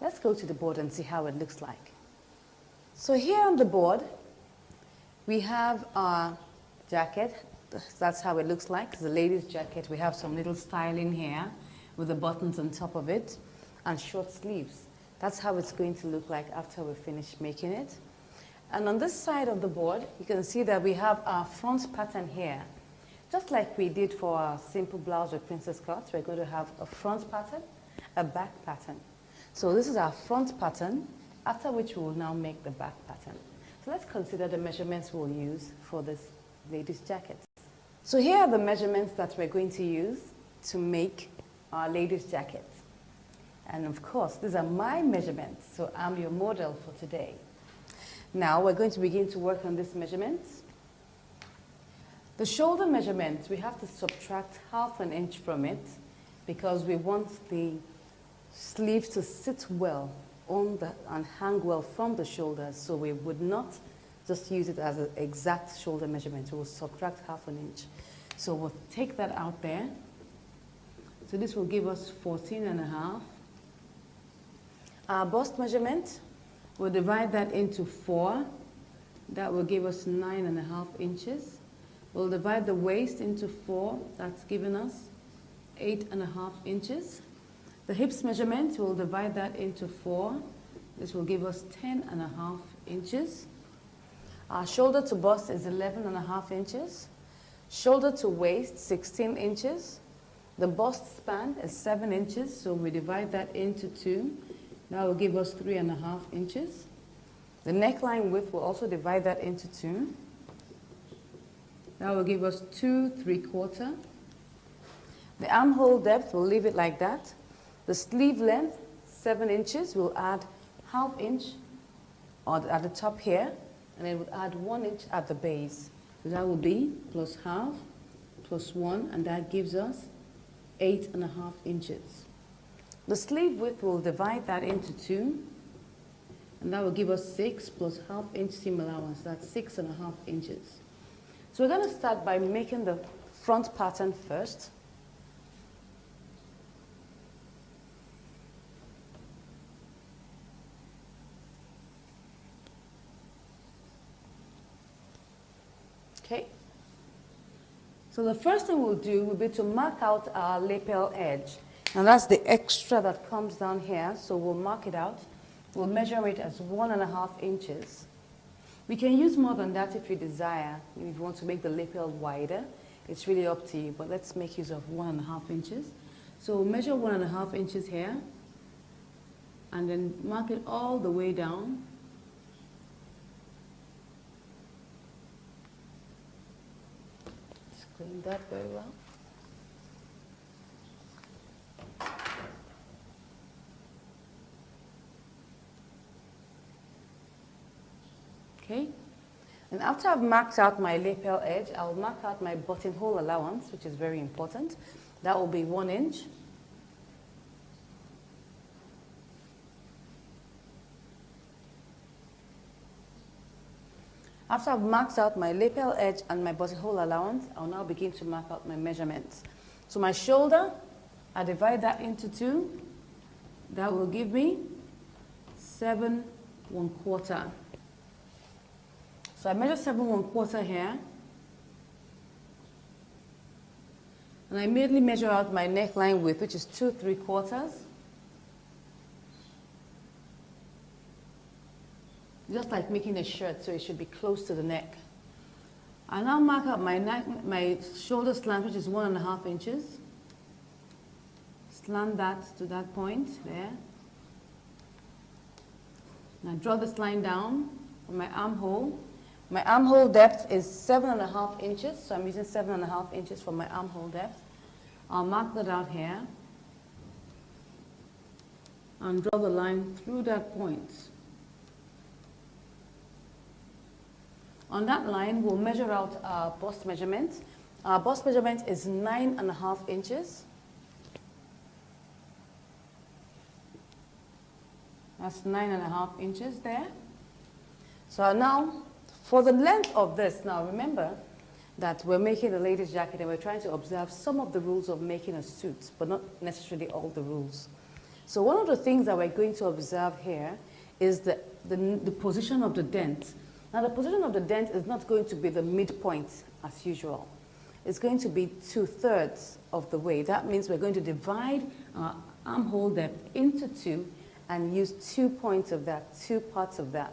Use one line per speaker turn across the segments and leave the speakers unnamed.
Let's go to the board and see how it looks like. So here on the board, we have our jacket. That's how it looks like. It's a lady's jacket. We have some little styling here with the buttons on top of it and short sleeves. That's how it's going to look like after we finish making it. And on this side of the board, you can see that we have our front pattern here. Just like we did for our simple blouse or princess cuts, we're going to have a front pattern, a back pattern. So this is our front pattern, after which we will now make the back pattern. So let's consider the measurements we'll use for this lady's jacket. So here are the measurements that we're going to use to make our lady's jacket. And of course, these are my measurements, so I'm your model for today. Now we're going to begin to work on these measurements. The shoulder measurement, we have to subtract ½ an inch from it because we want the sleeves to sit well on and hang well from the shoulders, so we would not just use it as an exact shoulder measurement. We will subtract ½ an inch. So we'll take that out there. So this will give us 14½. Our bust measurement, we'll divide that into 4. That will give us 9½ inches. We'll divide the waist into 4. That's giving us 8½ inches. The hips measurement, we'll divide that into 4. This will give us 10½ inches. Our shoulder to bust is 11½ inches. Shoulder to waist, 16 inches. The bust span is 7 inches, so we divide that into 2. That will give us 3½ inches. The neckline width, will also divide that into 2. That will give us 2 3/4. The armhole depth, we'll leave it like that. The sleeve length, 7 inches. We'll add ½ inch at the top here, and then we'll add 1 inch at the base. So that will be plus ½ plus 1, and that gives us 8½ inches. The sleeve width, we'll divide that into 2, and that will give us 6 plus ½ inch seam allowance. That's 6½ inches. So we're going to start by making the front pattern first. Okay. So the first thing we'll do will be to mark out our lapel edge. Now that's the extra that comes down here, so we'll mark it out. We'll measure it as 1½ inches. We can use more than that if you desire. If you want to make the lapel wider, it's really up to you, but let's make use of 1½ inches. So we'll measure 1½ inches here, and then mark it all the way down. Just clean that very well. Okay, and after I've marked out my lapel edge, I'll mark out my buttonhole allowance, which is very important. That will be 1 inch. After I've marked out my lapel edge and my buttonhole allowance, I'll now begin to mark out my measurements. So my shoulder, I divide that into 2. That will give me 7 1/4. So I measure 7 1/4 here. And I immediately measure out my neckline width, which is 2 3/4. Just like making a shirt, so it should be close to the neck. I now mark out my shoulder slant, which is 1½ inches. Slant that to that point there. And I draw this line down on my armhole. My armhole depth is 7½ inches, so I'm using 7½ inches for my armhole depth. I'll mark that out here and draw the line through that point. On that line, we'll measure out our bust measurement. Our bust measurement is 9½ inches. That's 9½ inches there. So now, for the length of this, now remember that we're making a lady's jacket and we're trying to observe some of the rules of making a suit, but not necessarily all the rules. So one of the things that we're going to observe here is the position of the dent. Now the position of the dent is not going to be the midpoint as usual. It's going to be 2/3 of the way. That means we're going to divide our armhole depth into two and use 2 points of that, 2 parts of that.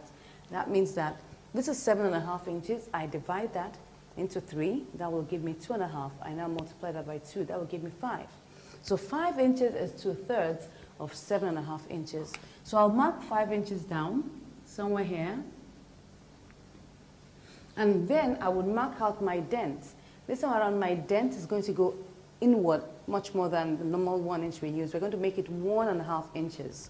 That means that this is 7.5 inches. I divide that into 3. That will give me 2.5. I now multiply that by 2. That will give me 5. So 5 inches is 2/3 of 7.5 inches. So I'll mark 5 inches down somewhere here. And then I would mark out my dent. This time around, my dent is going to go inward much more than the normal 1 inch we use. We're going to make it 1.5 inches.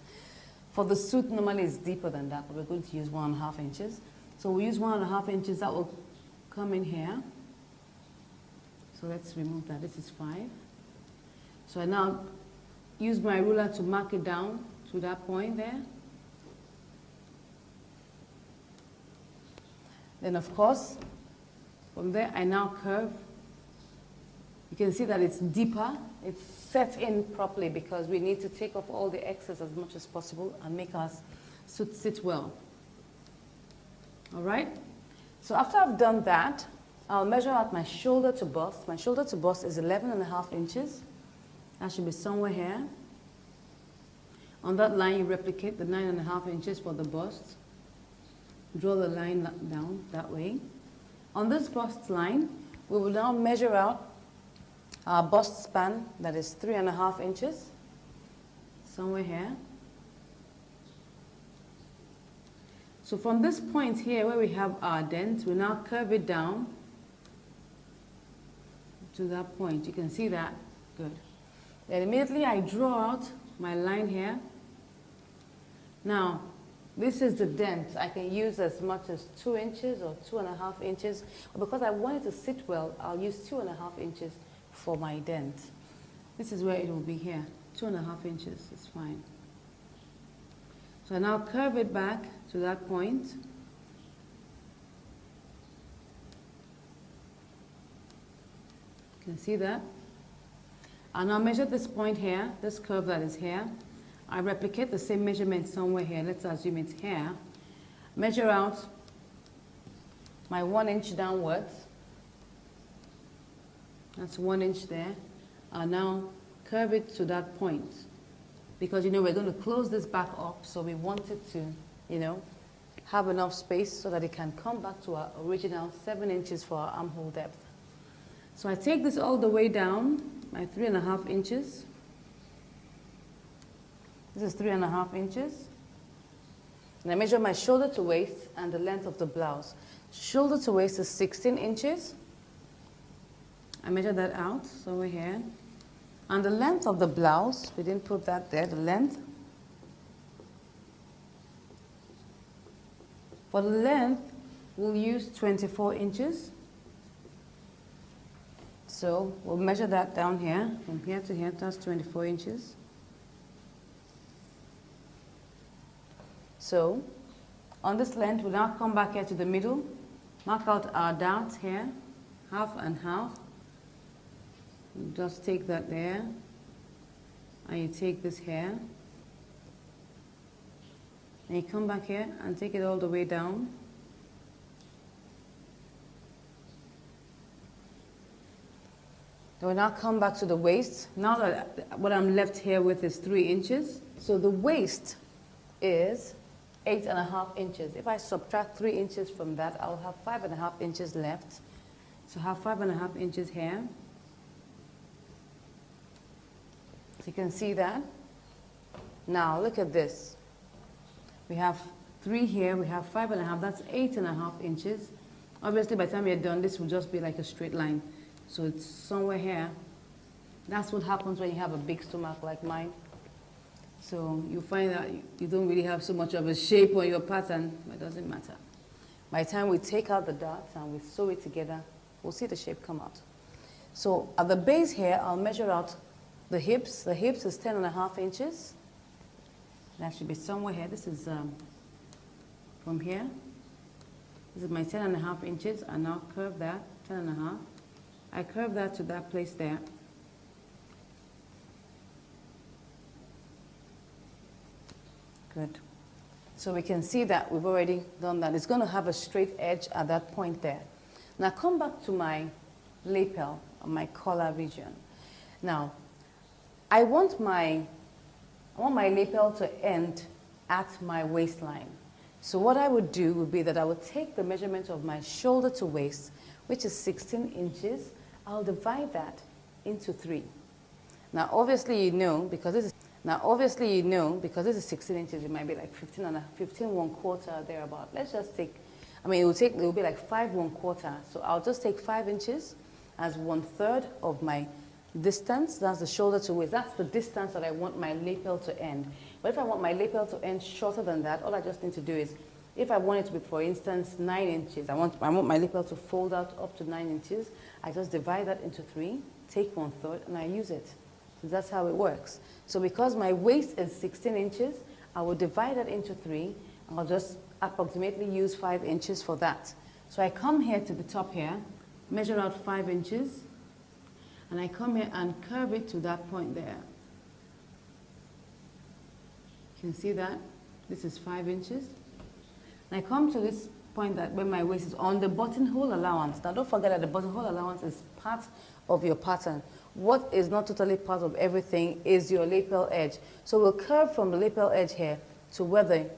For the suit, normally it's deeper than that, but we're going to use 1.5 inches. So we use 1.5 inches. That will come in here. So let's remove that. This is 5. So I now use my ruler to mark it down to that point there. Then, of course, from there, I now curve. You can see that it's deeper. It's set in properly because we need to take off all the excess as much as possible and make our suit sit well. All right? So after I've done that, I'll measure out my shoulder to bust. My shoulder to bust is 11.5 inches. That should be somewhere here. On that line, you replicate the 9.5 inches for the bust. Draw the line down that way. On this bust line, we will now measure out our bust span, that is 3.5 inches, somewhere here. So from this point here where we have our dent, we now curve it down to that point. You can see that. Good. Then immediately I draw out my line here. Now, this is the dent. I can use as much as 2 inches or 2.5 inches. But because I want it to sit well, I'll use 2.5 inches for my dent. This is where it will be here. 2.5 inches is fine. So I now curve it back to that point. You can see that. I'll now measure this point here, this curve that is here. I replicate the same measurement somewhere here. Let's assume it's here. Measure out my 1 inch downwards. That's 1 inch there. I'll now curve it to that point. Because, you know, we're going to close this back up, so we want it to, you know, have enough space so that it can come back to our original 7 inches for our armhole depth. So I take this all the way down, my 3.5 inches. This is 3.5 inches. And I measure my shoulder to waist and the length of the blouse. Shoulder to waist is 16 inches. I measure that out, so over here. And the length of the blouse, we didn't put that there, the length. For the length, we'll use 24 inches. So we'll measure that down here, from here to here, that's 24 inches. So on this length, we'll now come back here to the middle, mark out our dots here, half and half. You just take that there, and you take this here, and you come back here and take it all the way down. Then we'll now come back to the waist. Now that what I'm left here with is 3 inches. So the waist is 8.5 inches. If I subtract 3 inches from that, I'll have 5.5 inches left. So I have 5.5 inches here. So you can see that. Now look at this. We have 3 here, we have 5.5, that's 8.5 inches. Obviously by the time you're done, this will just be like a straight line. So it's somewhere here. That's what happens when you have a big stomach like mine. So you find that you don't really have so much of a shape on your pattern, but it doesn't matter. By the time we take out the dots and we sew it together, we'll see the shape come out. So at the base here, I'll measure out the hips. The hips is 10.5 inches. That should be somewhere here. This is from here. This is my 10.5 inches. I now curve that, 10.5. I curve that to that place there. Good. So we can see that we've already done that. It's going to have a straight edge at that point there. Now come back to my lapel, or my collar region. Now, I want my lapel to end at my waistline. So what I would do would be that I would take the measurement of my shoulder to waist, which is 16 inches. I'll divide that into 3. Now obviously you know, because this is 16 inches, it might be like 15 1/4 thereabout. Let's just take, it will be like 5 1/4. So I'll just take 5 inches as 1/3 of my distance. That's the shoulder to waist. That's the distance that I want my lapel to end. But if I want my lapel to end shorter than that, all I just need to do is, if I want it to be, for instance, 9 inches, I want my lapel to fold out up to 9 inches, I just divide that into 3, take 1/3, and I use it. So that's how it works. So because my waist is 16 inches, I will divide that into 3. I'll just approximately use 5 inches for that. So I come here to the top here, measure out 5 inches, and I come here and curve it to that point there. You can see that? This is 5 inches. And I come to this point that where my waist is on the buttonhole allowance. Now don't forget that the buttonhole allowance is part of your pattern. What is not totally part of everything is your lapel edge. So we'll curve from the lapel edge here to where the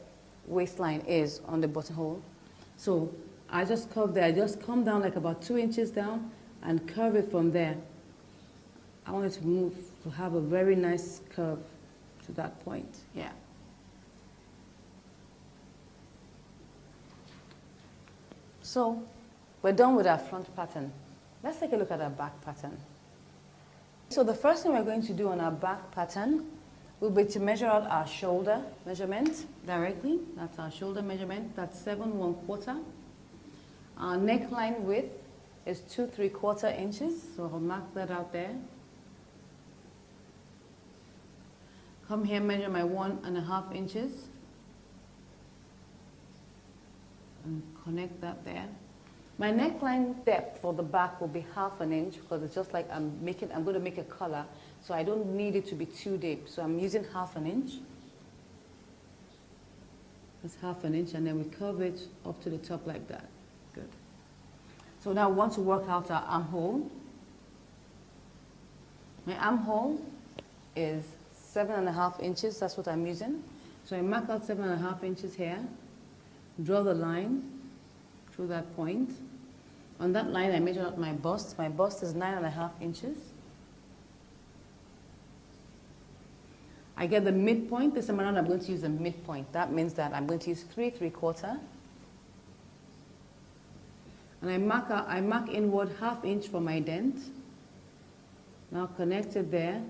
waistline is on the buttonhole. So I just curve there. I just come down like about 2 inches down and curve it from there. I want it to have a very nice curve to that point. Yeah. So we're done with our front pattern. Let's take a look at our back pattern. So the first thing we're going to do on our back pattern will be to measure out our shoulder measurement directly. That's our shoulder measurement. That's 7 1/4. Our neckline width is 2 3/4 inches. So I'll mark that out there. Come here, measure my 1.5 inches. And connect that there. My neckline depth for the back will be 1/2 inch because it's just like I'm going to make a collar, so I don't need it to be too deep. So I'm using 1/2 inch. That's 1/2 inch, and then we curve it up to the top like that. Good. So now we want to work out our armhole. My armhole is 7.5 inches. That's what I'm using. So I mark out 7.5 inches here. Draw the line through that point. On that line, I measure out my bust. My bust is 9.5 inches. I get the midpoint. This time around, I'm going to use the midpoint. That means that I'm going to use 3 3/4. And I mark inward 1/2 inch for my dent. Now connect it there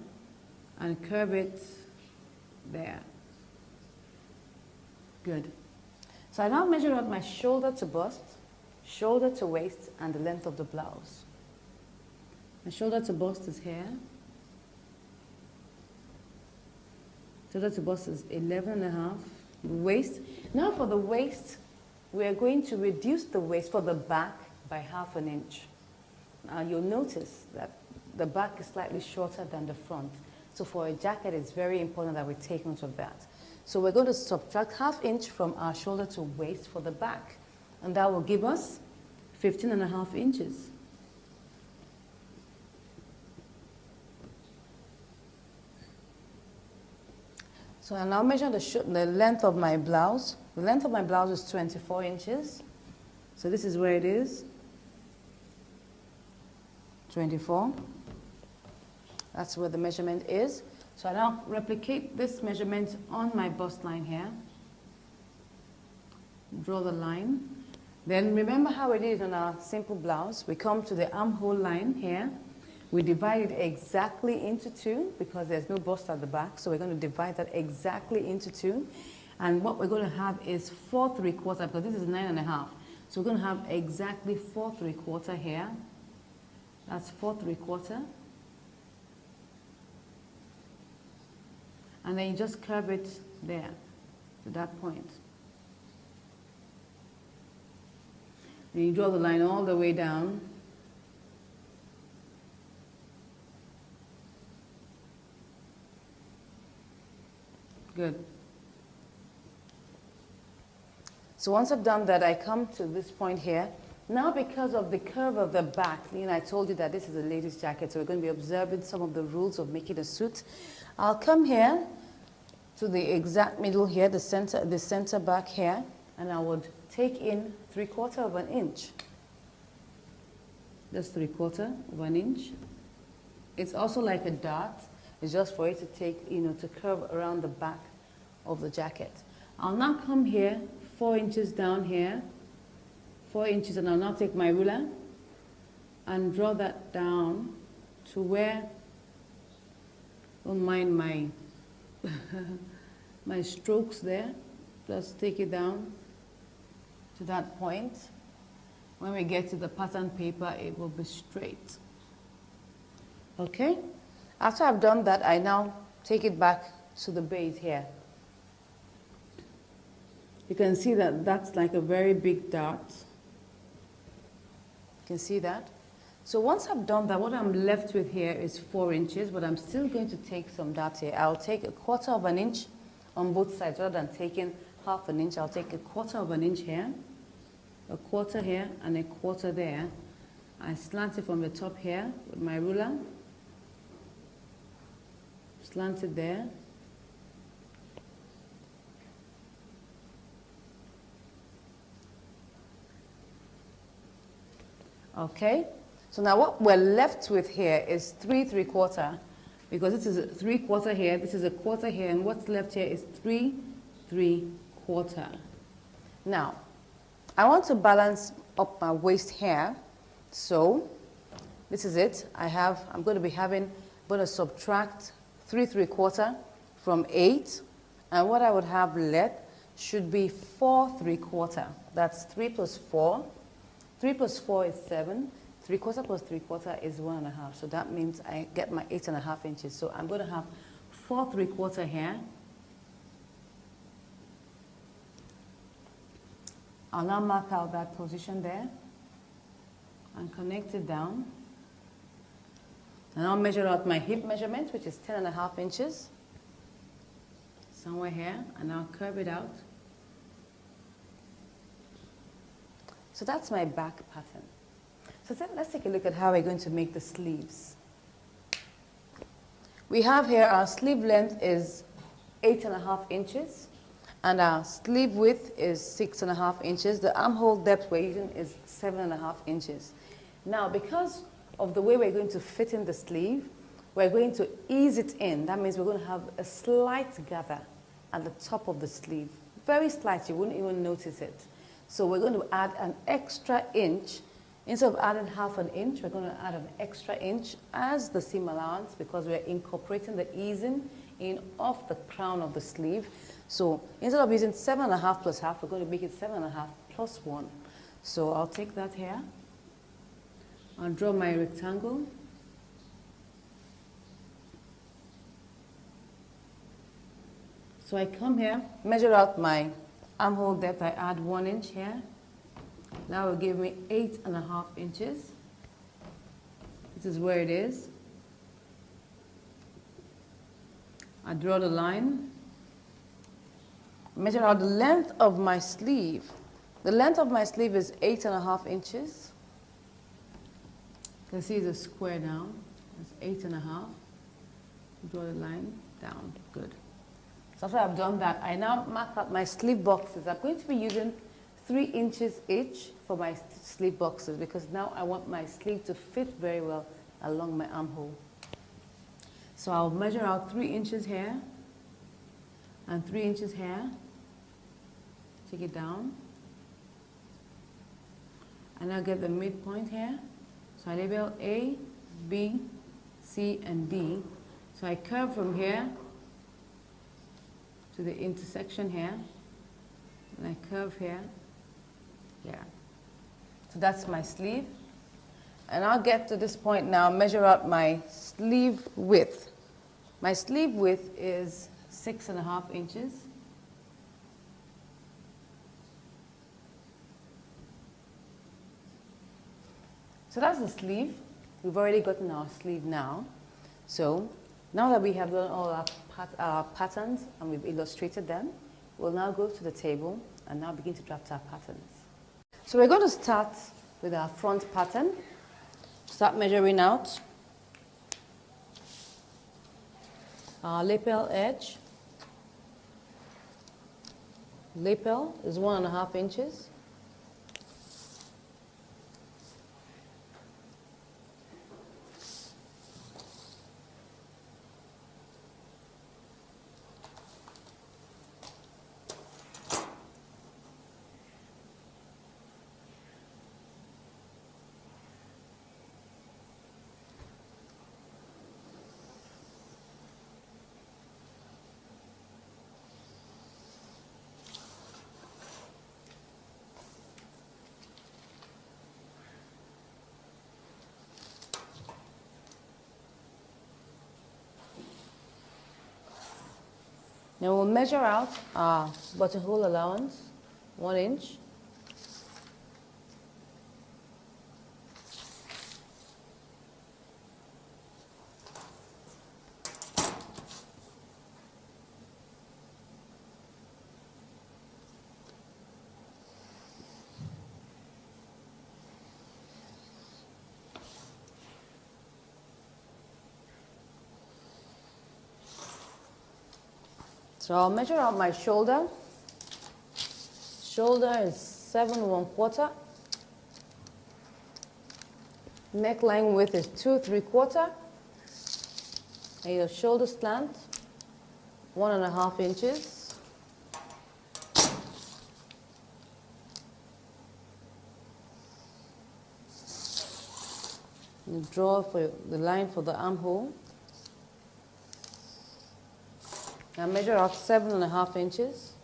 and curve it there. Good. So I now measure out my shoulder to bust, shoulder to waist, and the length of the blouse. My shoulder to bust is here. Shoulder to bust is 11.5. Waist. Now for the waist, we are going to reduce the waist for the back by 1/2 inch. Now you'll notice that the back is slightly shorter than the front. So for a jacket, it's very important that we take note of that. So we're going to subtract 1/2 inch from our shoulder to waist for the back. And that will give us 15.5 inches. So I now measure the length of my blouse. The length of my blouse is 24 inches. So this is where it is. 24. That's where the measurement is. So I now replicate this measurement on my bust line here. Draw the line. Then remember how we did it on our simple blouse. We come to the armhole line here. We divide it exactly into 2 because there's no bust at the back. So we're going to divide that exactly into 2. And what we're going to have is 4 3/4 because this is 9.5. So we're going to have exactly 4 3/4 here. That's 4 3/4. And then you just curve it there to that point. Then you draw the line all the way down. Good. So once I've done that, I come to this point here. Now because of the curve of the back, I told you that this is a lady's jacket, so we're going to be observing some of the rules of making a suit. I'll come here to the exact middle here, the center back here, and I would take in 3/4 of an inch. Just 3/4 of an inch. It's also like a dart. It's just for it to take, to curve around the back of the jacket. I'll now come here, 4 inches down here, 4 inches, and I'll now take my ruler and draw that down to where, don't mind my my strokes there, just take it down to that point. When we get to the pattern paper, it will be straight. Okay? After I've done that, I now take it back to the base here. You can see that that's like a very big dart. You can see that? So once I've done that, what I'm left with here is 4 inches, but I'm still going to take some darts here. I'll take 1/4 of an inch on both sides. Rather than taking 1/2 an inch, I'll take 1/4 of an inch here, 1/4 here, and 1/4 there. I slant it from the top here with my ruler. Slant it there. Okay, so now what we're left with here is 3 3/4, because this is a 3/4 here, this is a 1/4 here, and what's left here is 3 3/4. Now, I want to balance up my waist here, so this is it. I'm going to subtract 3 3/4 from 8, and what I would have left should be 4 3/4. That's 3 plus 4. 3 plus 4 is 7. 3/4 plus 3/4 is 1.5. So that means I get my 8.5 inches. So I'm going to have 4 3/4 here. I'll now mark out that position there and connect it down. And I'll measure out my hip measurement, which is 10.5 inches. Somewhere here, and I'll curve it out. So that's my back pattern. So let's take a look at how we're going to make the sleeves. We have here our sleeve length is 8.5 inches, and our sleeve width is 6.5 inches. The armhole depth we're using is 7.5 inches. Now, because of the way we're going to fit in the sleeve, we're going to ease it in. That means we're going to have a slight gather at the top of the sleeve. Very slight, you wouldn't even notice it. So we're going to add an extra inch. Instead of adding 1/2 inch, we're going to add an extra inch as the seam allowance, because we're incorporating the easing in off the crown of the sleeve. So instead of using 7.5 plus 1/2, we're going to make it 7.5 plus 1. So I'll take that here. I'll draw my rectangle. So I come here, measure out my armhole depth. I add 1 inch here. That will give me 8.5 inches. This is where it is. I draw the line. Measure out the length of my sleeve. The length of my sleeve is 8.5 inches. You can see it's a square now. It's 8.5. Draw the line down. Good. So after I've done that, I now mark out my sleeve boxes. I'm going to be using 3 inches each for my sleeve boxes, because now I want my sleeve to fit very well along my armhole. So I'll measure out 3 inches here and 3 inches here. Take it down. And I'll get the midpoint here. So I label A, B, C, and D. So I curve from here to the intersection here, and I curve here. Yeah. So that's my sleeve. And I'll get to this point now, measure out my sleeve width. My sleeve width is 6.5 inches. So that's the sleeve. We've already gotten our sleeve now. So now that we have done all our patterns and we've illustrated them, We'll now go to the table and now begin to draft our patterns. So we're going to start with our front pattern. Start measuring out our lapel edge. Lapel is 1.5 inches. Now we'll measure out our buttonhole allowance, 1 inch. So I'll measure out my shoulder. Shoulder is 7 1/4. Neckline width is 2 3/4. And your shoulder slant, 1.5 inches. You draw for the line for the armhole. Now measure out 7.5 inches.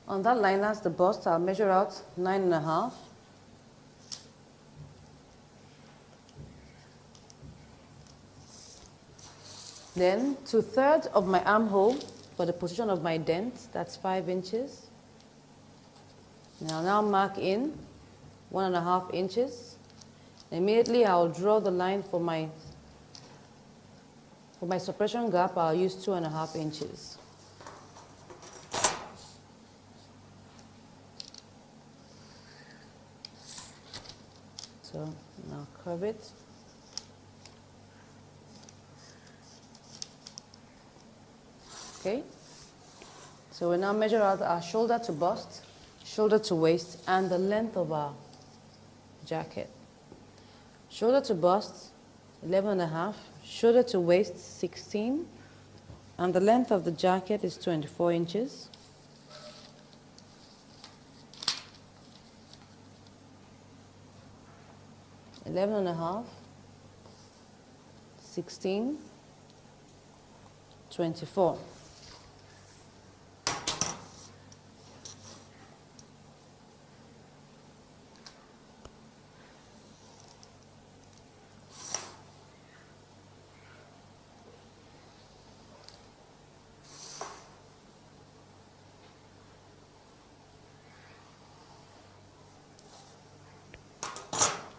On that line, that's the bust. I'll measure out 9.5. Then 2/3 of my armhole for the position of my dent, that's 5 inches. Now mark in 1.5 inches. Immediately I'll draw the line for my suppression gap. I'll use 2.5 inches. So now curve it. Okay, so we now measure out our shoulder to bust, shoulder to waist, and the length of our jacket. Shoulder to bust, 11.5, shoulder to waist, 16, and the length of the jacket is 24 inches. Eleven and a half, 16, 24.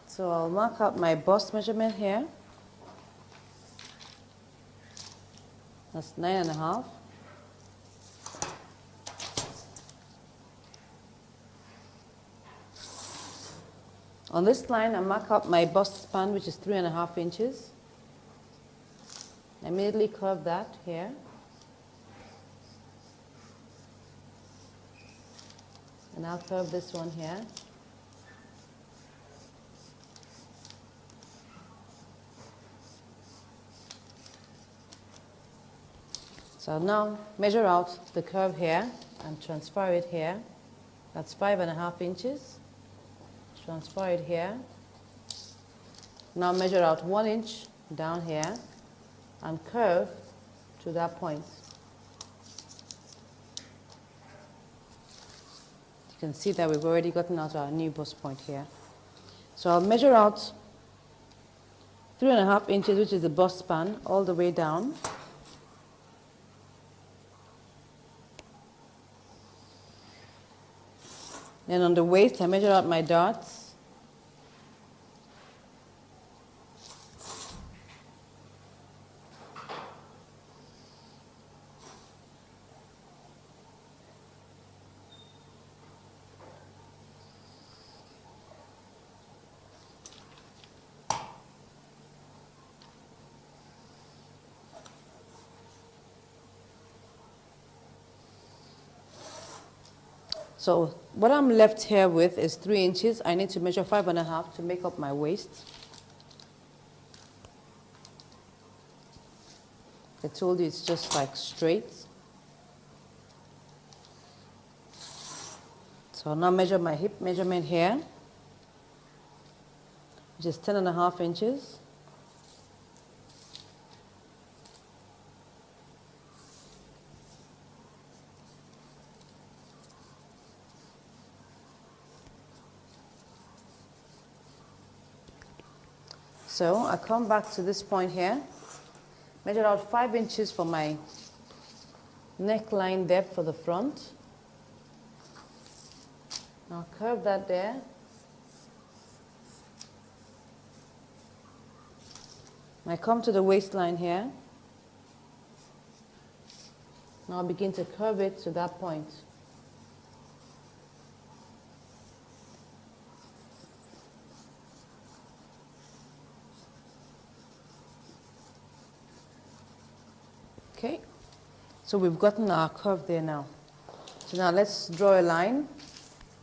So I'll mark out my bust measurement here. That's 9.5. On this line, I mark out my bust span, which is 3.5 inches. I immediately curve that here. And I'll curve this one here. So I'll now measure out the curve here and transfer it here. That's 5.5 inches. Transfer it here. Now measure out 1 inch down here and curve to that point. You can see that we've already gotten out our new bust point here. So I'll measure out 3.5 inches, which is the bust span, all the way down. Then on the waist, I measure out my darts. So what I'm left here with is 3 inches. I need to measure 5.5 to make up my waist. I told you it's just like straight. So I'll now measure my hip measurement here, which is 10.5 inches. So I come back to this point here, measure out 5 inches for my neckline depth for the front. Now curve that there. I come to the waistline here. Now begin to curve it to that point. Okay, so we've gotten our curve there now. So now let's draw a line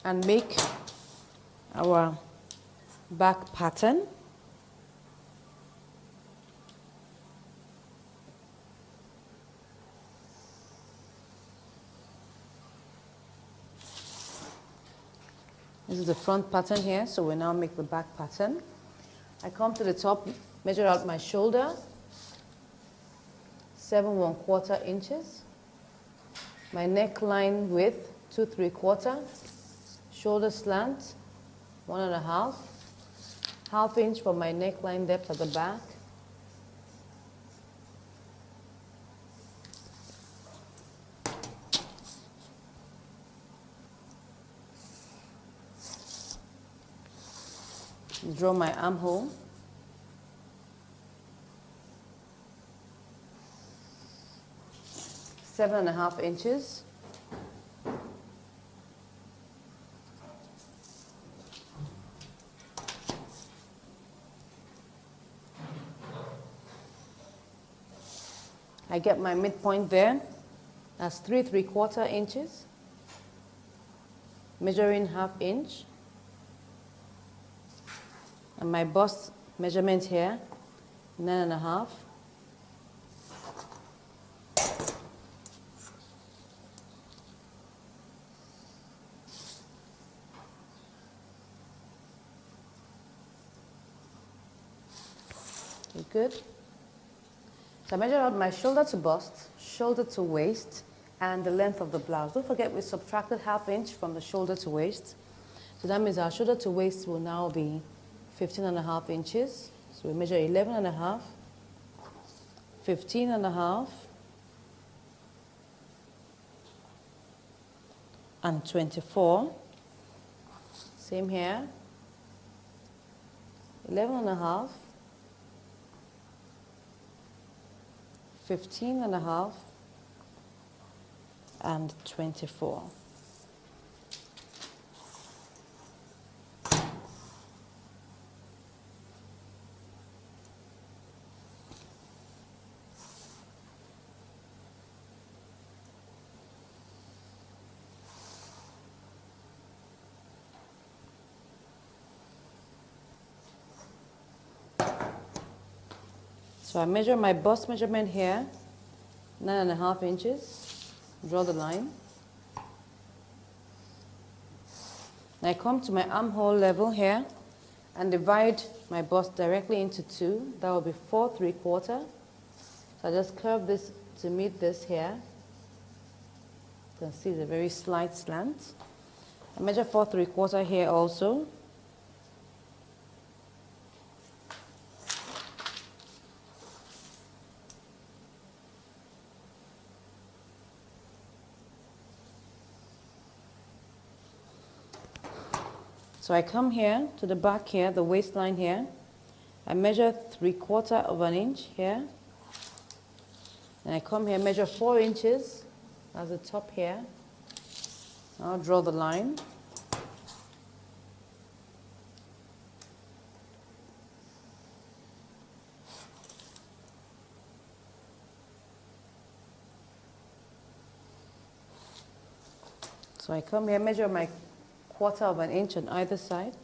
and make our back pattern. This is the front pattern here, so we now make the back pattern. I come to the top, measure out my shoulder, 7 1/4 inches. My neckline width, 2 3/4. Shoulder slant, 1.5. Half inch for my neckline depth at the back. Draw my armhole. Seven and a half inches. I get my midpoint there. That's 3 3/4 inches. Measuring half inch. And my bust measurement here, 9.5. Okay, good. So I measure out my shoulder to bust, shoulder to waist, and the length of the blouse. Don't forget we subtracted half inch from the shoulder to waist. So that means our shoulder to waist will now be 15.5 inches. So we measure 11.5, 15.5, and 24. Same here. 11.5, 15.5, and 24. So I measure my bust measurement here, 9.5 inches. Draw the line. And I come to my armhole level here and divide my bust directly into 2. That will be 4 3/4. So I just curve this to meet this here. You can see the very slight slant. I measure 4 3/4 here also. So I come here to the back here, the waistline here. I measure 3/4 of an inch here. And I come here, measure 4 inches. That's the top here. I'll draw the line. So I come here, measure my 1/4 of an inch on either side.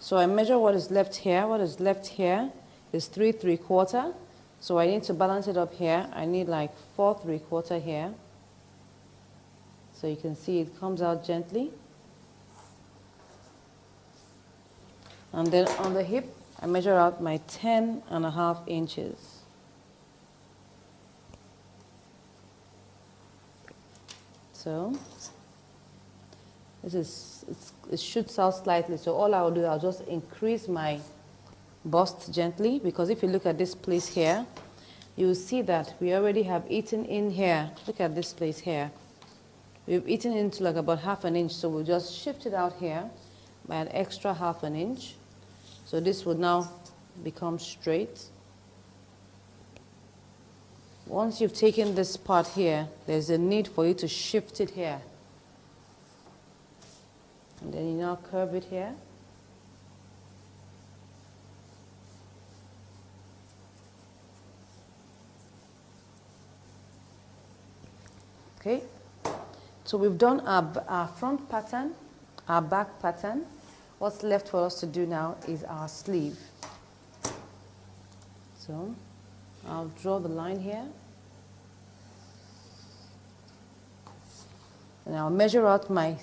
So I measure what is left here. What is left here is 3 3/4. So I need to balance it up here. I need like 4 3/4 here. So you can see it comes out gently. And then on the hip, I measure out my 10.5 inches. So it shoots out slightly, so all I will do, I'll just increase my bust gently, because if you look at this place here, you will see that we already have eaten in here. Look at this place here. We've eaten into like about 1/2 inch, so we'll just shift it out here by an extra 1/2 inch. So this would now become straight. Once you've taken this part here, there's a need for you to shift it here. And then you now curve it here. Okay, so we've done our front pattern, our back pattern. What's left for us to do now is our sleeve. So I'll draw the line here. And I'll measure out my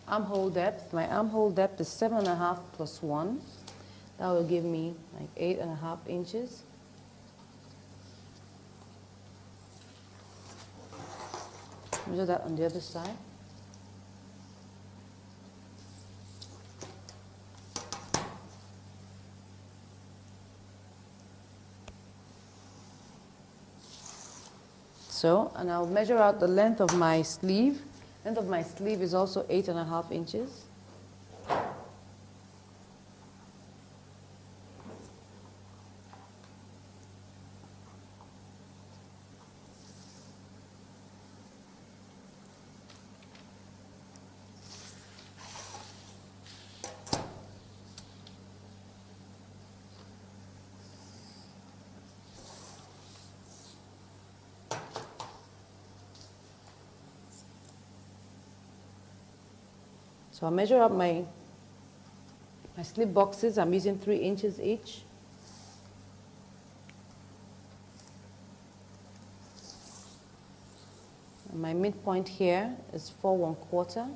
armhole depth. My armhole depth is 7.5 plus 1. That will give me like 8.5 inches. Measure that on the other side. So, and I'll measure out the length of my sleeve. Length of my sleeve is also 8.5 inches. So I'll measure up my slip boxes. I'm using 3 inches each. And my midpoint here is 4 1/4.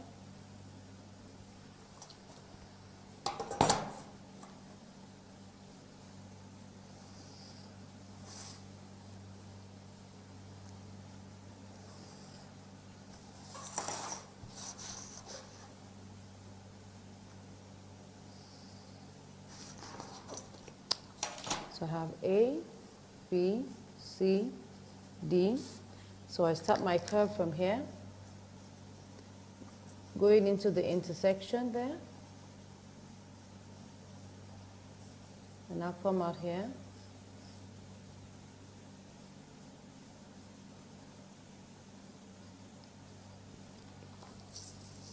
So I have A, B, C, D. So I start my curve from here, going into the intersection there. And I'll come out here.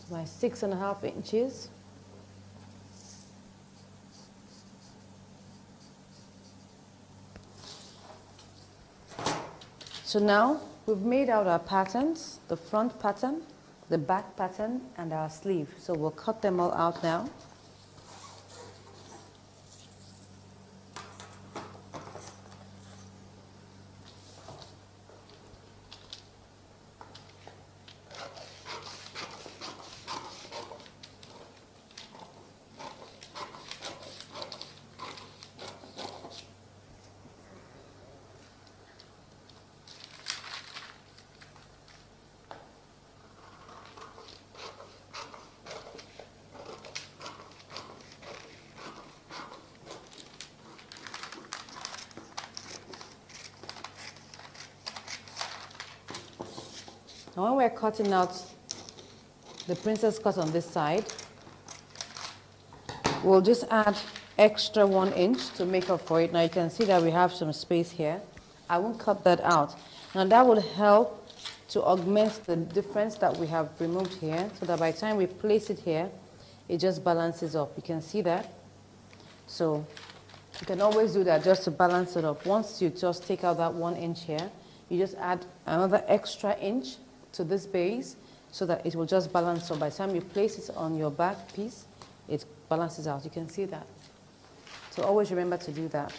My 6.5 inches. So now we've made out our patterns, the front pattern, the back pattern, and our sleeve. So we'll cut them all out now. Now when we're cutting out the princess cut on this side, we'll just add extra 1 inch to make up for it. Now you can see that we have some space here. I won't cut that out. Now that will help to augment the difference that we have removed here, so that by the time we place it here, it just balances up. You can see that. So you can always do that just to balance it up. Once you just take out that 1 inch here, you just add another extra inch to this base so that it will just balance up. By the time you place it on your back piece, it balances out. You can see that. So always remember to do that.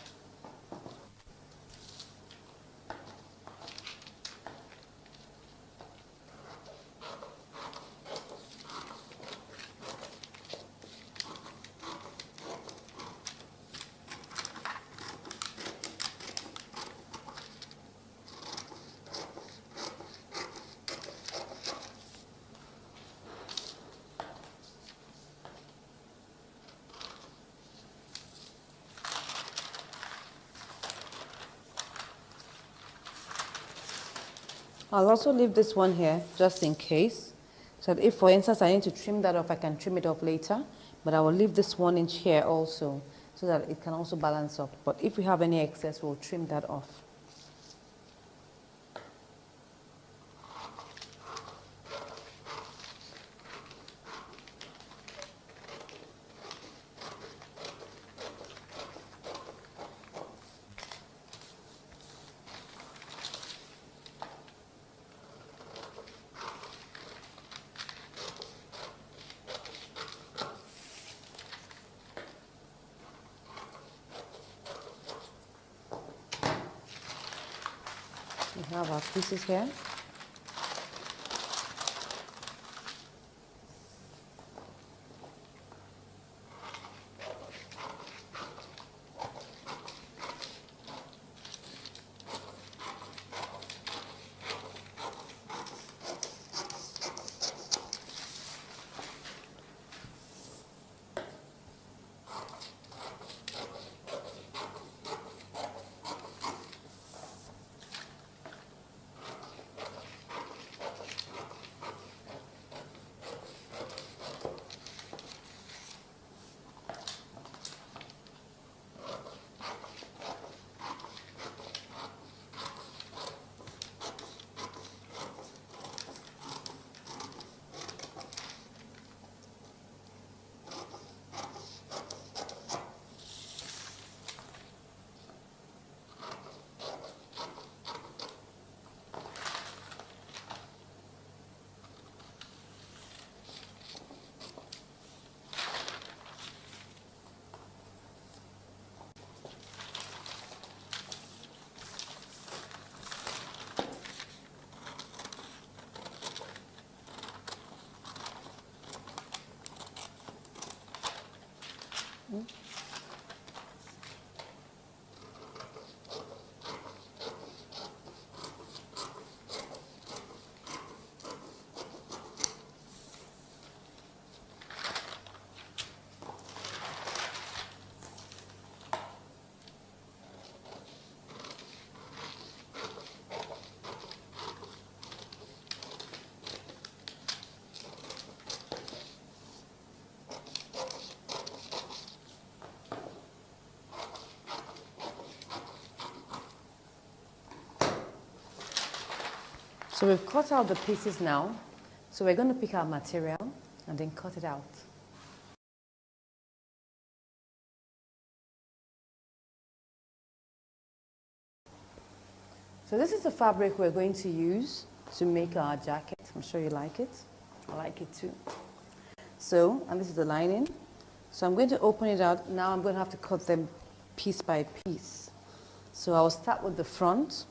I'll also leave this one here just in case. So that if, for instance, I need to trim that off, I can trim it off later. But I will leave this 1 inch here also so that it can also balance up. But if we have any excess, we'll trim that off. We have our pieces here. So we've cut out the pieces now. So we're going to pick our material and then cut it out. So this is the fabric we're going to use to make our jacket. I'm sure you like it. I like it too. So, and this is the lining. So I'm going to open it out. Now I'm going to have to cut them piece by piece. So I'll start with the front.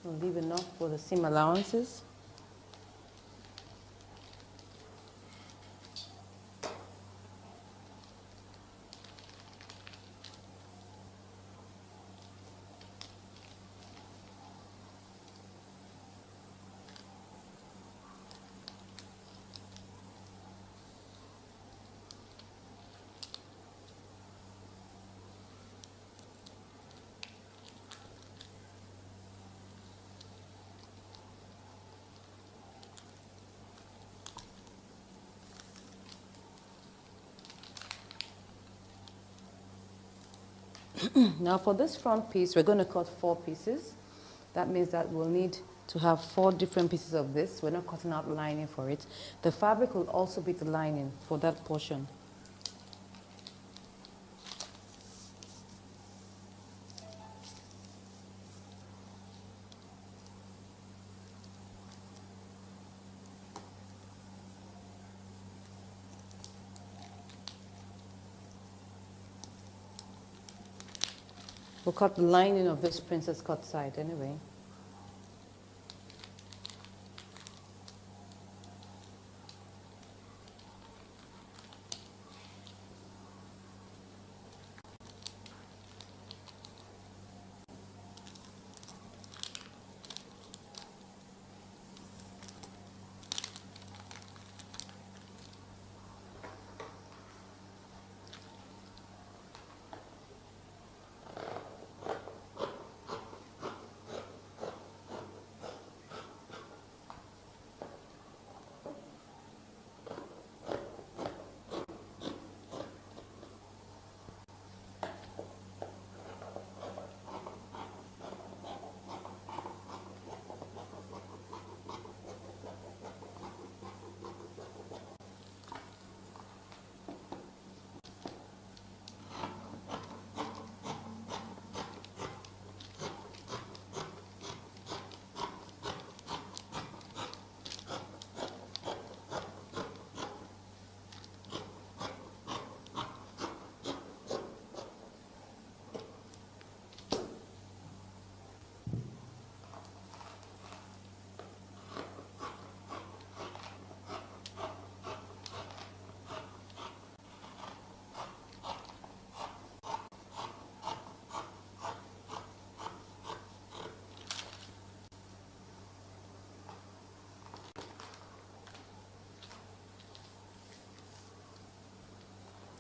We'll leave enough for the seam allowances. Now for this front piece, we're going to cut 4 pieces. That means that we'll need to have 4 different pieces of this. We're not cutting out lining for it. The fabric will also be the lining for that portion. We'll cut the lining of this princess cut side anyway.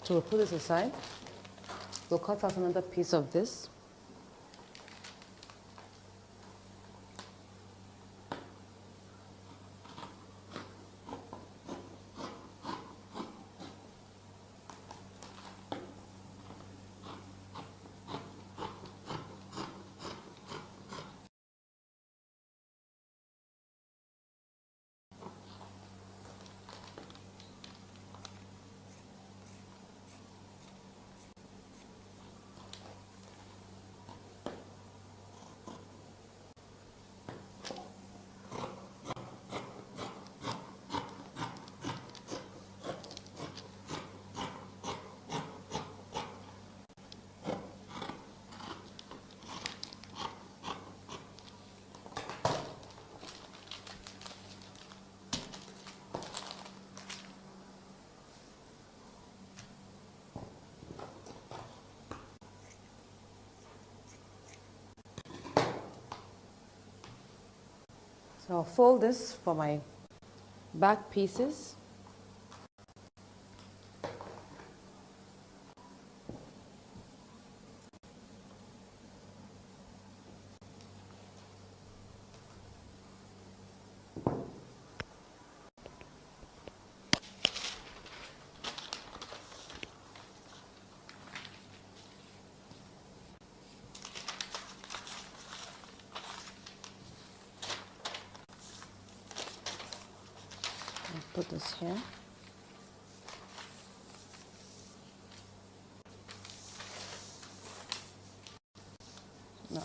So we'll put this aside. We'll cut out another piece of this. So I'll fold this for my back pieces. Put this here. No.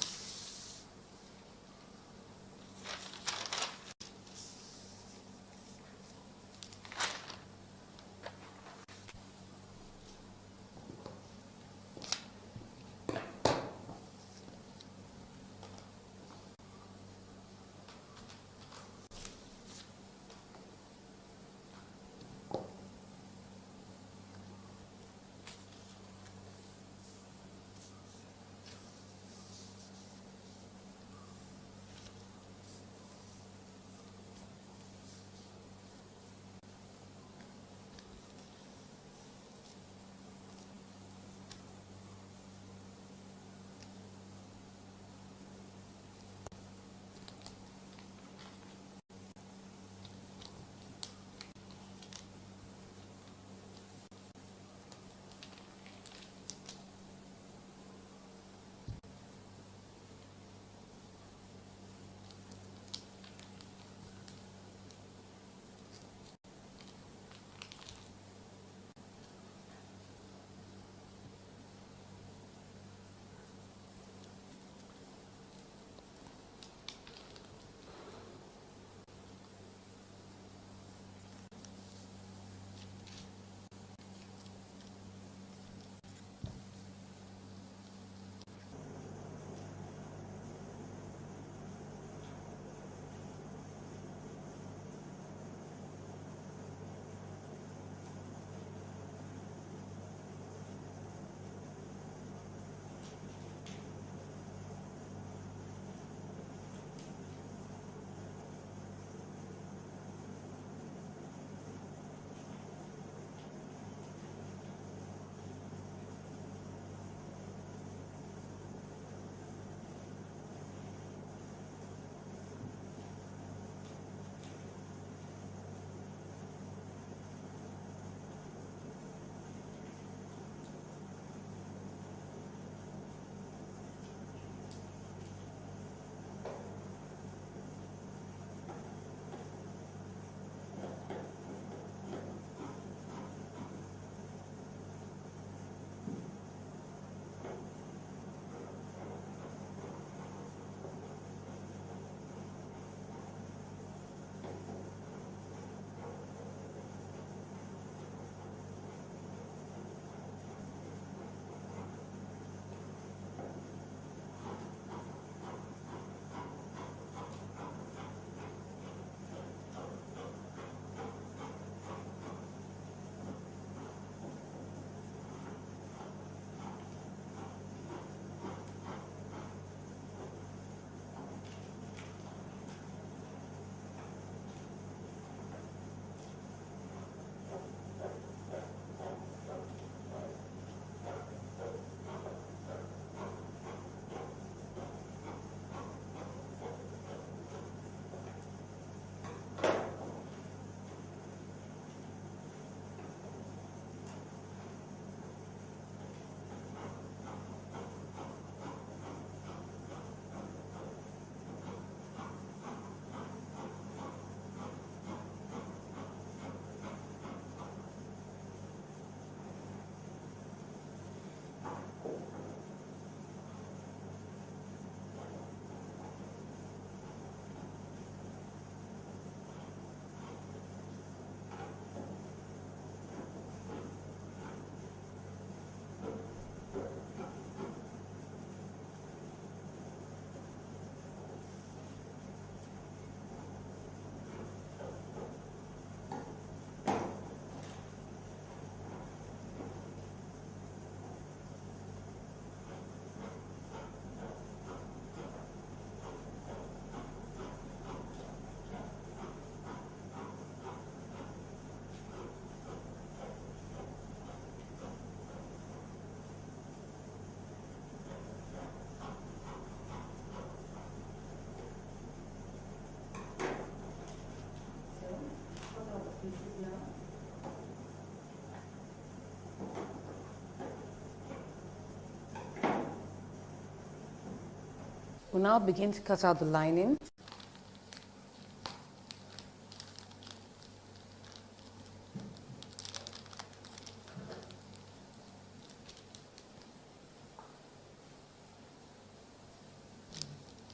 We'll now begin to cut out the lining.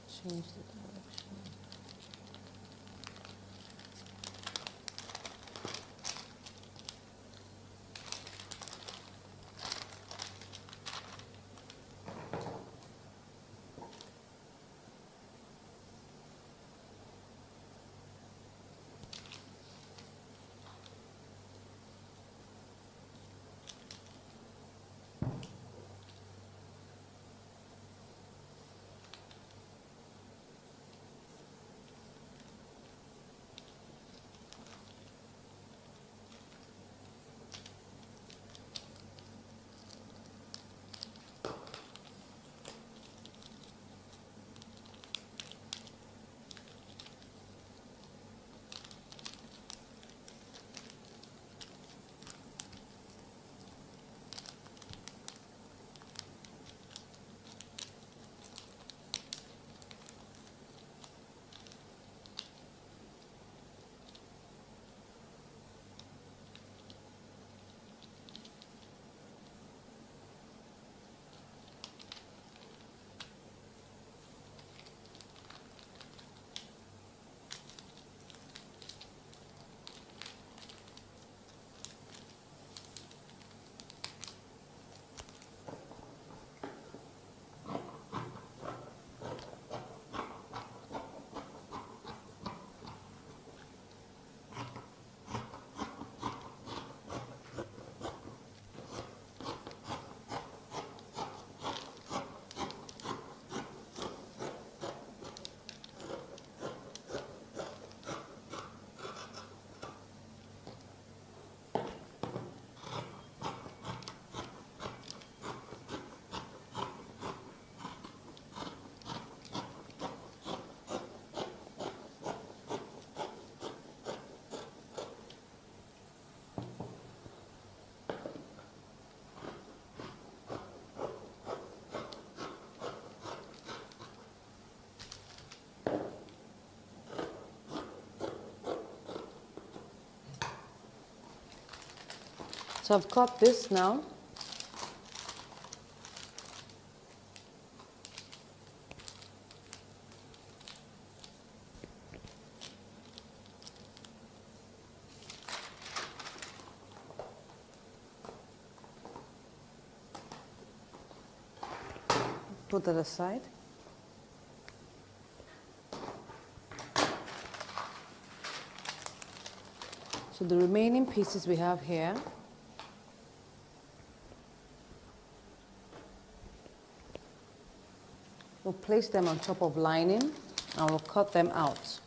Change the direction. So I've cut this now. Put that aside. So the remaining pieces we have here, we'll place them on top of lining and we'll cut them out.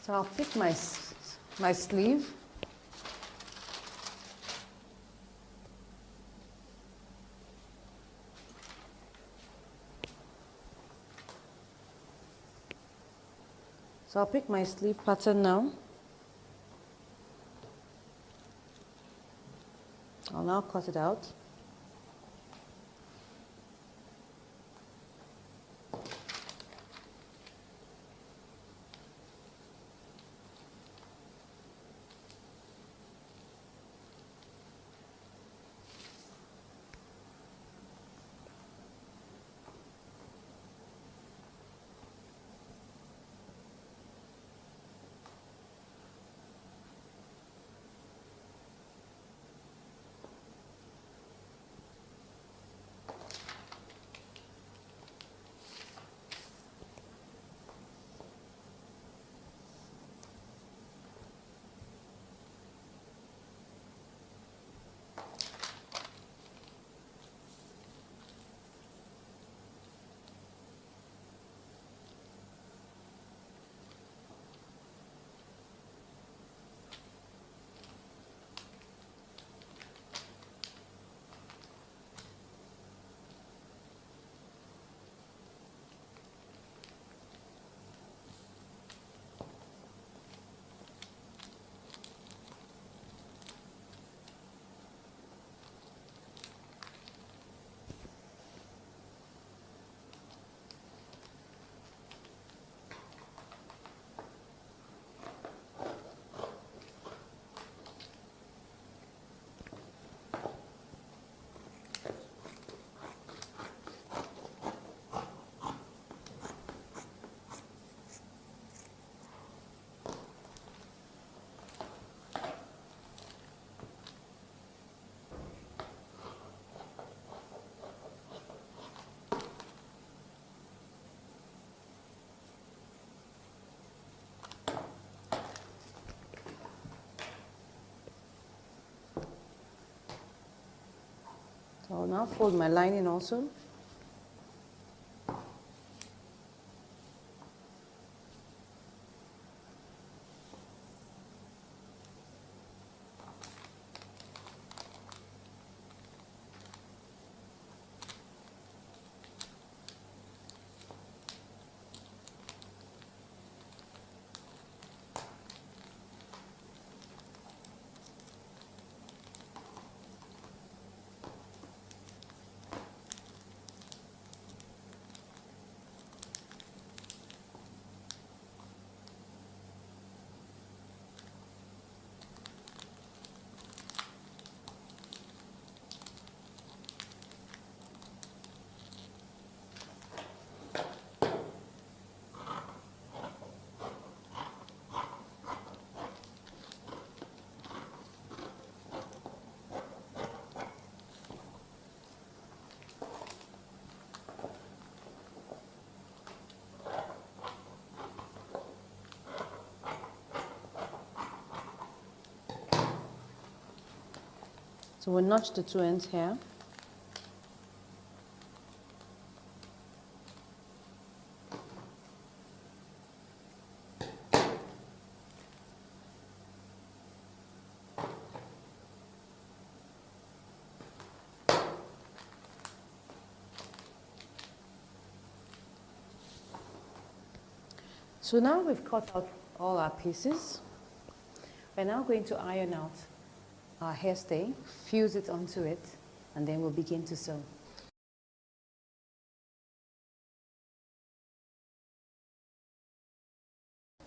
So I'll pick my sleeve. So I'll pick my sleeve pattern now. I'll now cut it out. So I'll now fold my lining also. So we'll notch the two ends here. So now we've cut out all our pieces. We're now going to iron out our hairstay, fuse it onto it, and then we'll begin to sew.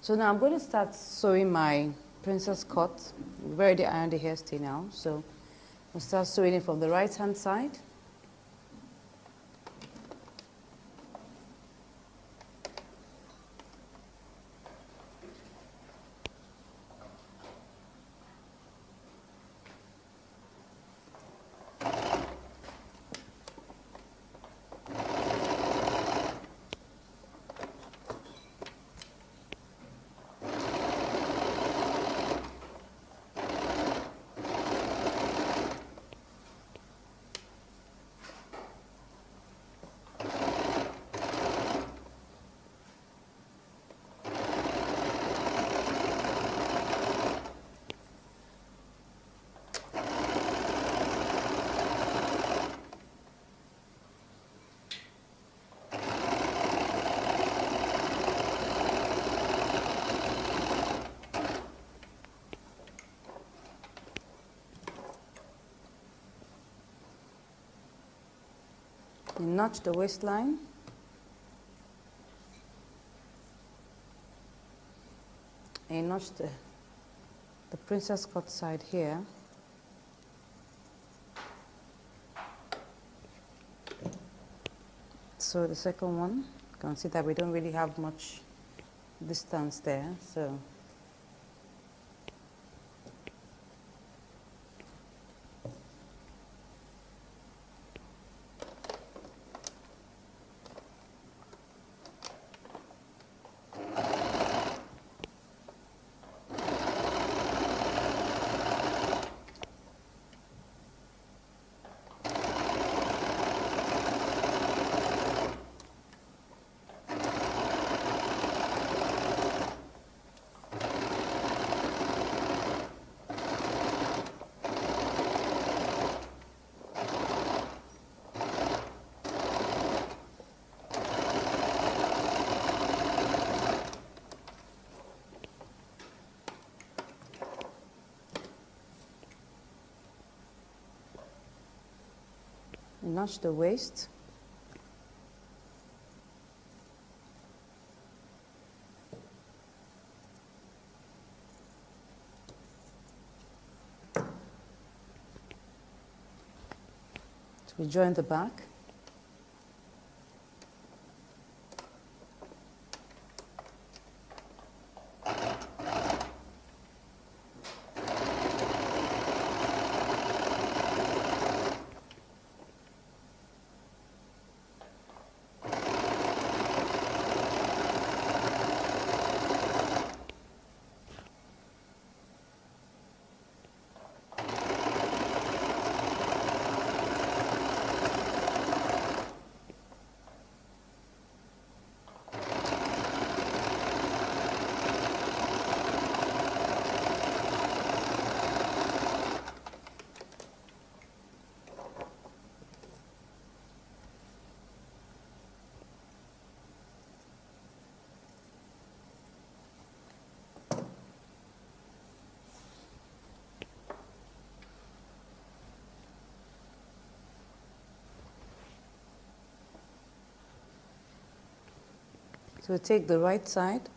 So now I'm going to start sewing my princess cut. We've already ironed the hairstay now, so we'll start sewing it from the right hand side. You notch the waistline. And you notch the princess cut side here. So the second one, you can see that we don't really have much distance there, so notch the waist. So we join the back. So we take the right side,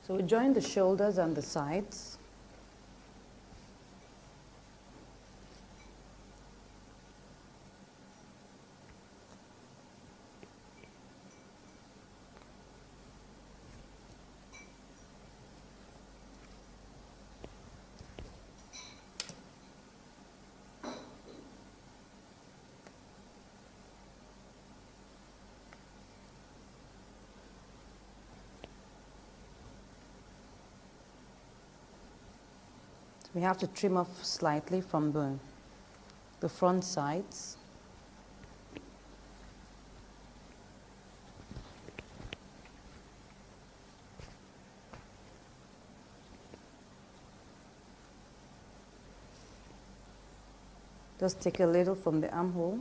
So we join the shoulders and the sides. We have to trim off slightly from the front sides. Just take a little from the armhole.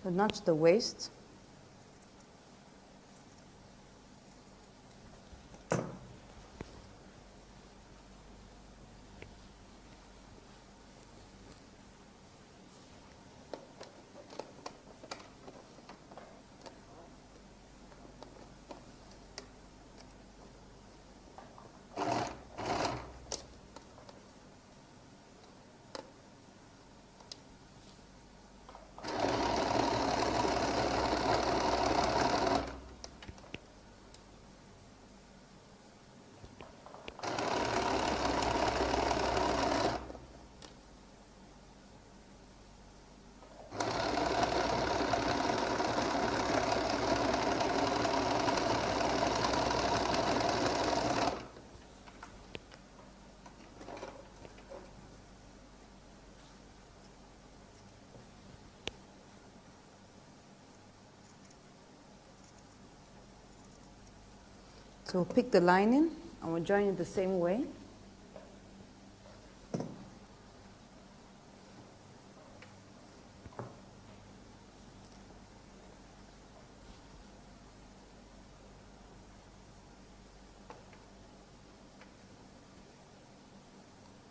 So notch the waist. So we'll pick the lining and we'll join it the same way.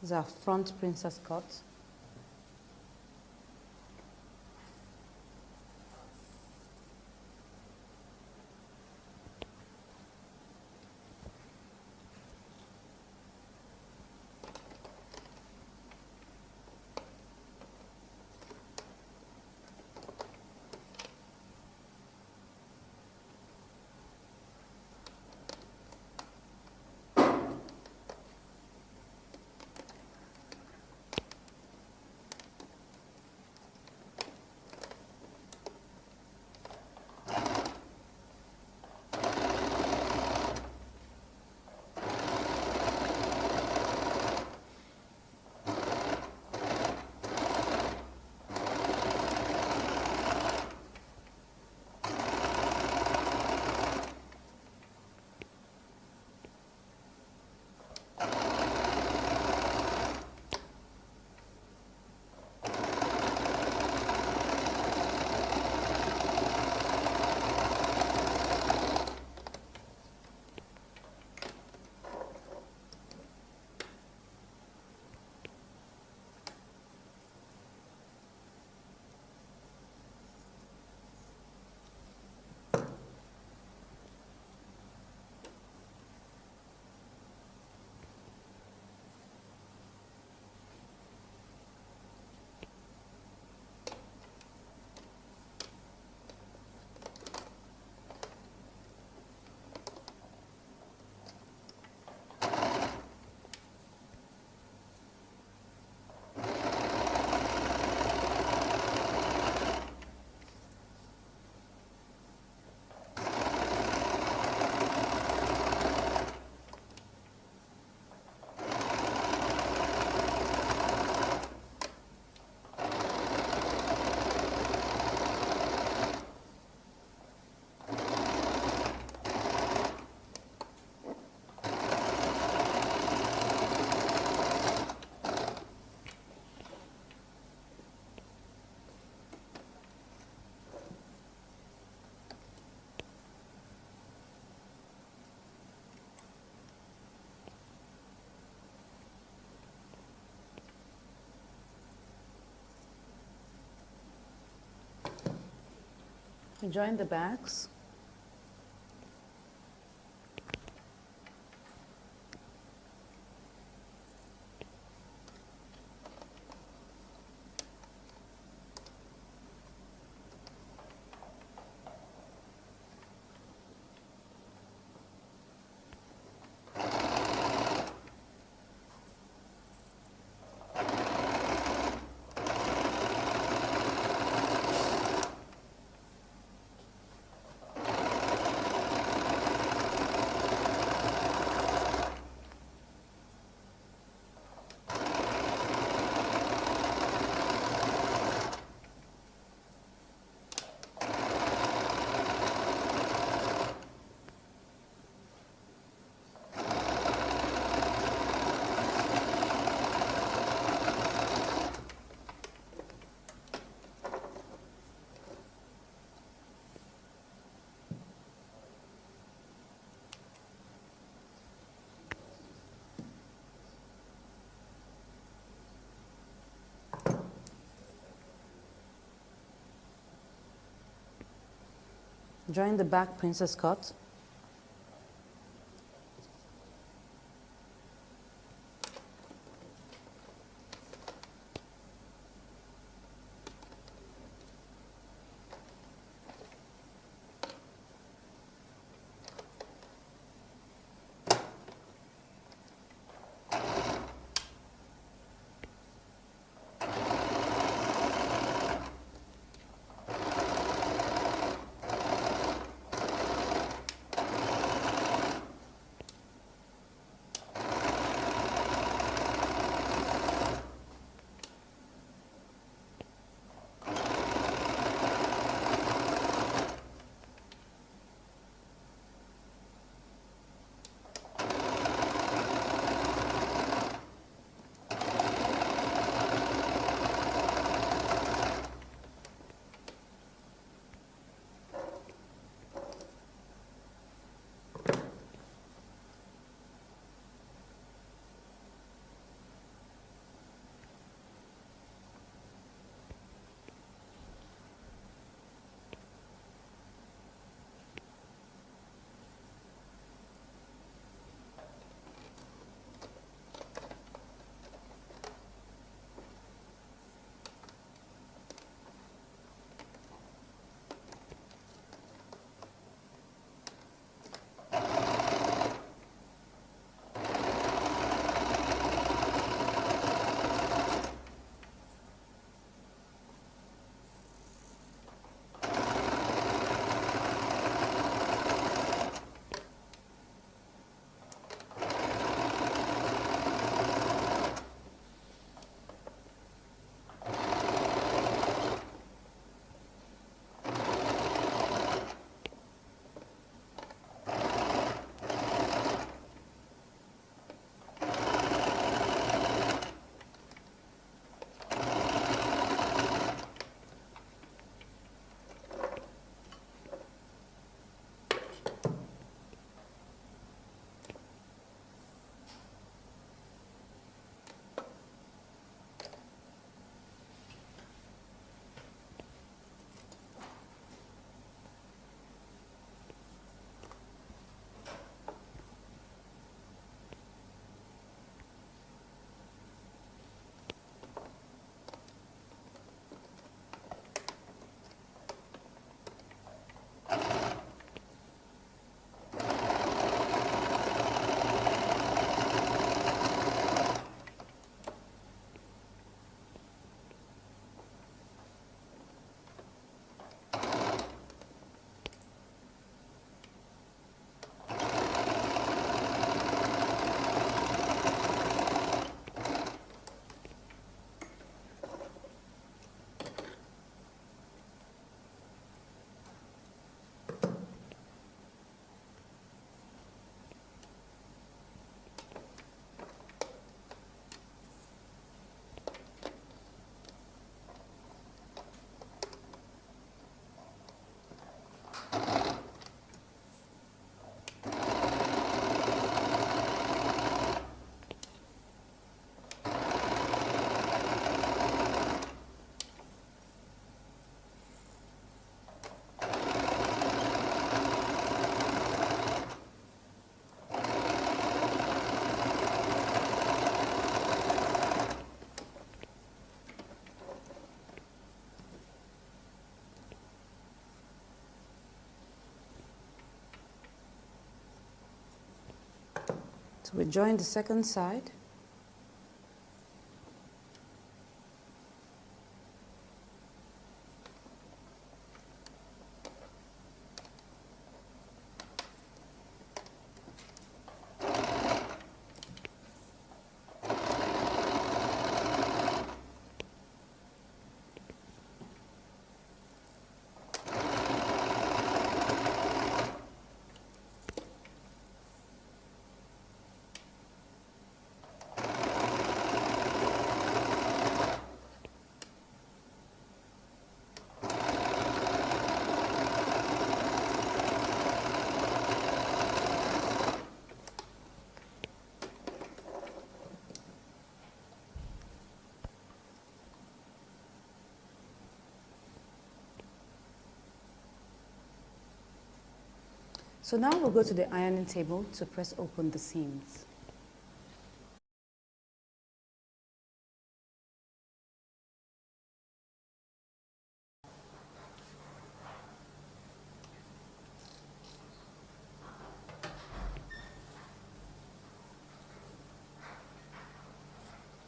This is our front princess cut. Join the backs. Join the back princess cut. So we join the second side. So now we'll go to the ironing table to press open the seams.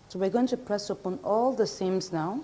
So we're going to press open all the seams now.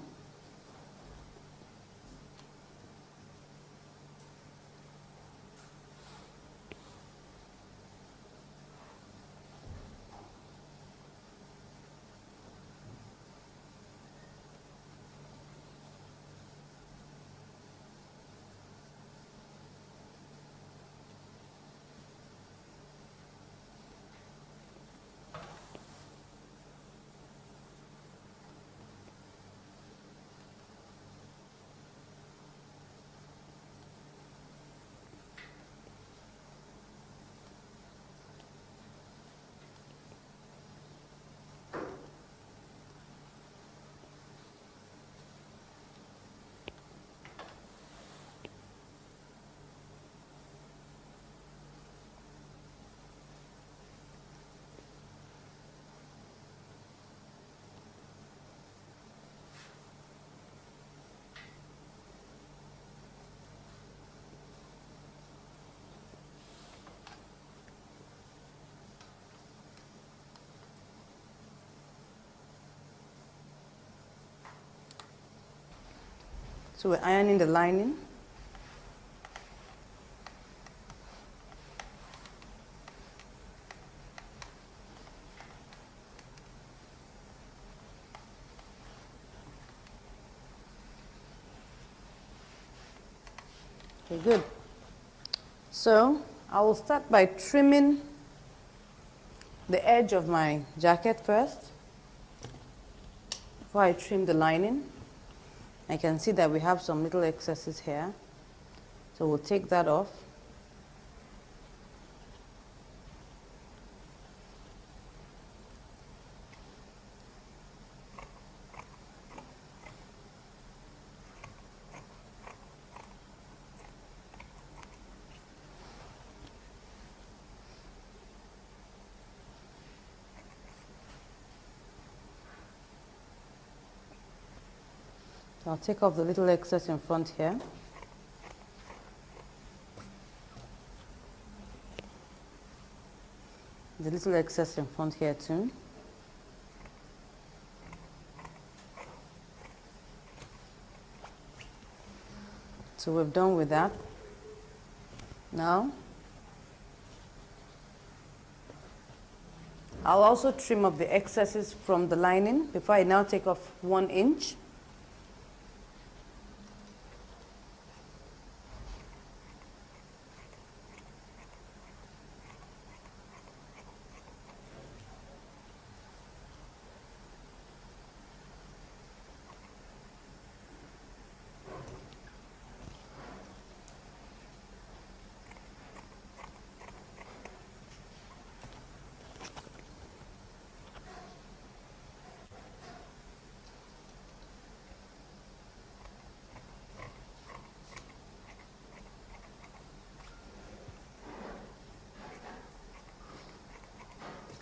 So we're ironing the lining. Okay, good. So I will start by trimming the edge of my jacket first. Before I trim the lining, I can see that we have some little excesses here. So we'll take that off. I'll take off the little excess in front here. The little excess in front here too. So we're done with that. Now, I'll also trim up the excesses from the lining before I now take off 1 inch.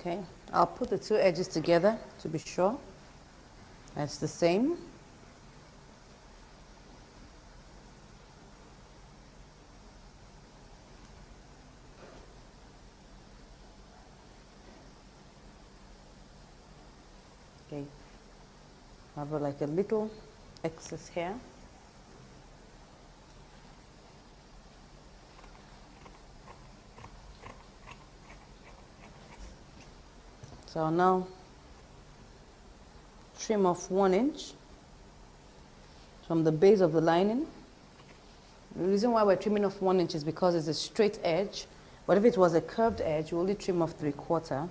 Okay, I'll put the two edges together to be sure that's the same. I have like a little excess here. So I'll now trim off 1 inch from the base of the lining. The reason why we're trimming off 1 inch is because it's a straight edge, but if it was a curved edge, you only trim off 3/4.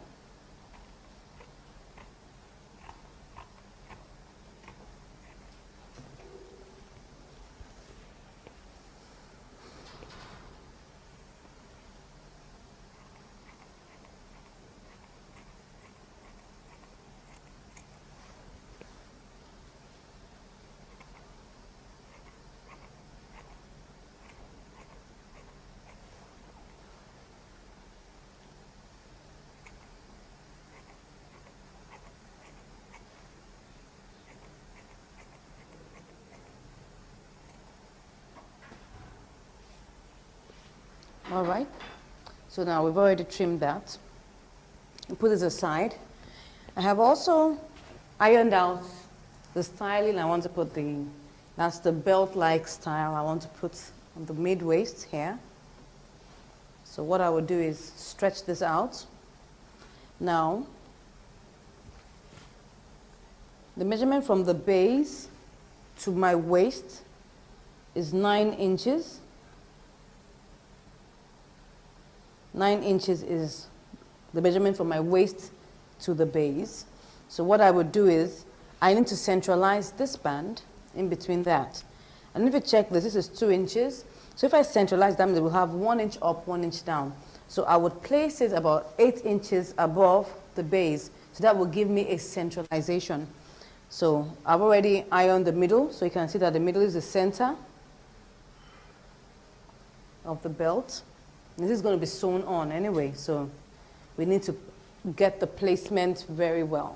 All right, so now we've already trimmed that. We'll put this aside. I have also ironed out the styling I want to put that's the belt-like style I want to put on the mid-waist here. So what I would do is stretch this out. Now, the measurement from the base to my waist is 9 inches. 9 inches is the measurement from my waist to the base. So what I would do is, I need to centralize this band in between that. And if you check this, this is 2 inches. So if I centralize that, it will have 1 inch up, 1 inch down. So I would place it about 8 inches above the base. So that will give me a centralization. So I've already ironed the middle. So you can see that the middle is the center of the belt. This is going to be sewn on anyway, so we need to get the placement very well.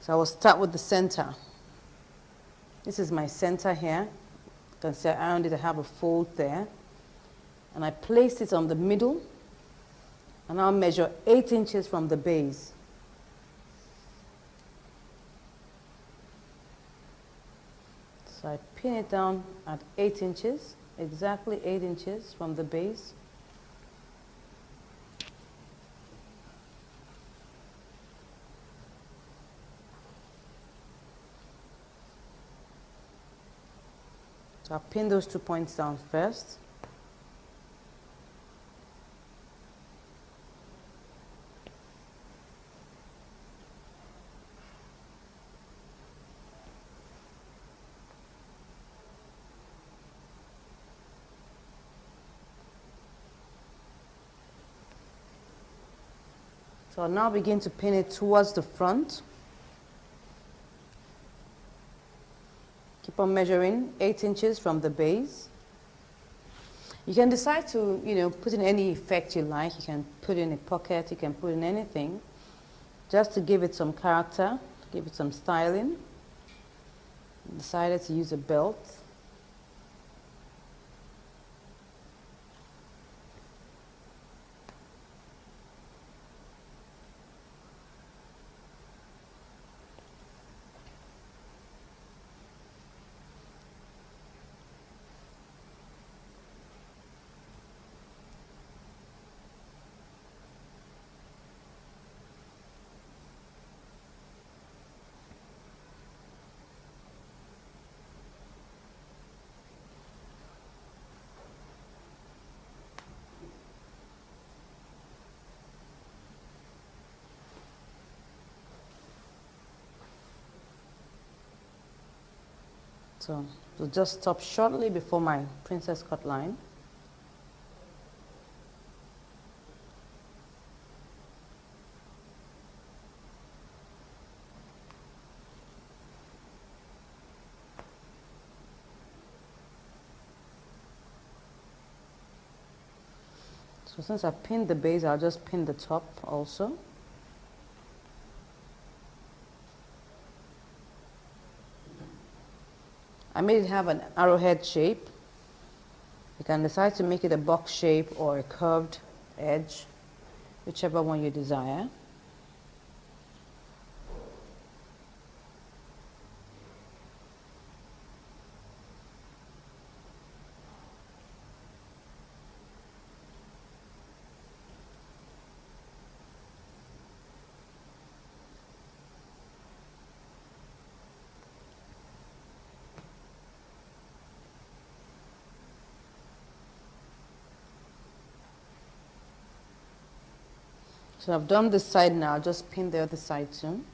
So I will start with the center. This is my center here. You can see I ironed it, I have a fold there. And I placed it on the middle, and I'll measure 8 inches from the base. So I pin it down at 8 inches. Exactly 8 inches from the base. So I'll pin those 2 points down first. So I'll now begin to pin it towards the front. Keep on measuring 8 inches from the base. You can decide to, put in any effect you like. You can put in a pocket, you can put in anything, just to give it some character, give it some styling. I decided to use a belt. So we'll just stop shortly before my princess cut line. So since I've pinned the base, I'll just pin the top also. I made it have an arrowhead shape. You can decide to make it a box shape or a curved edge, whichever one you desire. So I've done this side now, just pin the other side too.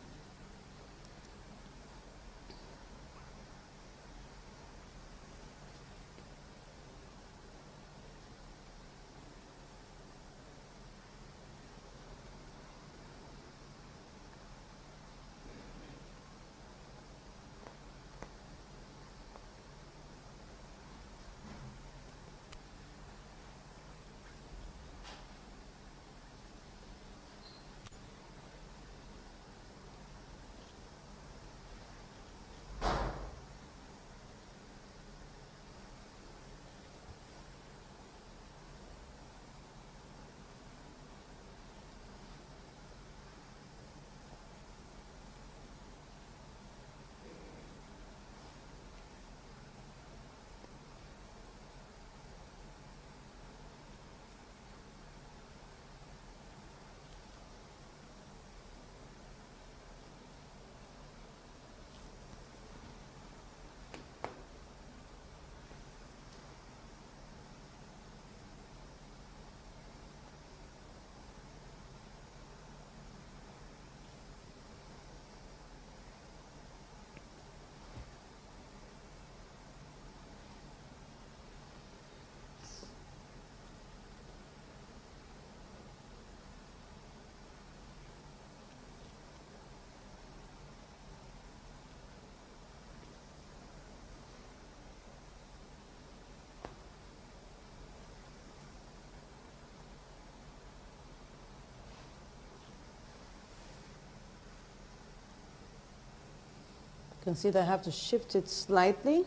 You can see that I have to shift it slightly,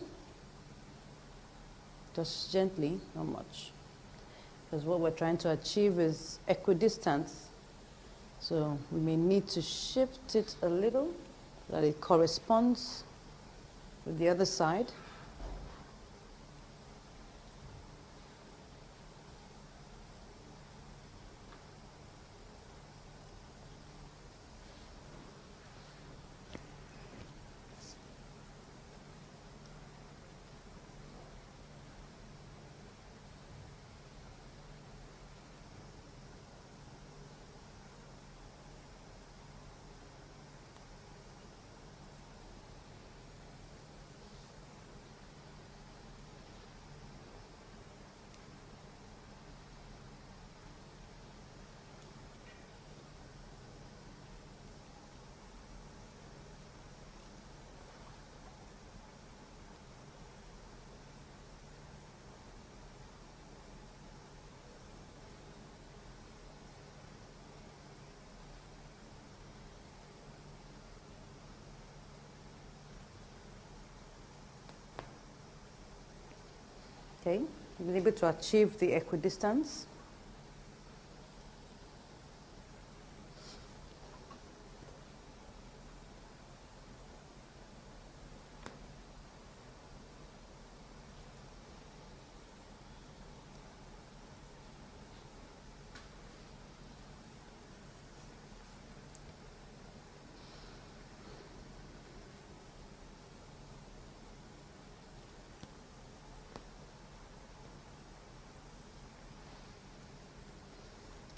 just gently, not much. Because what we're trying to achieve is equidistance. So we may need to shift it a little so that it corresponds with the other side. Okay, we're able to achieve the equidistance.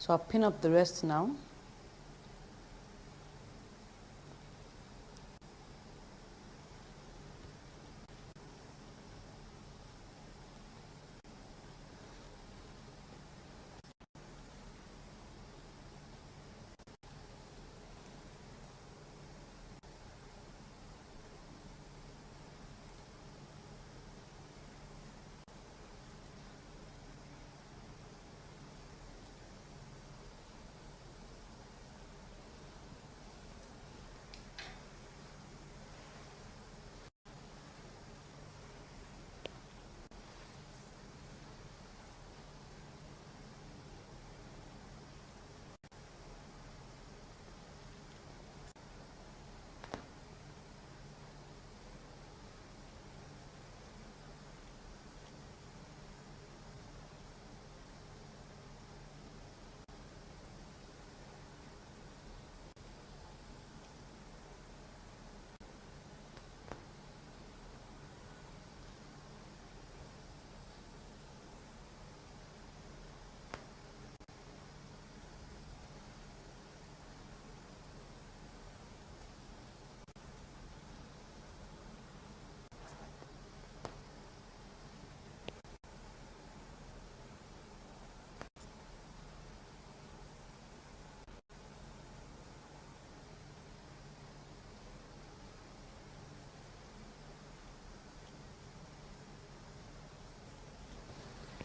So I'll pin up the rest now.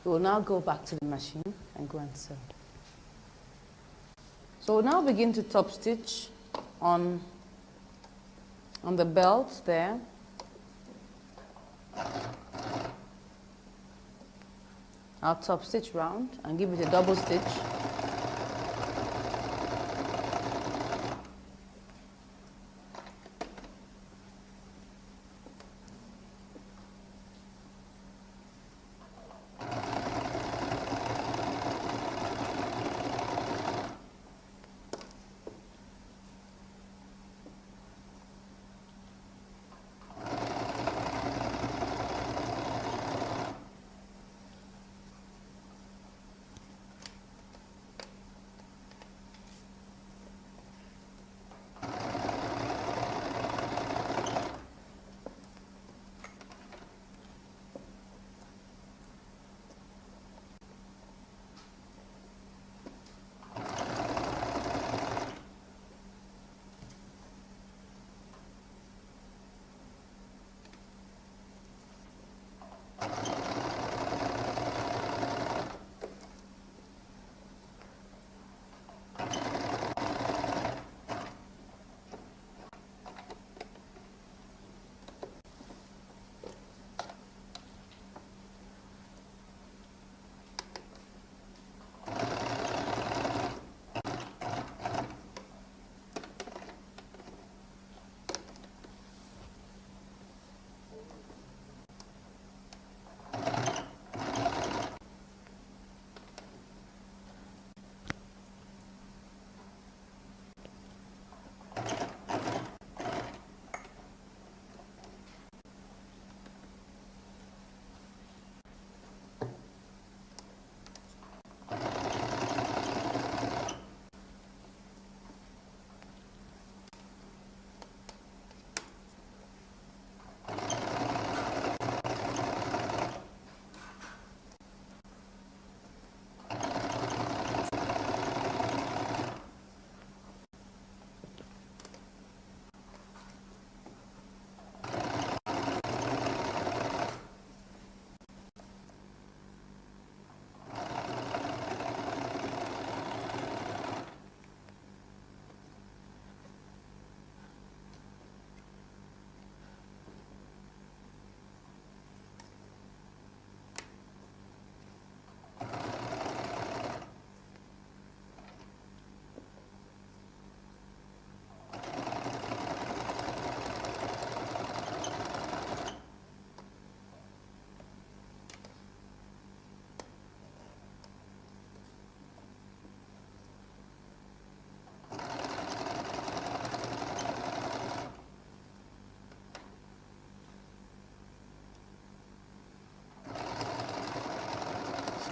We will now go back to the machine and go and sew. So we'll now begin to top stitch on the belt there. I'll top stitch round and give it a double stitch.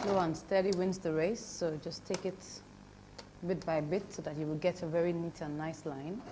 Slow and steady wins the race, so just take it bit by bit so that you will get a very neat and nice line.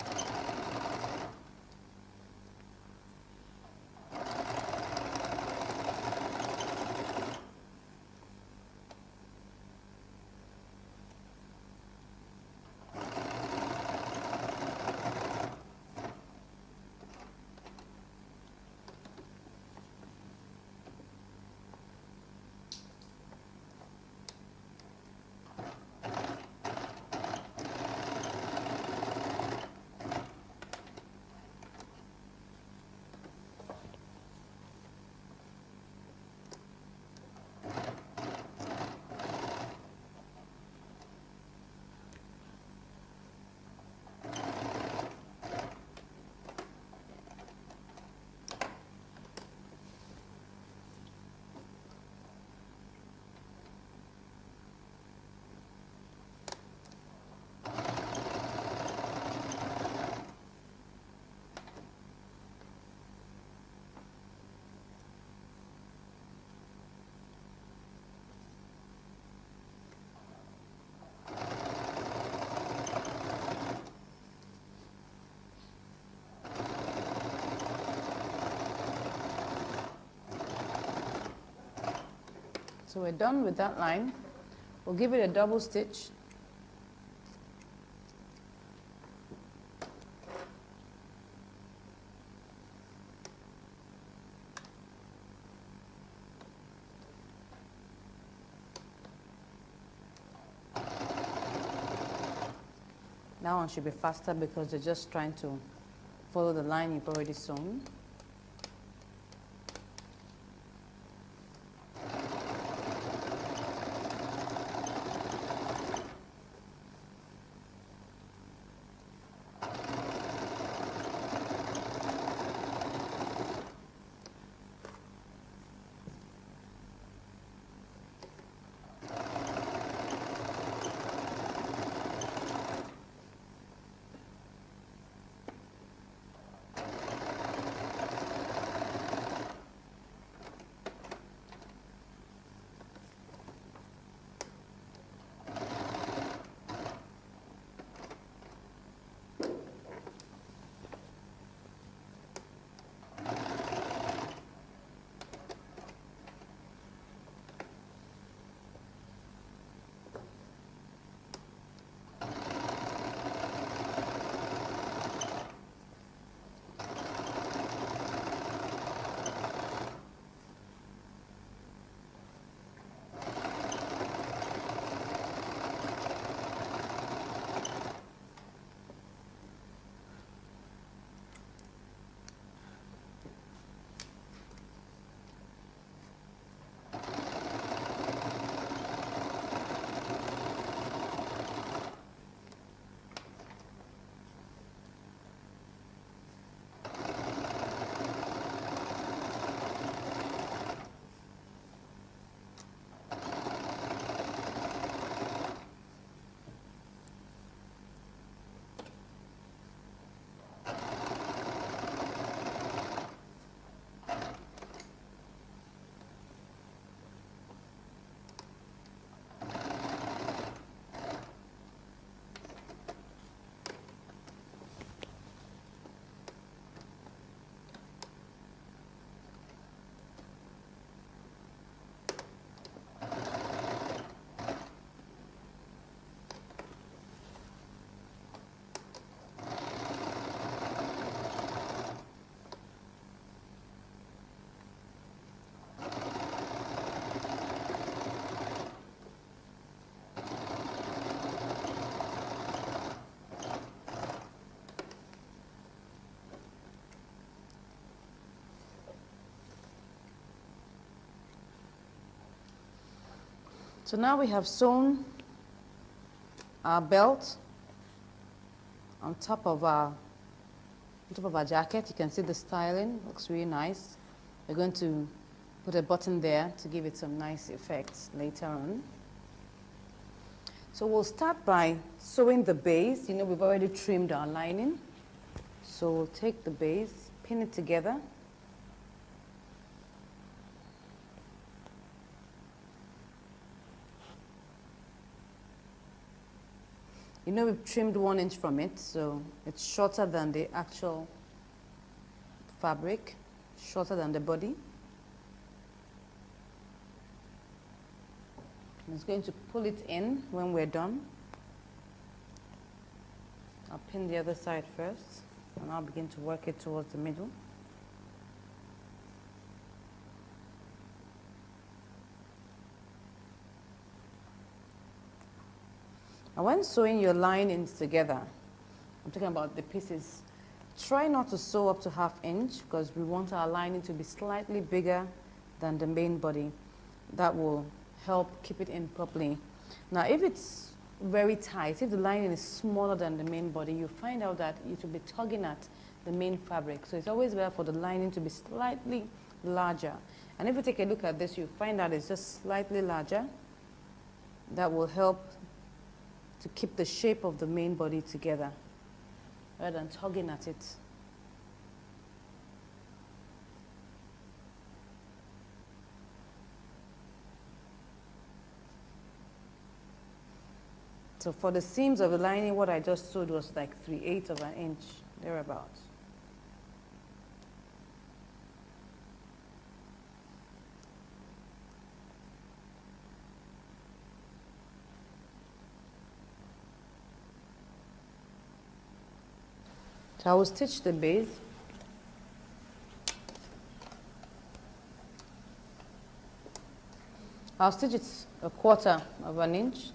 So we're done with that line. We'll give it a double stitch. That one should be faster because you're just trying to follow the line you've already sewn. So now we have sewn our belt on top of our jacket. You can see the styling looks really nice. We're going to put a button there to give it some nice effects later on. So we'll start by sewing the base. You know, we've already trimmed our lining. So we'll take the base, pin it together. You know, we've trimmed 1 inch from it, so it's shorter than the actual fabric, shorter than the body. I'm just going to pull it in when we're done. I'll pin the other side first, and I'll begin to work it towards the middle. And when sewing your linings together, I'm talking about the pieces, try not to sew up to 1/2 inch because we want our lining to be slightly bigger than the main body. That will help keep it in properly. Now, if it's very tight, if the lining is smaller than the main body, you find out that it will be tugging at the main fabric. So it's always better for the lining to be slightly larger. And if you take a look at this, you find that it's just slightly larger. That will help to keep the shape of the main body together rather than tugging at it. So for the seams of the lining, what I just sewed was like 3/8 of an inch, thereabouts. So I will stitch the base. I'll stitch it 1/4 of an inch.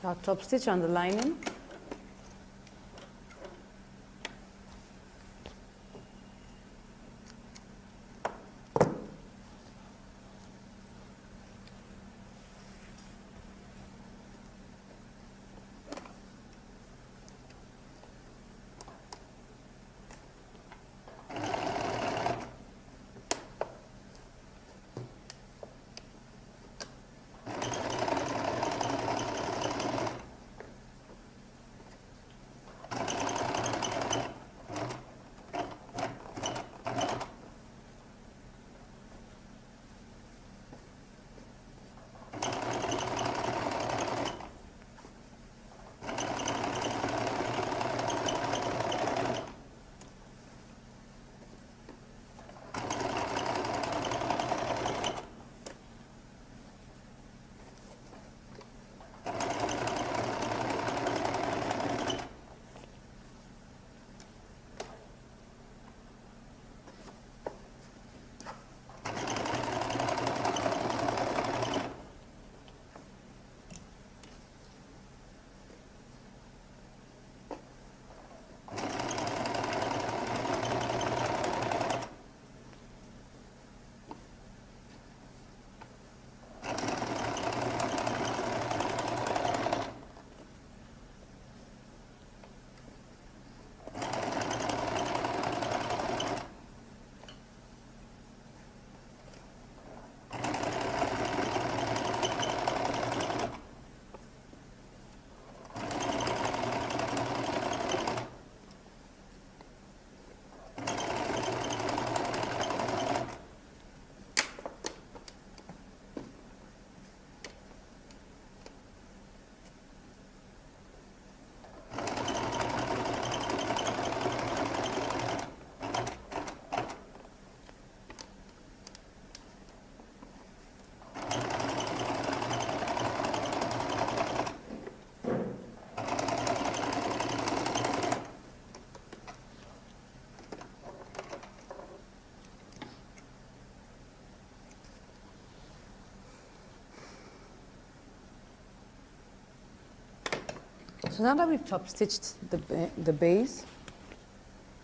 I'll top stitch on the lining. So now that we've top stitched the base,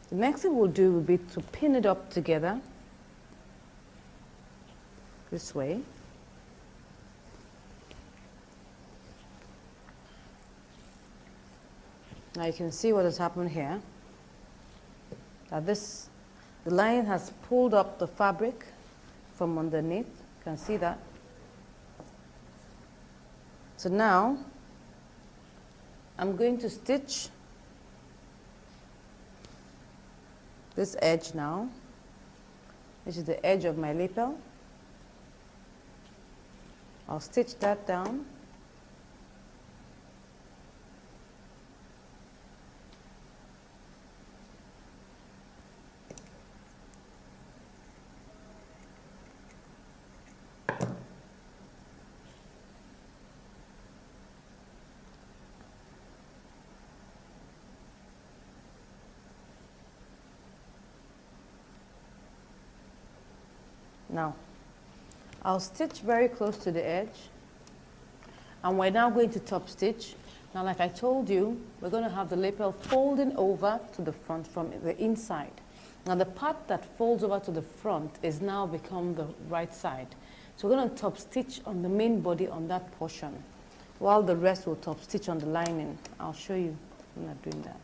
the next thing we'll do will be to pin it up together this way. Now you can see what has happened here. That the line has pulled up the fabric from underneath. You can see that. So now I'm going to stitch this edge now. This is the edge of my lapel. I'll stitch that down. Now, I'll stitch very close to the edge, and we're now going to top stitch. Now, like I told you, we're going to have the lapel folding over to the front from the inside. Now, the part that folds over to the front is now become the right side. So we're going to top stitch on the main body on that portion, while the rest will top stitch on the lining. I'll show you when I'm doing that.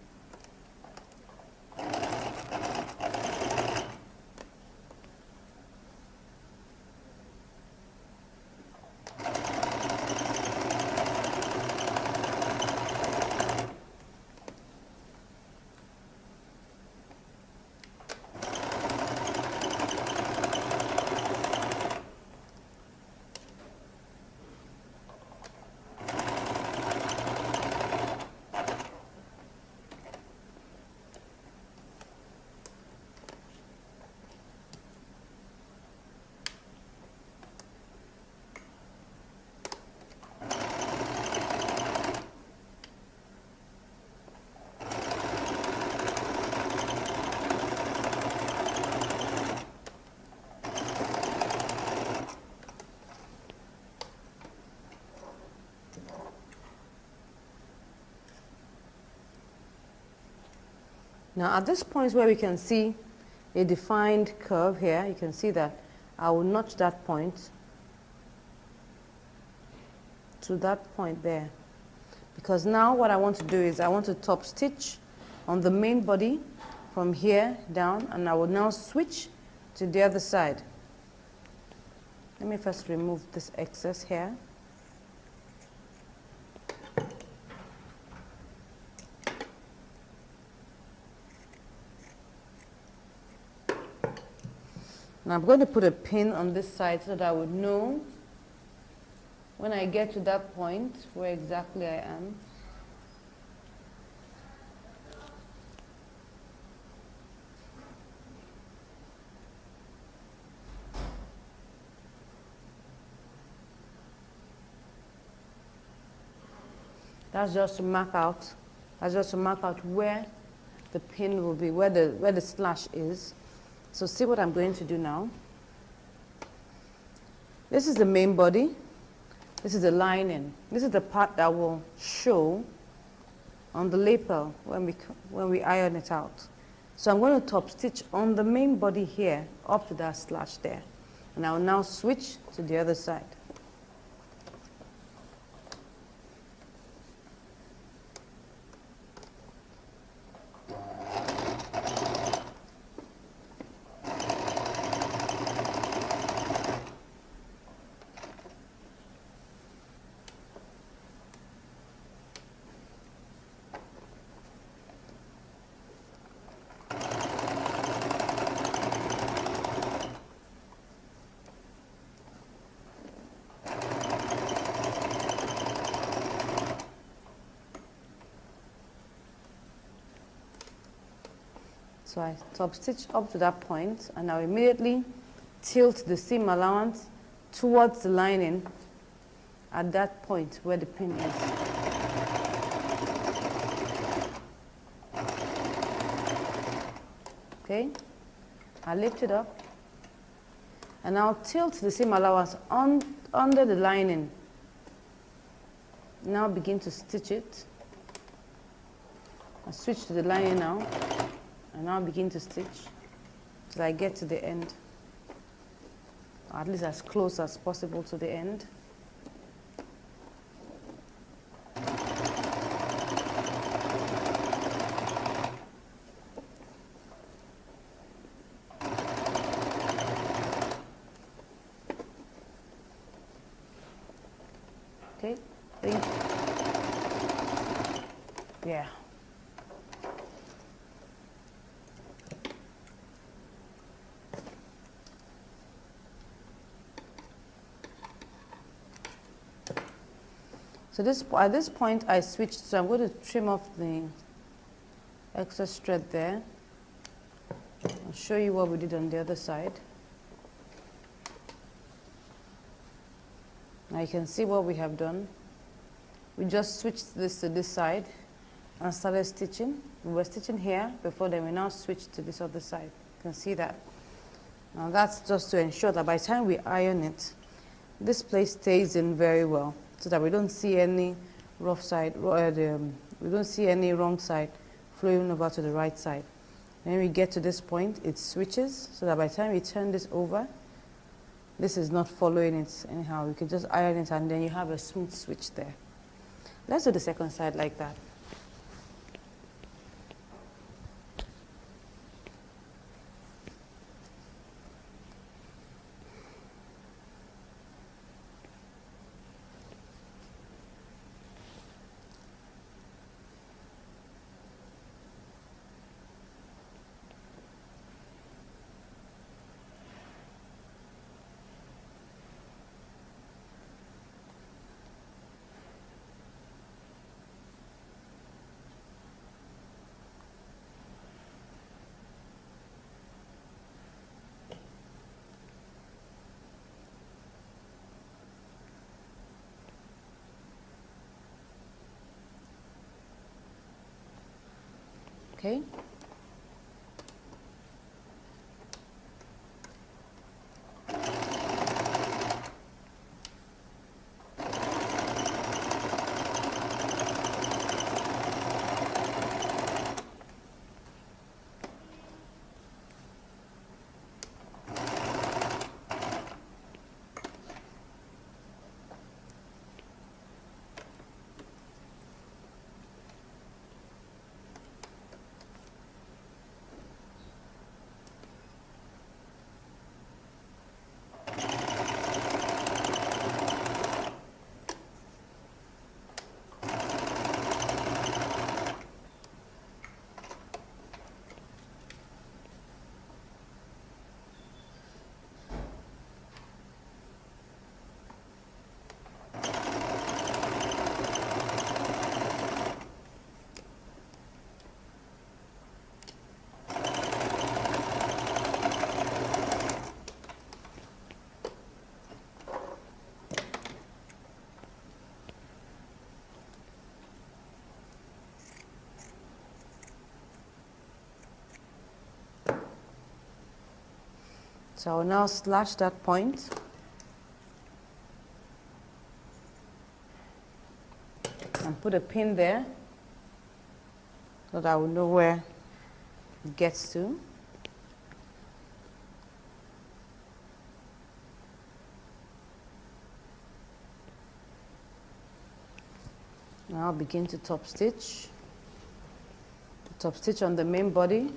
Now at this point where we can see a defined curve here, you can see that I will notch that point to that point there. Because now what I want to do is I want to top stitch on the main body from here down, and I will now switch to the other side. Let me first remove this excess here. Now I'm going to put a pin on this side so that I would know when I get to that point where exactly I am. That's just to mark out where the pin will be, where the slash is. So see what I'm going to do now. This is the main body. This is the lining. This is the part that will show on the lapel when we iron it out. So I'm going to top stitch on the main body here up to that slash there. And I will now switch to the other side. So I top stitch up to that point, and I'll immediately tilt the seam allowance towards the lining at that point where the pin is. Okay, I lift it up, and I'll tilt the seam allowance under the lining. Now begin to stitch it. I switch to the lining now. And now begin to stitch till I get to the end, or at least as close as possible to the end. Okay, yeah. So at this point I switched, so I'm going to trim off the excess thread there. I'll show you what we did on the other side. Now you can see what we have done. We just switched this to this side and started stitching. We were stitching here before, then we now switched to this other side. You can see that. Now that's just to ensure that by the time we iron it, this place stays in very well, so that we don't see any rough side, we don't see any wrong side flowing over to the right side. When we get to this point, it switches, so that by the time we turn this over, this is not following it anyhow. We can just iron it, and then you have a smooth switch there. Let's do the second side like that. Okay. So I'll now slash that point. And put a pin there so that I will know where it gets to. Now I'll begin to top stitch. Top stitch on the main body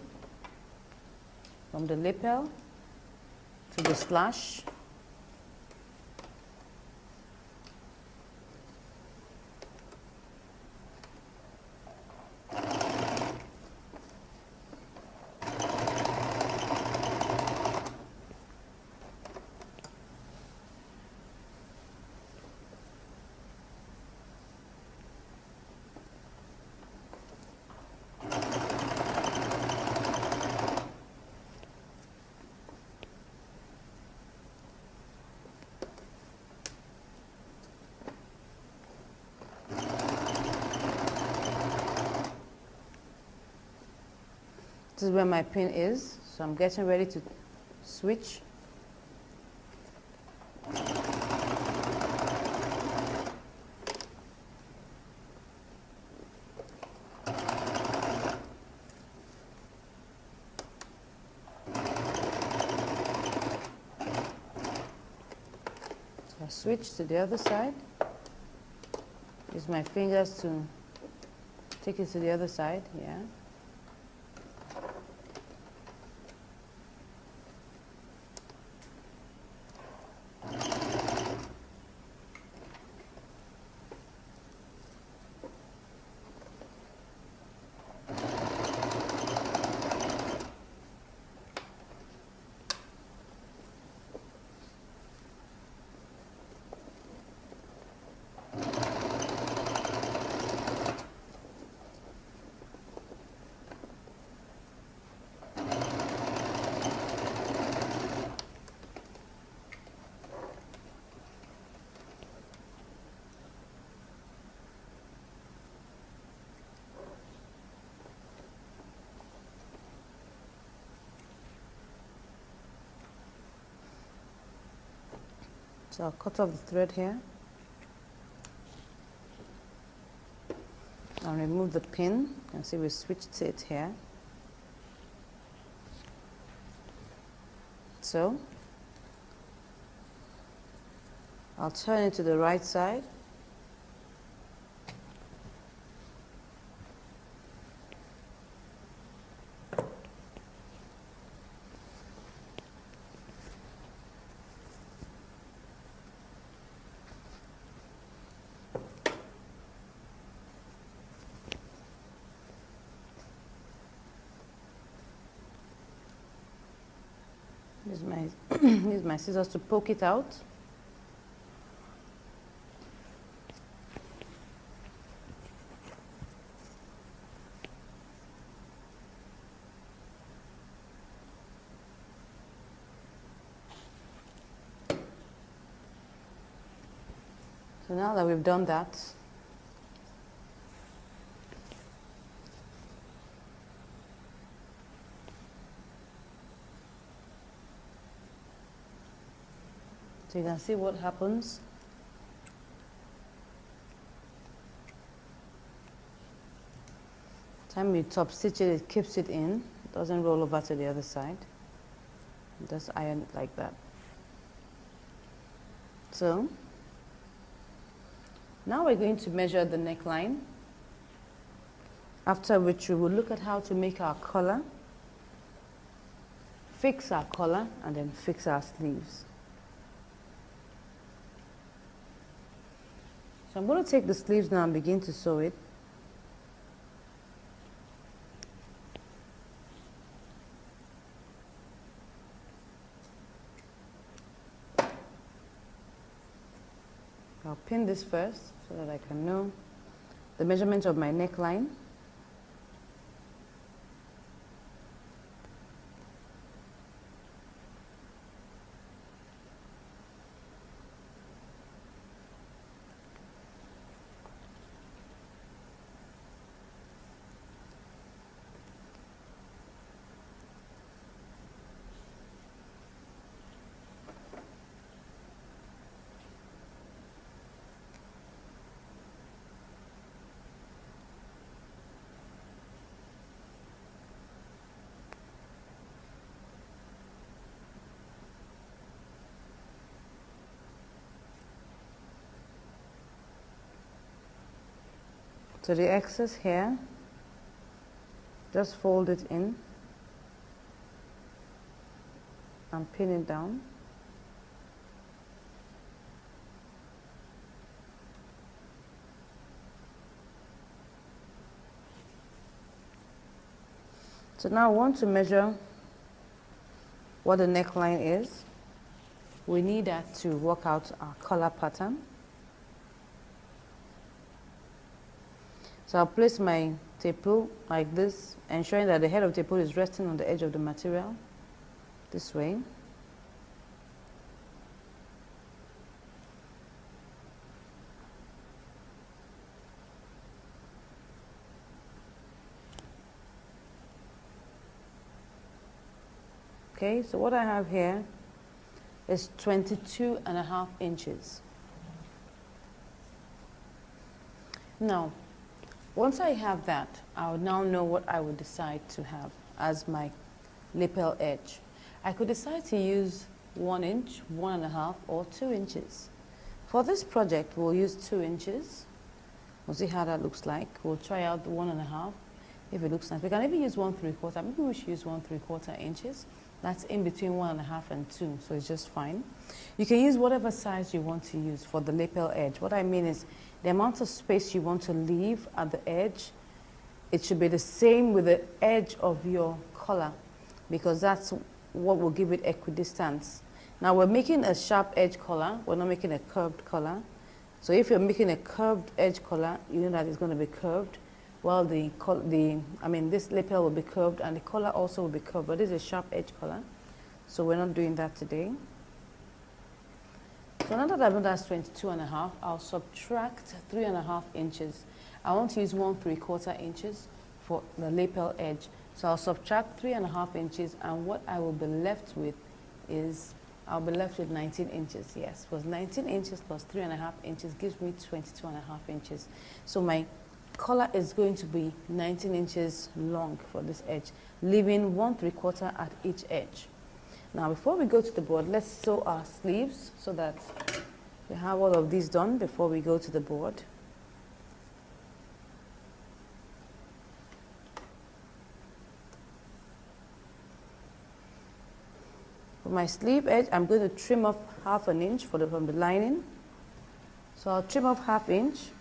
from the lapel to the slash. This is where my pin is, so I'm getting ready to switch. So I switch to the other side. Use my fingers to take it to the other side, yeah. So I'll cut off the thread here and remove the pin. You can see we switched it here. So I'll turn it to the right side. Use my scissors to poke it out. So now that we've done that, so you can see what happens. Time you top stitch it, it keeps it in. It doesn't roll over to the other side. Just iron it like that. So now we're going to measure the neckline, after which we will look at how to make our collar, fix our collar, and then fix our sleeves. So I'm going to take the sleeves now and begin to sew it. I'll pin this first so that I can know the measurement of my neckline. So the excess here, just fold it in and pin it down. So now I want to measure what the neckline is. We need that to work out our collar pattern. So I'll place my tape rule like this, ensuring that the head of the tape rule is resting on the edge of the material, this way. Okay, so what I have here is 22.5 inches. Now, once I have that, I will now know what I would decide to have as my lapel edge. I could decide to use 1 inch, 1.5, or 2 inches. For this project, we'll use 2 inches. We'll see how that looks like. We'll try out the 1.5 if it looks nice. We can even use 1 3/4. Maybe we should use 1 3/4 inches. That's in between 1.5 and 2, so it's just fine. You can use whatever size you want to use for the lapel edge. What I mean is the amount of space you want to leave at the edge, it should be the same with the edge of your collar, because that's what will give it equidistance. Now we're making a sharp edge collar, we're not making a curved collar. So if you're making a curved edge collar, you know that it's going to be curved. Well, this lapel will be curved and the collar also will be curved, but this is a sharp edge collar, so we're not doing that today. So now that I've done that's 22.5, I'll subtract 3.5 inches. I want to use 1 3/4 inches for the lapel edge. So I'll subtract 3.5 inches, and what I will be left with is, I'll be left with 19 inches, yes, because 19 inches plus 3.5 inches gives me 22.5 inches. So my collar is going to be 19 inches long for this edge, leaving 1 3/4 at each edge. Now before we go to the board, let's sew our sleeves so that we have all of these done before we go to the board. For my sleeve edge, I'm going to trim off 1/2 inch from the lining. So I'll trim off 1/2 inch.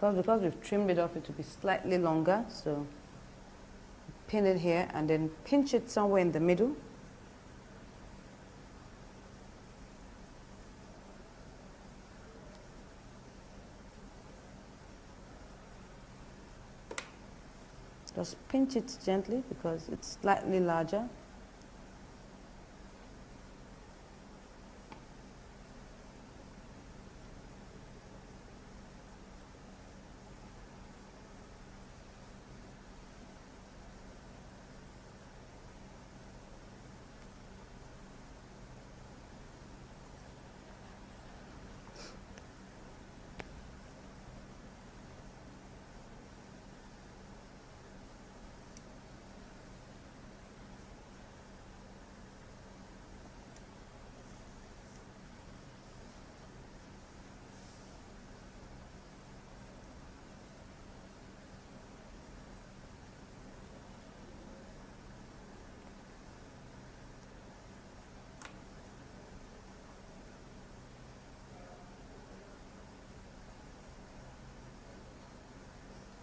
Because we've trimmed it off, it will be slightly longer, so pin it here and then pinch it somewhere in the middle. Just pinch it gently because it's slightly larger.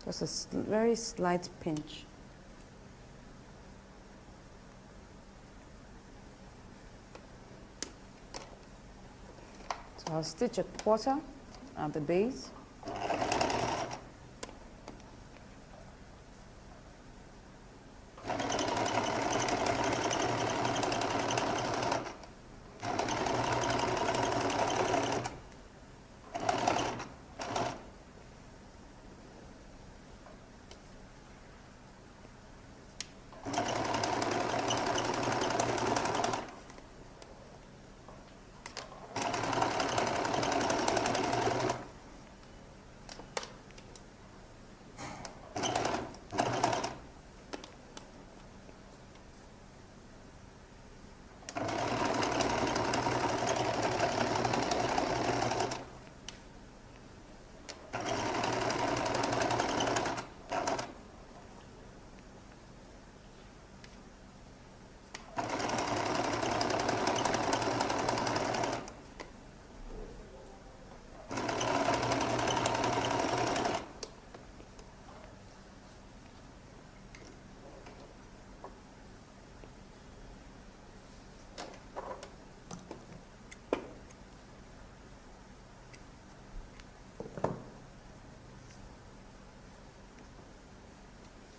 Just a very slight pinch. So I'll stitch a 1/4 at the base.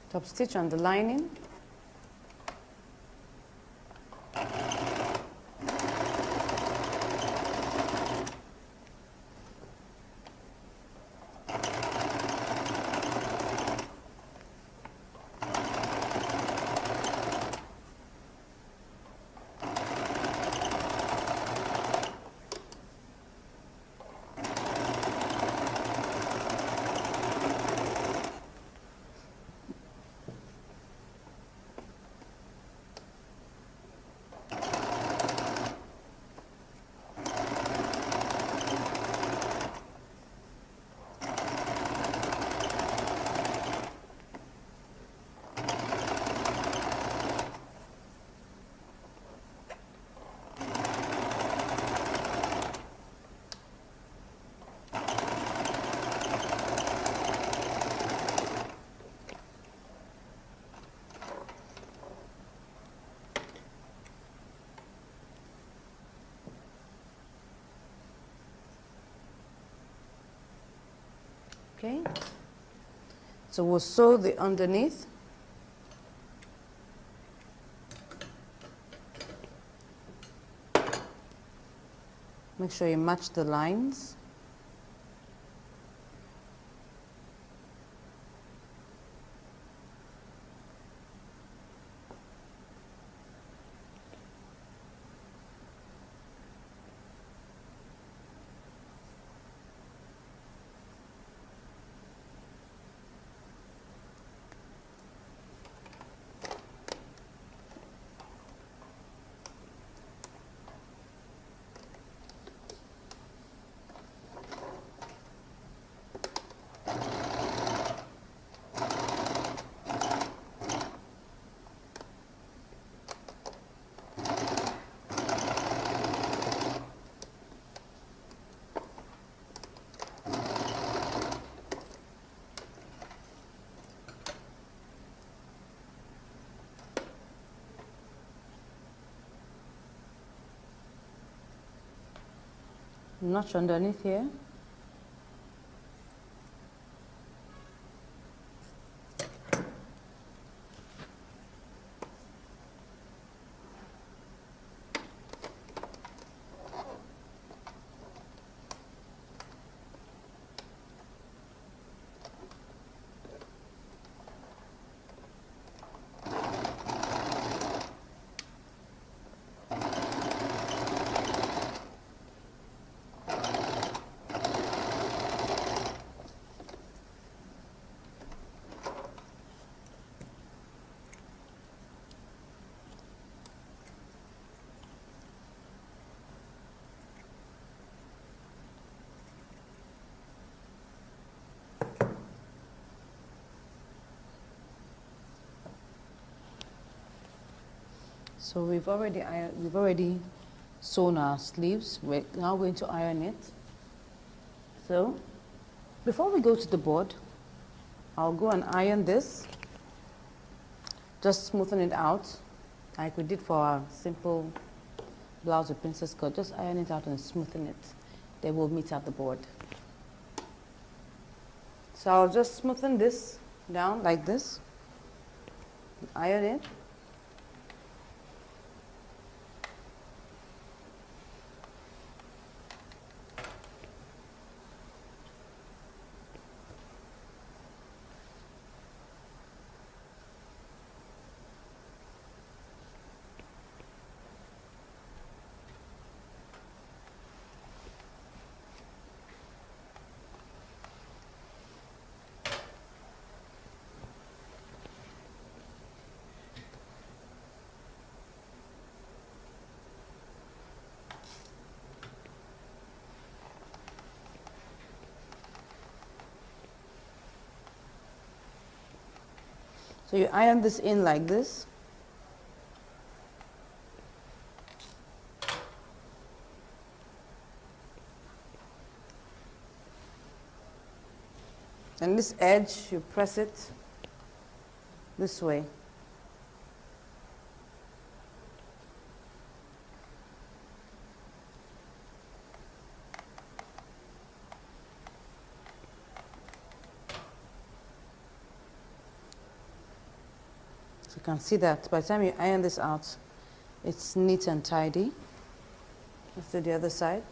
top stitch on the lining. Okay, so we'll sew the underneath. Make sure you match the lines. Notch underneath here. So we've already sewn our sleeves. We're now going to iron it. So before we go to the board, I'll go and iron this. Just smoothen it out like we did for our simple blouse with princess cut. Just iron it out and smoothen it. Then we'll meet at the board. So I'll just smoothen this down like this. Iron it. So you iron this in like this. And this edge, you press it this way. So you can see that by the time you iron this out, it's neat and tidy. Let's do the other side.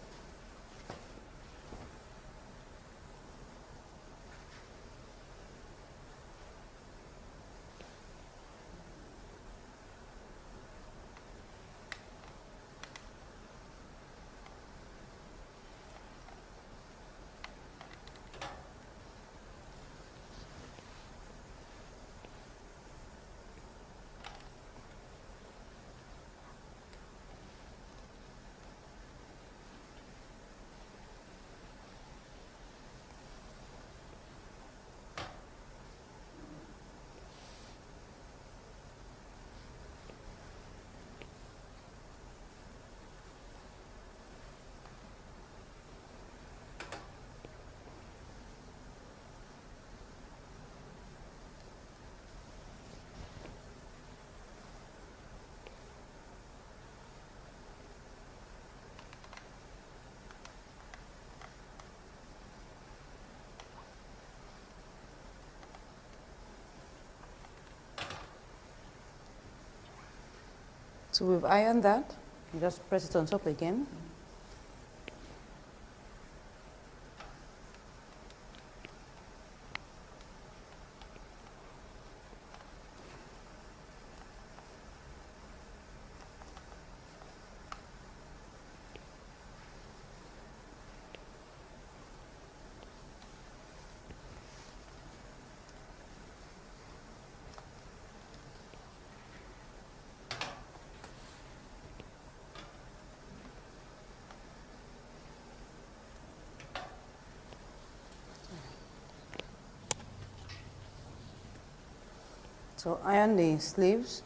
So we've ironed that. You just press it on top again. So iron the sleeves.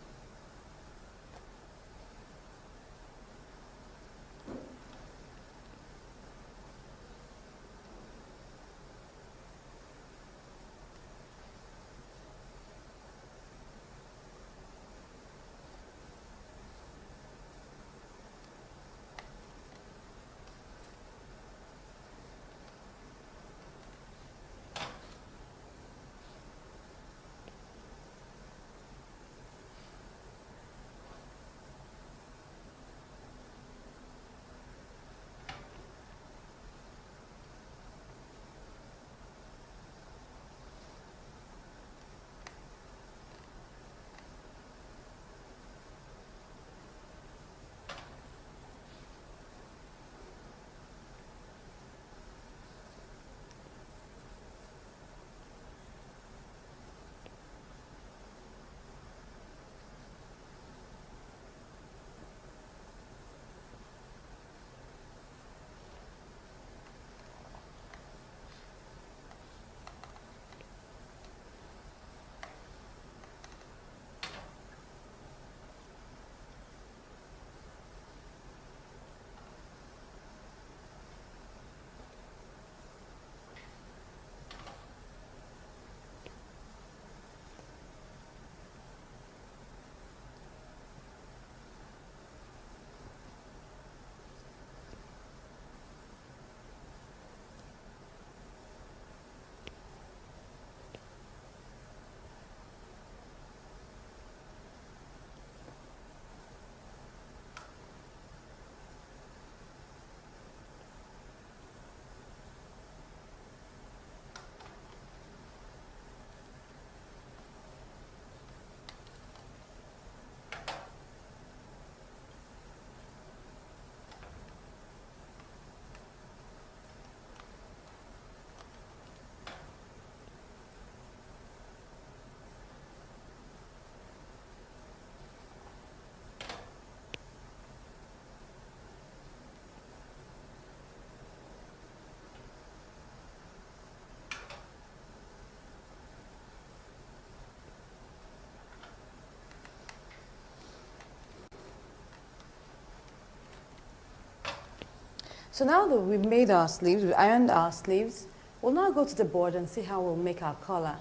So now that we've made our sleeves, we've ironed our sleeves, we'll now go to the board and see how we'll make our collar.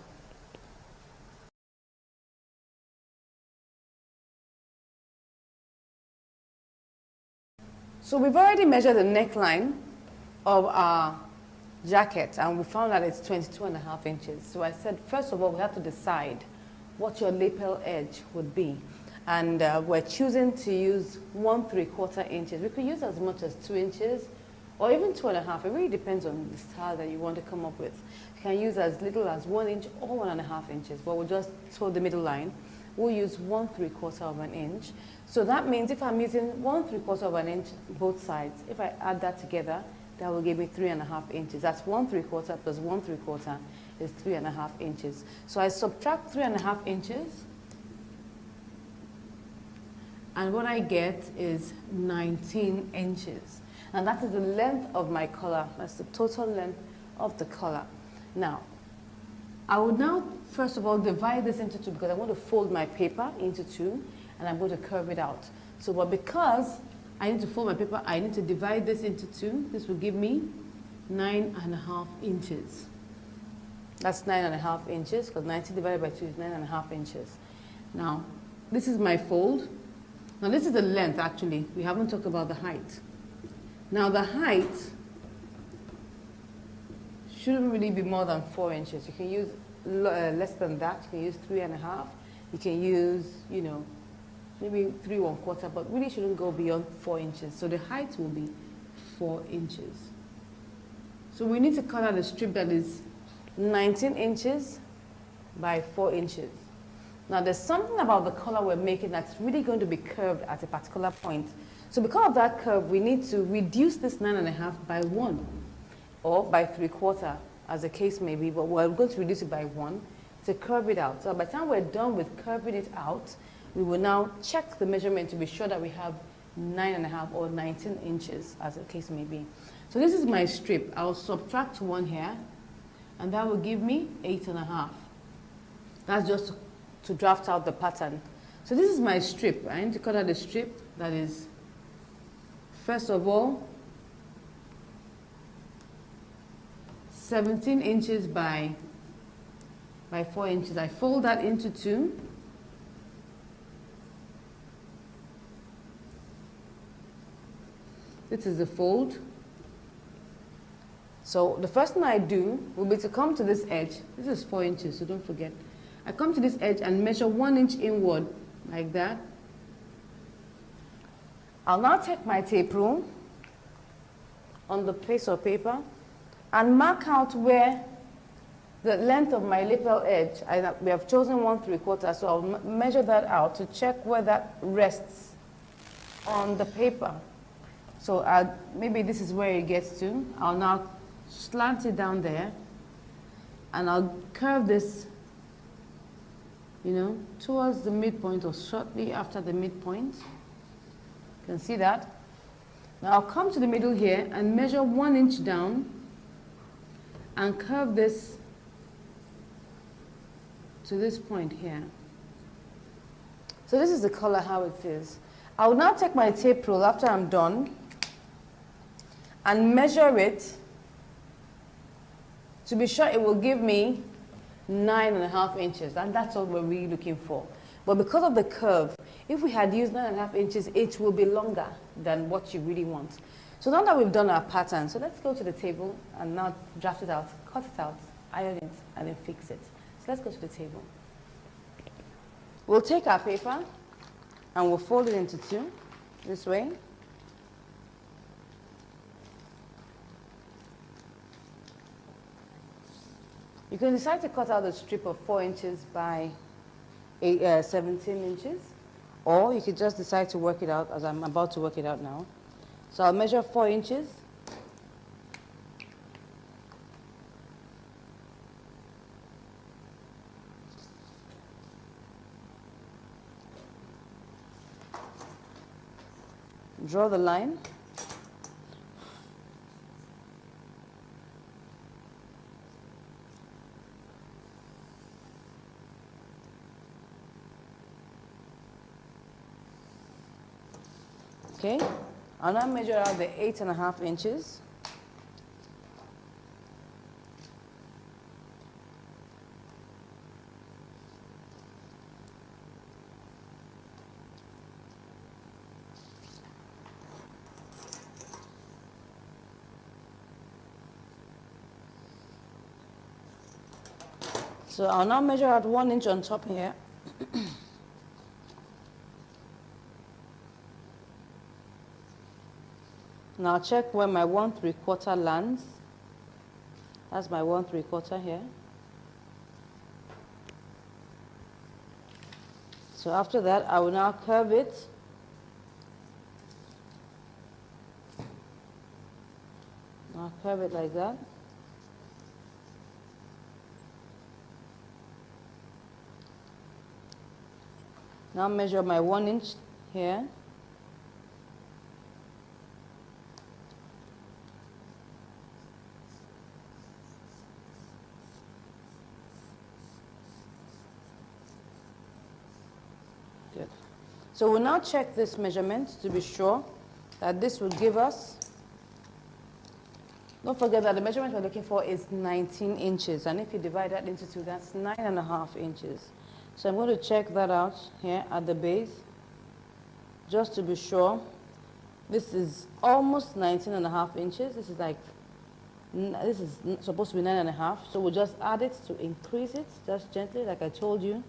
So we've already measured the neckline of our jacket and we found that it's 22.5 inches. So I said, first of all, we have to decide what your lapel edge would be. And we're choosing to use 1¾ inches. We could use as much as 2 inches or even 2½. It really depends on the style that you want to come up with. You can use as little as 1 inch or 1½ inches, but we'll just toe the middle line. We'll use 1¾ inch. So that means if I'm using 1¾ inch both sides, if I add that together, that will give me 3½ inches. That's 1¾ plus 1¾ is 3½ inches. So I subtract 3½ inches, and what I get is 19 inches. And that is the length of my collar. That's the total length of the collar. Now, I would now, first of all, divide this into two because I want to fold my paper into two, and I'm going to curve it out. So, but because I need to fold my paper, I need to divide this into two. This will give me 9½ inches. That's 9½ inches, because 90 divided by 2 is 9½ inches. Now, this is my fold. Now, this is the length, actually. We haven't talked about the height. Now, the height shouldn't really be more than 4 inches. You can use less than that. You can use 3½. You can use, you know, maybe 3¼ but really shouldn't go beyond 4 inches. So the height will be 4 inches. So we need to cut out a strip that is 19 inches by 4 inches. Now there's something about the collar we're making that's really going to be curved at a particular point. So because of that curve, we need to reduce this 9½ by 1 or by 3/4, as the case may be, but we're going to reduce it by 1 to curve it out. So by the time we're done with curving it out, we will now check the measurement to be sure that we have 9½ or 19 inches, as the case may be. So this is my strip. I'll subtract 1 here, and that will give me 8½. That's just to draft out the pattern. So this is my strip. I need to cut out a strip that is, first of all, 17 inches by 4 inches. I fold that into two. This is the fold. So the first thing I do will be to come to this edge. This is 4 inches, so don't forget. I come to this edge and measure 1 inch inward, like that. I'll now take my tape rule on the piece of paper and mark out where the length of my lapel edge, we have chosen 1¾ so I'll measure that out to check where that rests on the paper. So maybe this is where it gets to. I'll now slant it down there, and I'll curve this, you know, towards the midpoint or shortly after the midpoint. You can see that. Now I'll come to the middle here and measure 1 inch down and curve this to this point here. So this is the color how it is. I will now take my tape rule after I'm done and measure it to be sure it will give me 9½ inches, and that's what we're really looking for. But because of the curve, if we had used 9½ inches, it will be longer than what you really want. So now that we've done our pattern, so let's go to the table and now draft it out, cut it out, iron it, and then fix it. So let's go to the table. We'll take our paper and we'll fold it into two, this way. You can decide to cut out a strip of 4 inches by 17 inches, or you could just decide to work it out as I'm about to work it out now. So I'll measure 4 inches. Draw the line. Okay, I'll now measure out the 8½ inches. So I'll now measure out 1 inch on top here. Now check where my 1/3 lands. That's my 1/3 here. So after that, I will now curve it. I'll curve it like that. Now measure my 1 inch here. Good. So we'll now check this measurement to be sure that this will give us, don't forget that the measurement we're looking for is 19 inches. And if you divide that into 2, that's 9.5 inches. So I'm going to check that out here at the base, just to be sure. This is almost 19.5 inches. This is supposed to be 9.5. So we'll just add it to increase it, just gently, like I told you.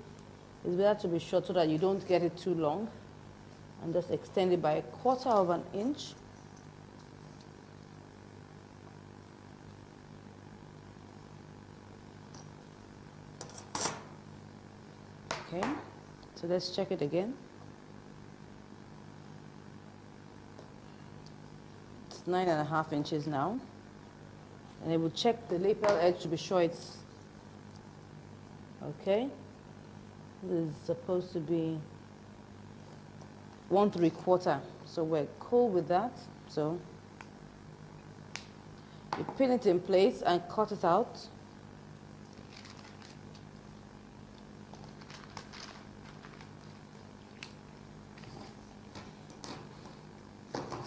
It's better to be short so that you don't get it too long. And just extend it by 1/4 inch. Okay, so let's check it again. It's 9.5 inches now. And it will check the lapel edge to be sure it's okay. This is supposed to be 1/3. So we're cool with that. So you pin it in place and cut it out.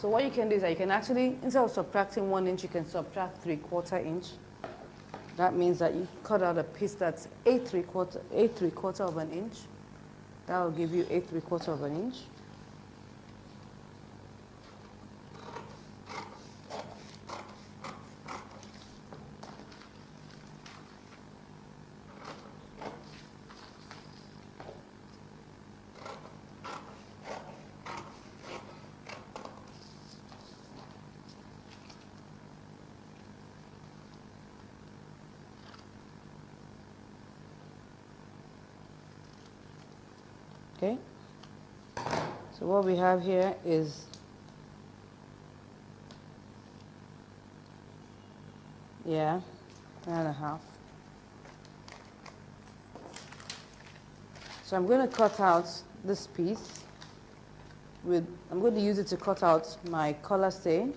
So what you can do is that you can actually, instead of subtracting 1 inch, you can subtract 3/4 inch. That means that you cut out a piece that's 8/3 inch. That will give you 8/3 inch. Okay, so what we have here is, yeah, 9.5. So I'm going to cut out this piece with, I'm going to use it to cut out my collar stay.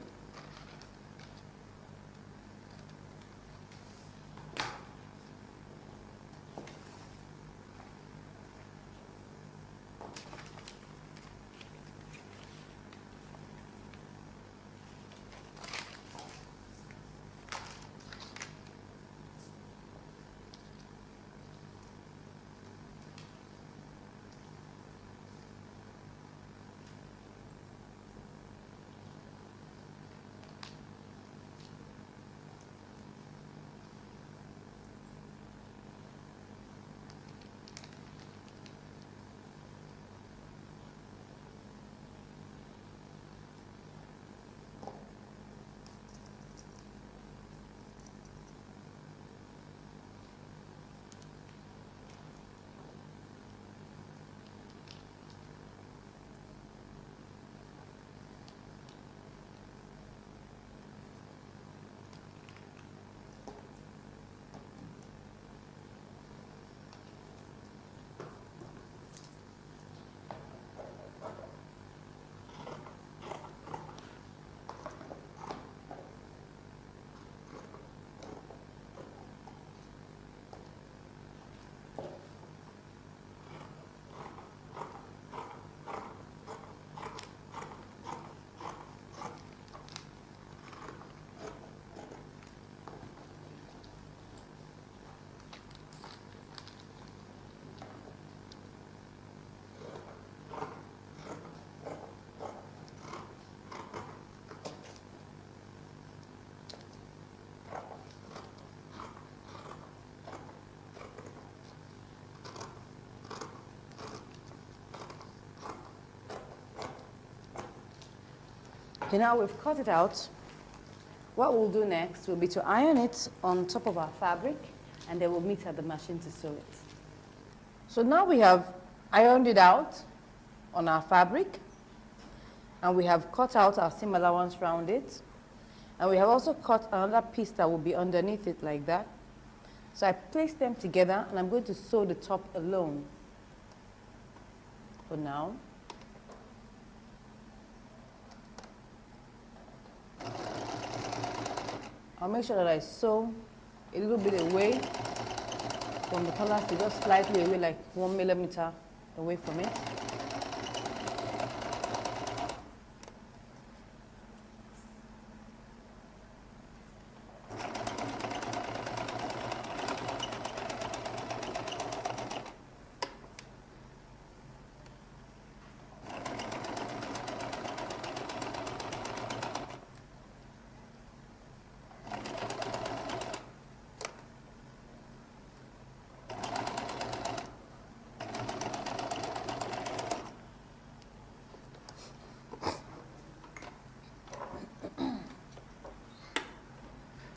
Okay, now we've cut it out. What we'll do next will be to iron it on top of our fabric, and then we'll meet at the machine to sew it. So now we have ironed it out on our fabric, and we have cut out our seam allowance around it, and we have also cut another piece that will be underneath it like that. So I placed them together, and I'm going to sew the top alone for now. I'll make sure that I sew a little bit away from the collar, to just slightly away, like 1 millimeter away from it.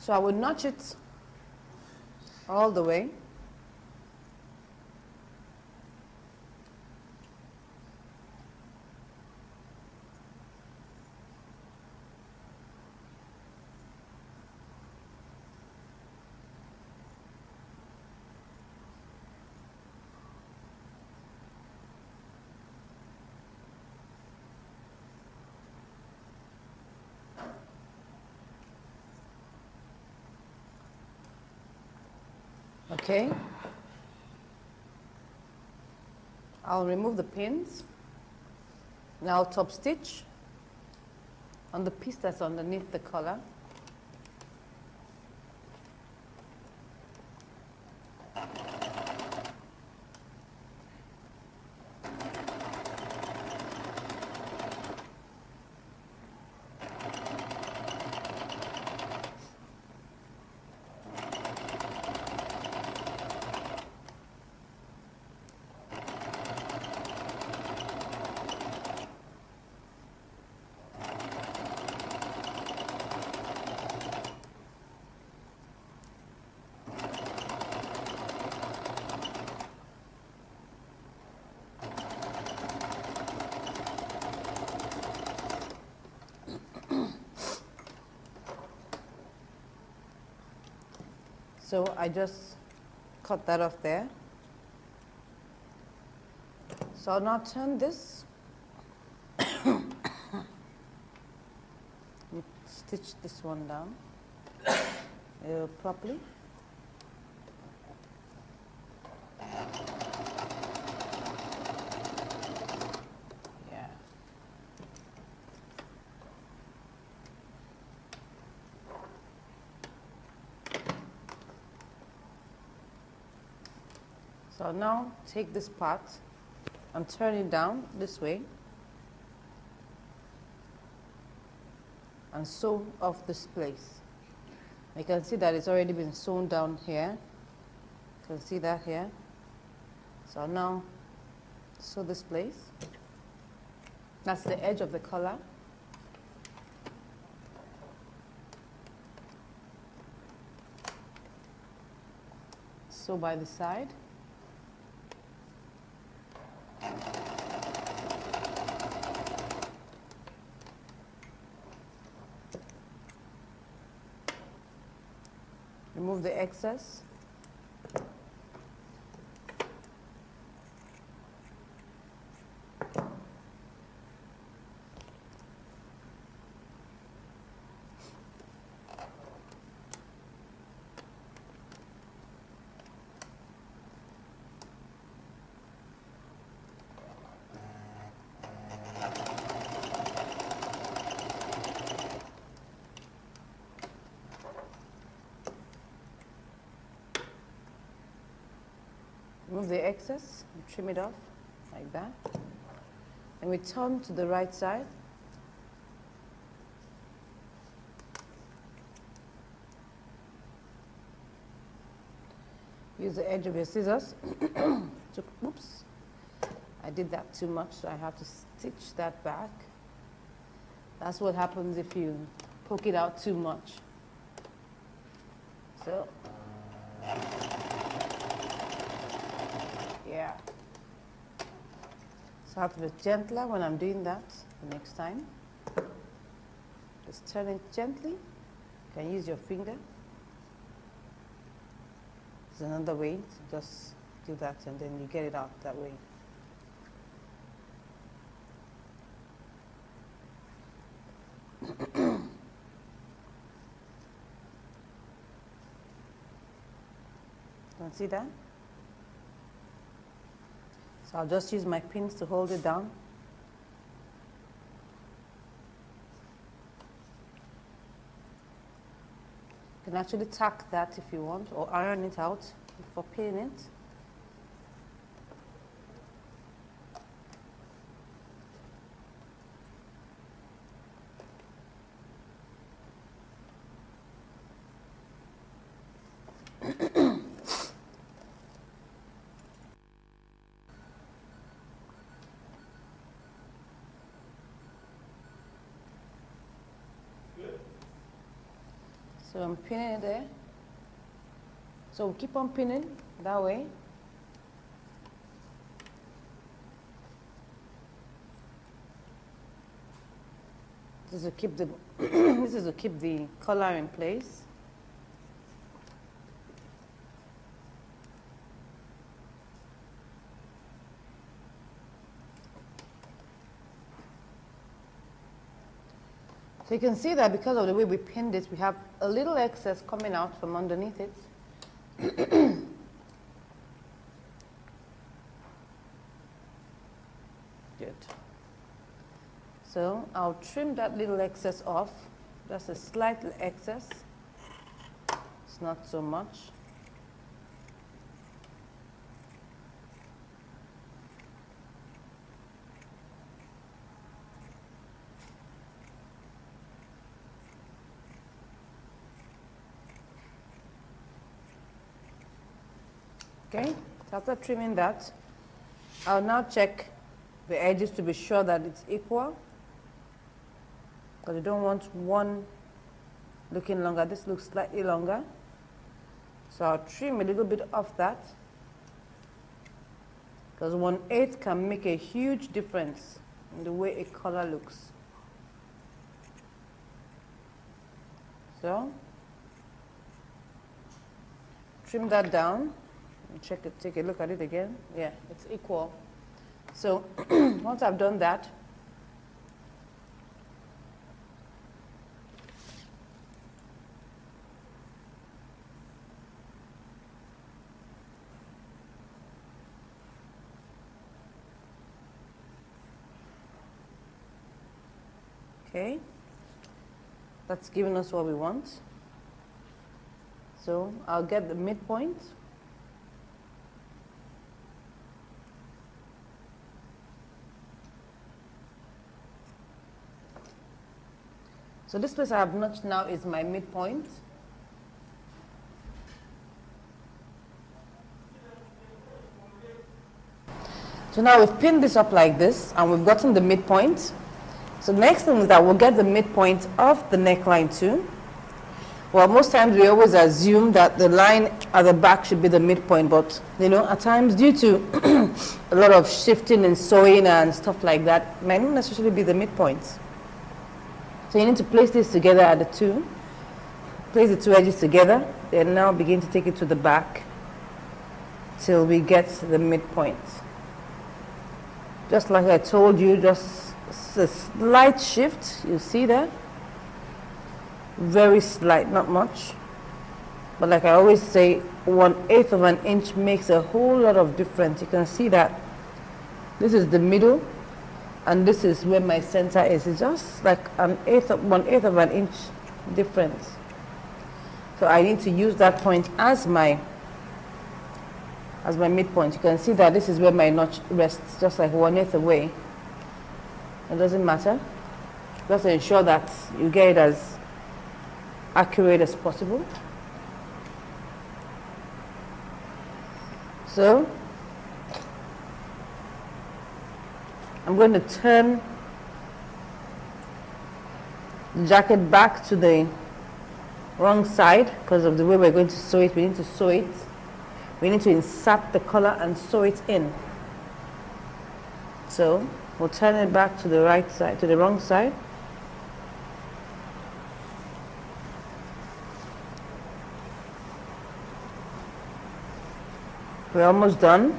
So I would notch it all the way. Okay, I'll remove the pins. Now top stitch on the piece that's underneath the collar. So I just cut that off there. So I'll now turn this. Stitch this one down properly. Yeah. So I'll now take this part and turn it down this way and sew off this place. You can see that it's already been sewn down here. You can see that here. So I'll now sew this place. That's the edge of the collar. Sew by the side. Remove the excess. Remove the excess and trim it off like that. And we turn to the right side. Use the edge of your scissors. Oops, I did that too much, so I have to stitch that back That's what happens if you poke it out too much. So, yeah. So I have to be gentler when I'm doing that the next time. Just turn it gently. You can use your finger. There's another way to just do that, and then you get it out that way. Don't see that? So I'll just use my pins to hold it down. You can actually tack that if you want, or iron it out before pinning it. So I'm pinning it there. So we'll keep on pinning that way. This is to keep the this is to keep the collar in place. So you can see that because of the way we pinned it, we have a little excess coming out from underneath it. Good. So I'll trim that little excess off. That's a slight excess. It's not so much. Okay, so after trimming that, I'll now check the edges to be sure that it's equal, because you don't want one looking longer. This looks slightly longer, so I'll trim a little bit off that, because 1/8 can make a huge difference in the way a color looks. So trim that down. Check it, take a look at it again. Yeah, it's equal. So once I've done that, okay, that's giving us what we want. So I'll get the midpoint. So this place I have notched now is my midpoint. So now we've pinned this up like this, and we've gotten the midpoint. So the next thing is that we'll get the midpoint of the neckline too. Well, most times we always assume that the line at the back should be the midpoint, but you know, at times due to a lot of shifting and sewing and stuff like that, it might not necessarily be the midpoint. So you need to place this together at the two. Place the two edges together, then now begin to take it to the back till we get the midpoint. Just like I told you, just a slight shift, you see that? Very slight, not much. But like I always say, 1/8 of an inch makes a whole lot of difference. You can see that this is the middle, and this is where my center is. It's just like 1/8 of an inch difference. So I need to use that point as my midpoint. You can see that this is where my notch rests, just like 1/8 away. It doesn't matter. Just to ensure that you get it as accurate as possible. So I'm going to turn the jacket back to the wrong side because of the way we're going to sew it. We need to sew it. We need to insert the collar and sew it in. So we'll turn it back to the right side, to the wrong side. We're almost done.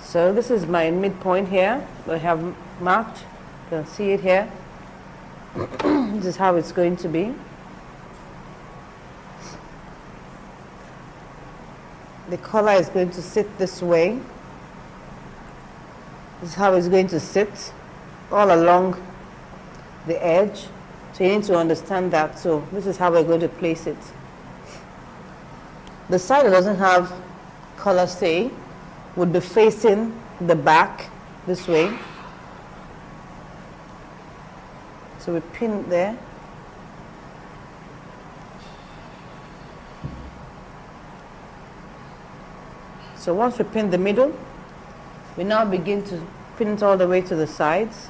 So this is my midpoint here. I have marked. You can see it here. This is how it's going to be. The collar is going to sit this way. This is how it's going to sit all along the edge. So you need to understand that. So this is how we're going to place it. The side that doesn't have collar, say, would be facing the back this way. So we pin it there. So once we pin the middle, we now begin to pin it all the way to the sides.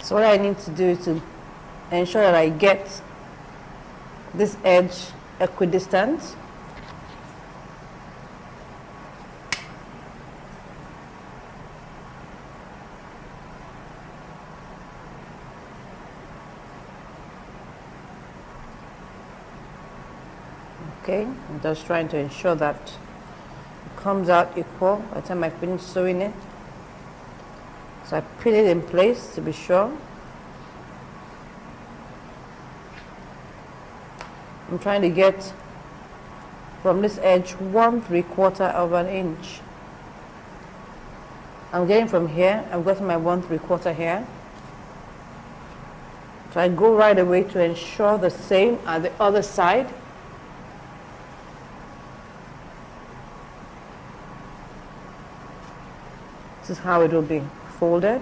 So what I need to do is to ensure that I get this edge equidistant. Okay, I'm just trying to ensure that it comes out equal by the time I finish sewing it. So I pin it in place to be sure. I'm trying to get from this edge 1/3/4 of an inch. I'm getting from here, I've got my 1/3/4 here. So I go right away to ensure the same at the other side. This is how it will be folded.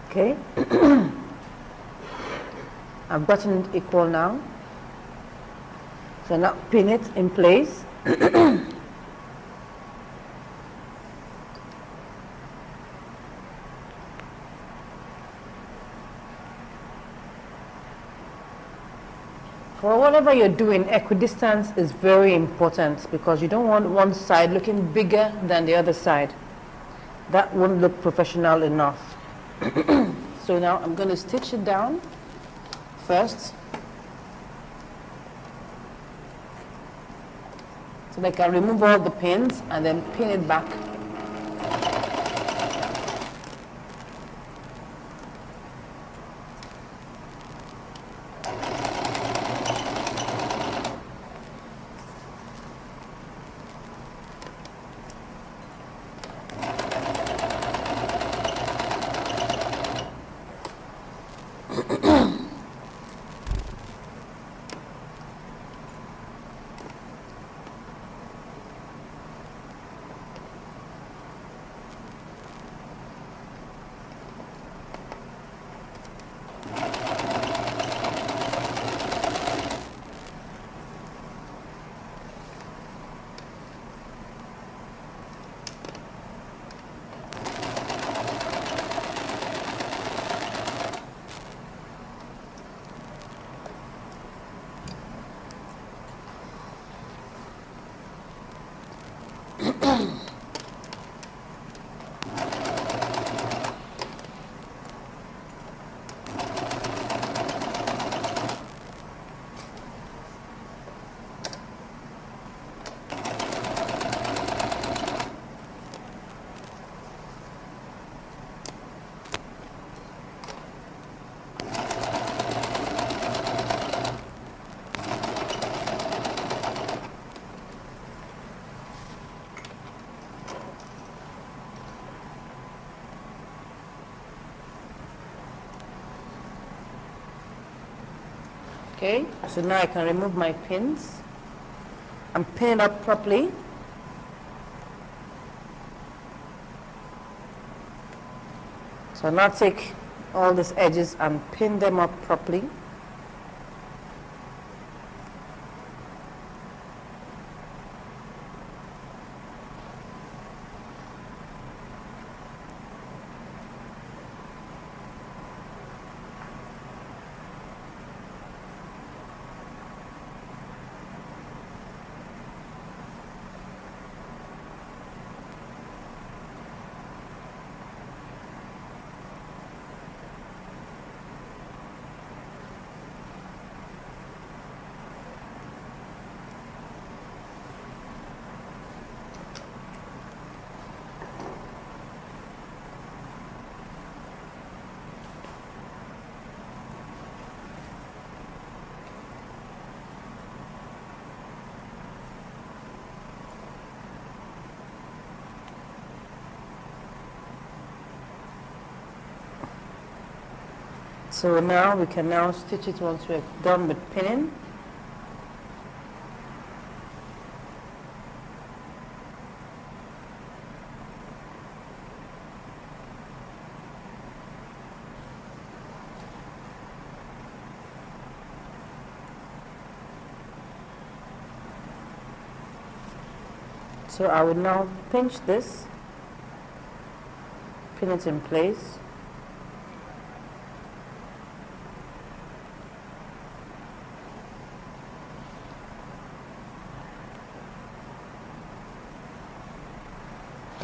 Okay. I've gotten it equal now. So now pin it in place. For whatever you're doing, equidistance is very important because you don't want one side looking bigger than the other side. That won't look professional enough. So now I'm going to stitch it down first, so that I can remove all the pins and then pin it back. Okay, so now I can remove my pins and pin it up properly. So now take all these edges and pin them up properly. So now we can now stitch it once we're done with pinning. So I will now pinch this, pin it in place.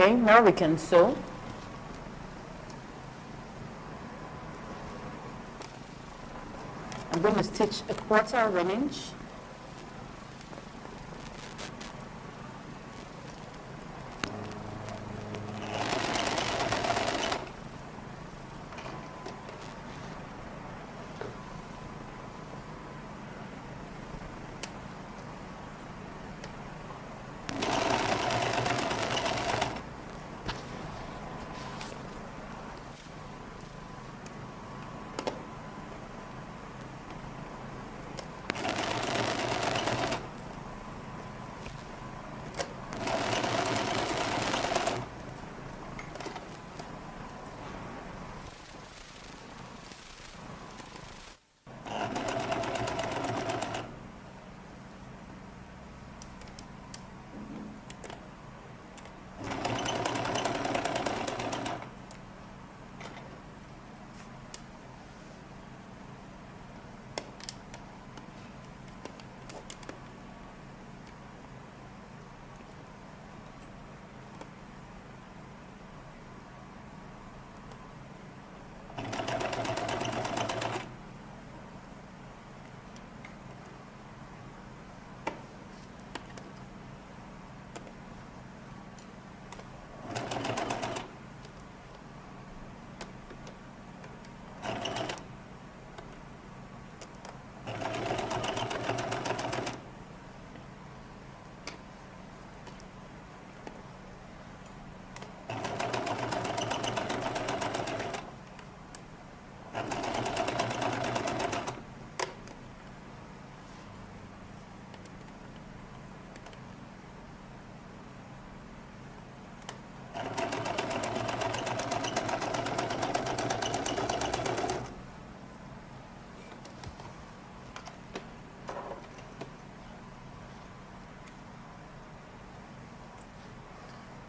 Okay, now we can sew. I'm going to stitch 1/4 of an inch.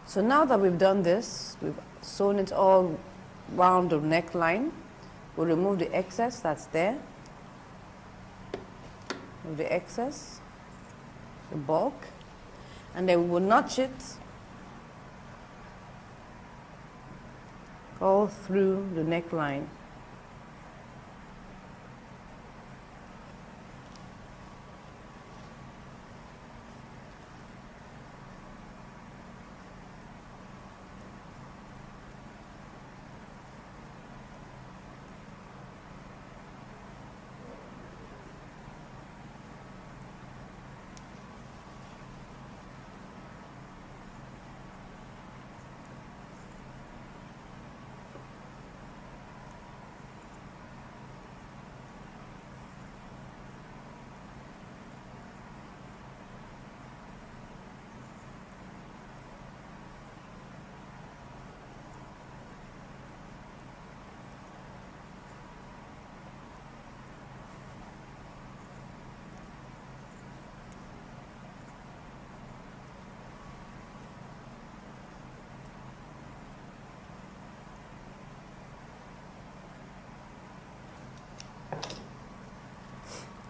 So now that we've done this, we've sewn it all round the neckline. We'll remove the excess that's there. Remove the excess, the bulk, and then we will notch it all through the neckline.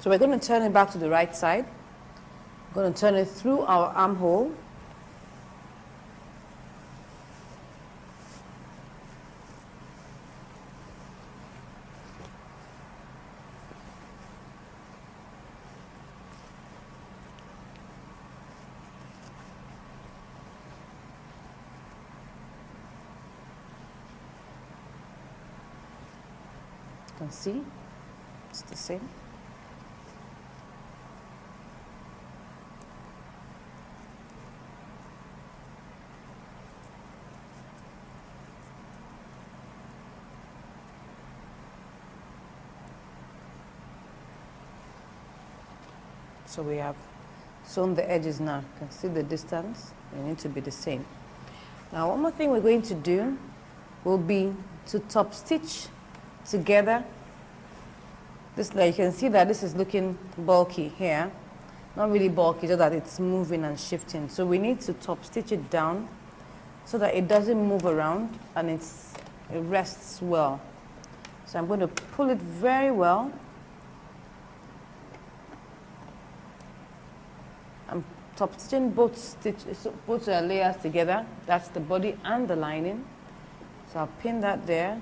So we're going to turn it back to the right side. We're going to turn it through our armhole. You can see it's the same. So we have sewn the edges now. You can see the distance. They need to be the same. Now one more thing we're going to do will be to top stitch together. This, you can see that this is looking bulky here. Not really bulky, just that it's moving and shifting. So we need to top stitch it down so that it doesn't move around and it rests well. So I'm going to pull it very well. I'm top stitching both layers together. That's the body and the lining. So I'll pin that there.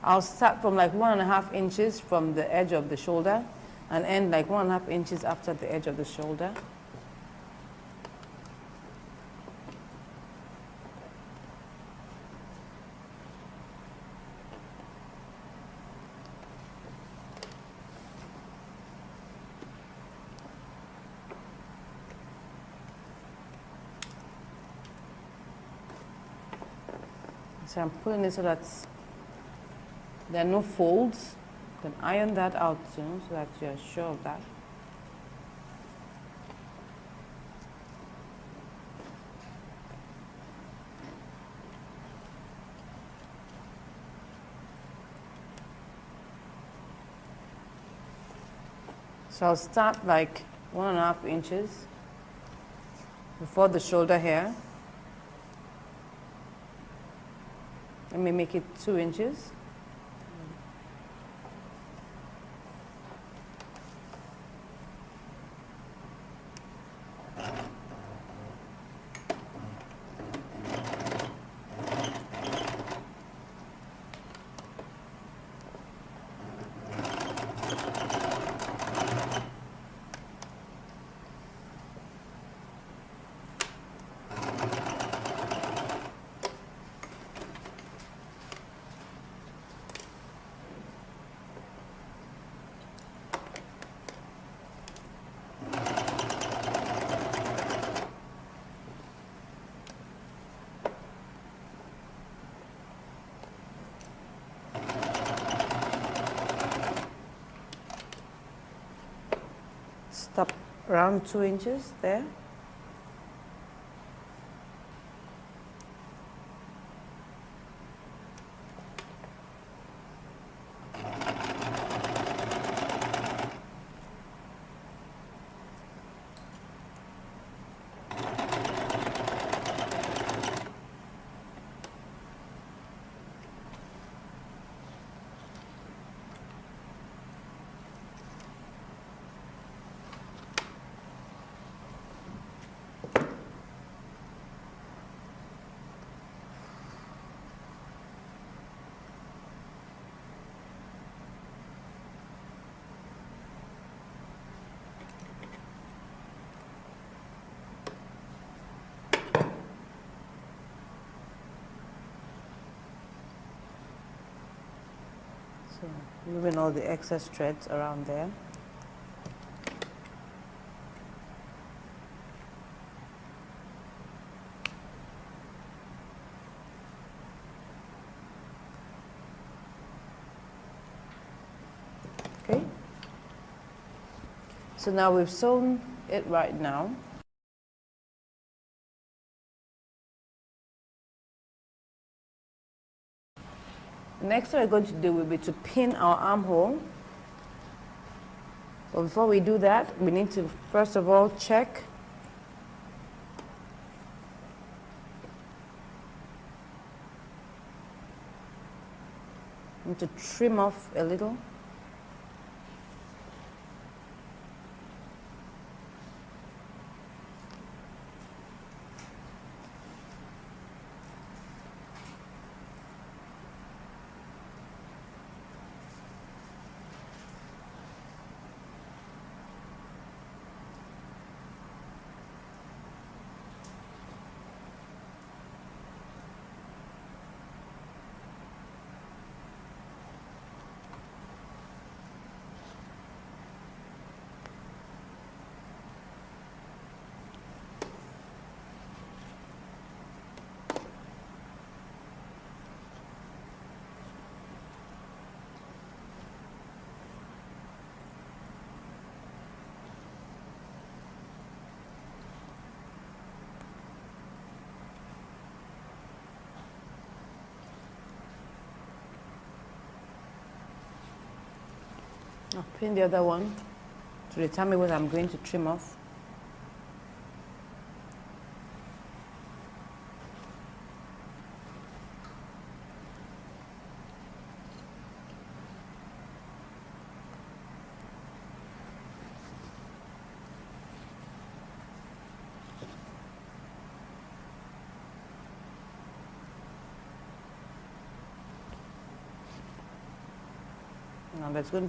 I'll start from like 1.5 inches from the edge of the shoulder and end like 1.5 inches after the edge of the shoulder. So I'm pulling it so that there are no folds. You can iron that out soon so that you're sure of that. So I'll start like 1.5 inches before the shoulder here. Let me make it 2 inches. Stop around 2 inches there. So moving all the excess threads around there. Okay. So now we've sewn it right now. Next thing we're going to do will be to pin our armhole. But before we do that, we need to first of all check to trim off a little. I'll pin the other one to determine what I'm going to trim off. Now that's going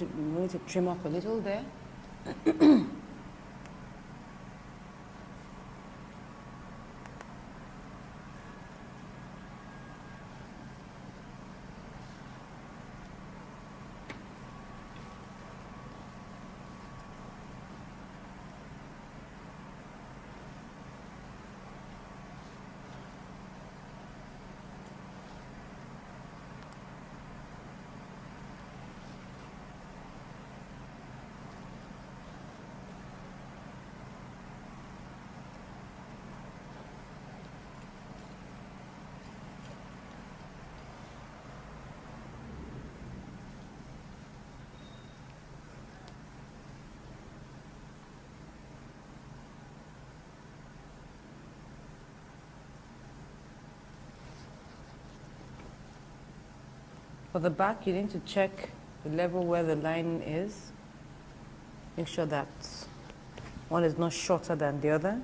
to trim off a little there. For the back, you need to check the level where the line is. Make sure that one is not shorter than the other.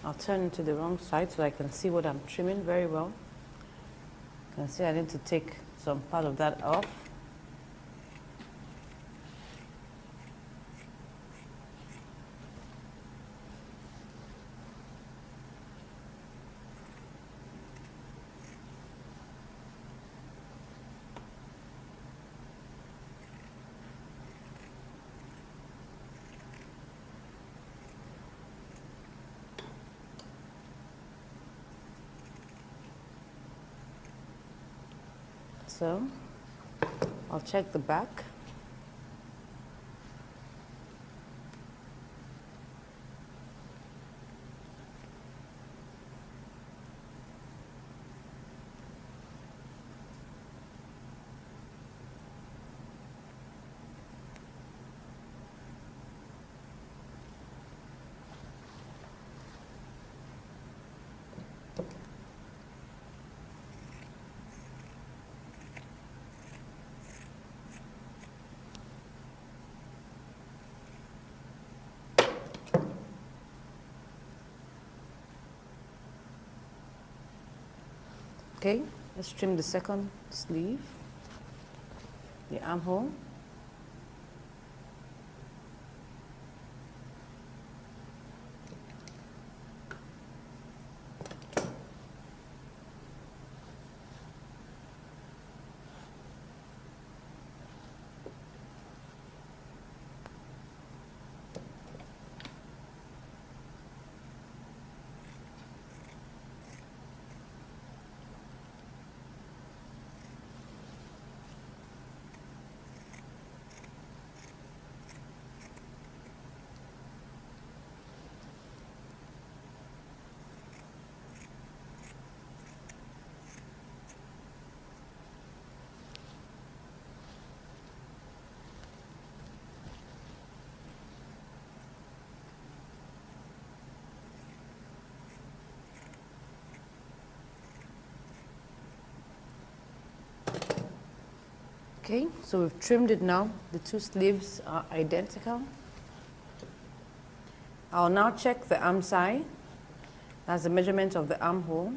I'll turn it to the wrong side so I can see what I'm trimming very well. You can see I need to take some part of that off. So I'll check the back. Okay, let's trim the second sleeve, the armhole. Okay, so we've trimmed it now. The two sleeves are identical. I'll now check the arm side. That's the measurement of the armhole.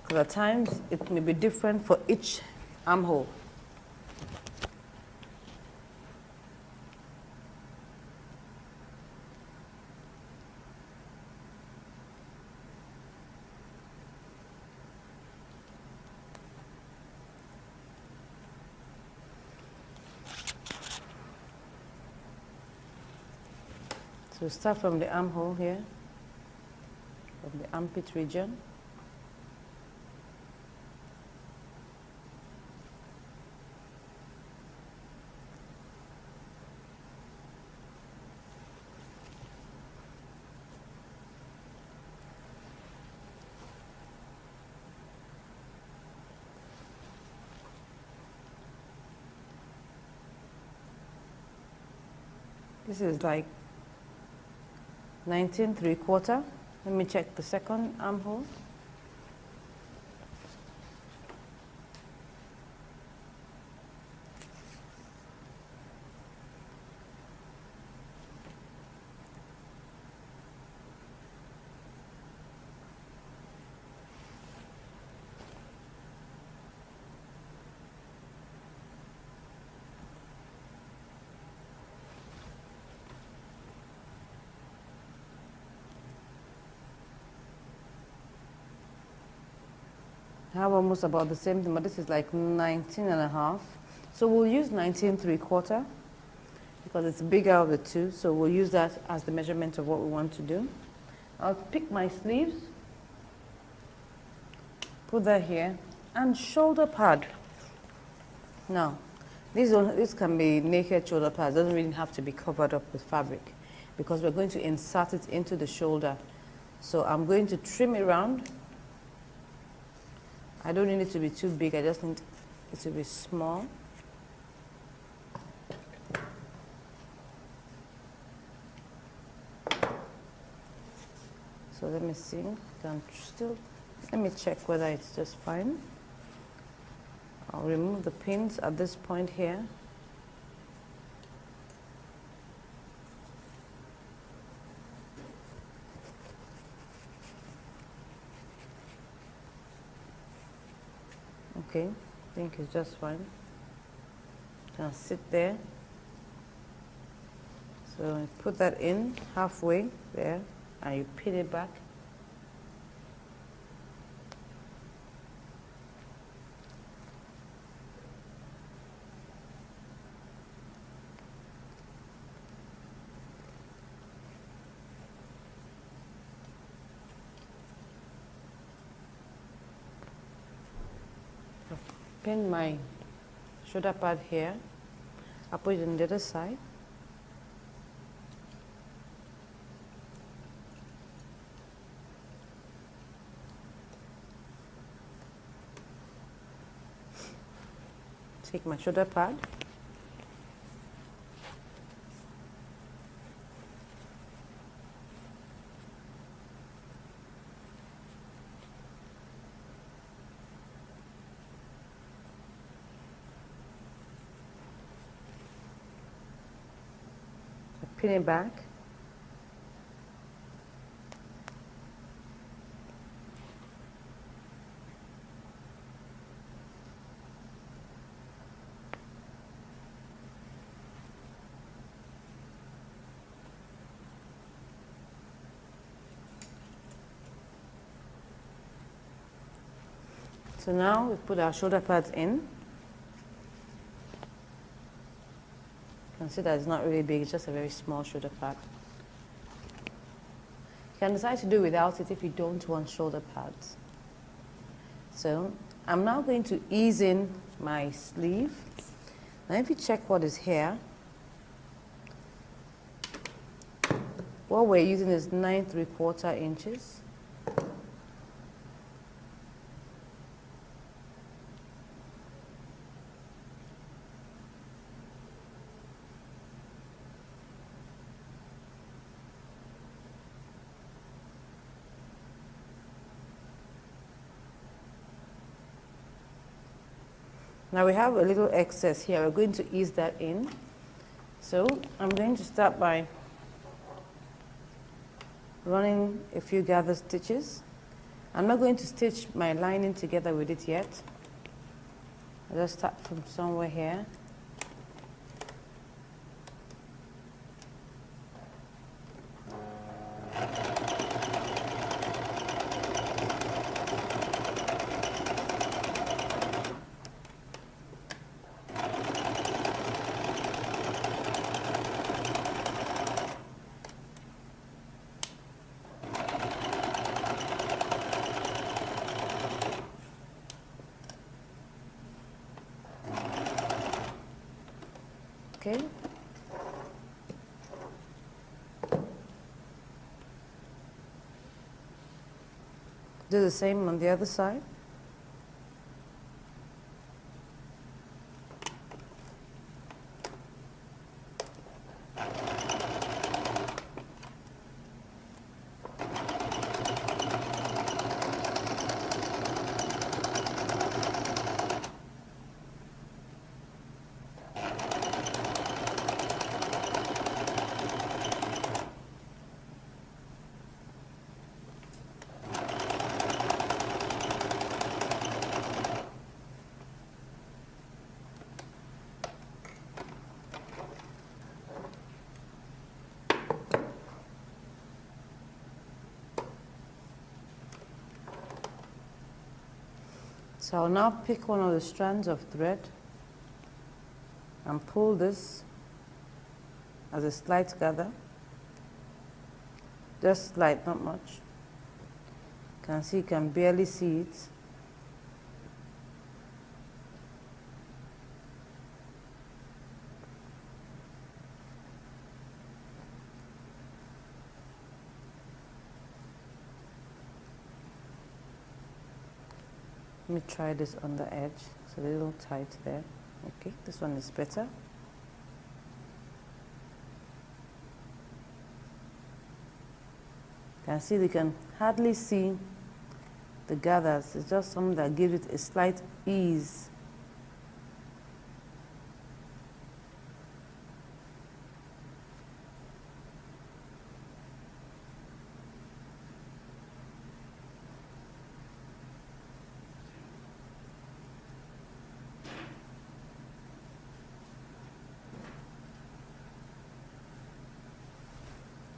Because at times it may be different for each armhole. So start from the armhole here, from the armpit region. This is like 19 3/4. Let me check the second armhole. I have almost about the same thing, but this is like 19.5. So we'll use 19 3/4 because it's bigger of the two. So we'll use that as the measurement of what we want to do. I'll pick my sleeves, put that here, and shoulder pad. Now, this can be naked shoulder pads. It doesn't really have to be covered up with fabric because we're going to insert it into the shoulder. So I'm going to trim it around. I don't need it to be too big, I just need it to be small. So let me see, let me check whether it's just fine. I'll remove the pins at this point here. Okay, I think it's just fine. Can sit there. So you put that in halfway there and you pin it back. Pin my shoulder pad here. I'll put it on the other side. Take my shoulder pad. Pin it back. So now we put our shoulder pads in. You can see that it's not really big, it's just a very small shoulder pad. You can decide to do without it if you don't want shoulder pads. So I'm now going to ease in my sleeve. Now if you check what is here, what we're using is 9 3/4 inches. Now we have a little excess here. We're going to ease that in. So I'm going to start by running a few gather stitches. I'm not going to stitch my lining together with it yet. I'll just start from somewhere here. Okay. Do the same on the other side. So I'll now pick one of the strands of thread and pull this as a slight gather, just slight, not much. You can see, you can barely see it. Let me try this on the edge. It's a little tight there. Okay, this one is better. You can see, you can hardly see the gathers. It's just something that gives it a slight ease.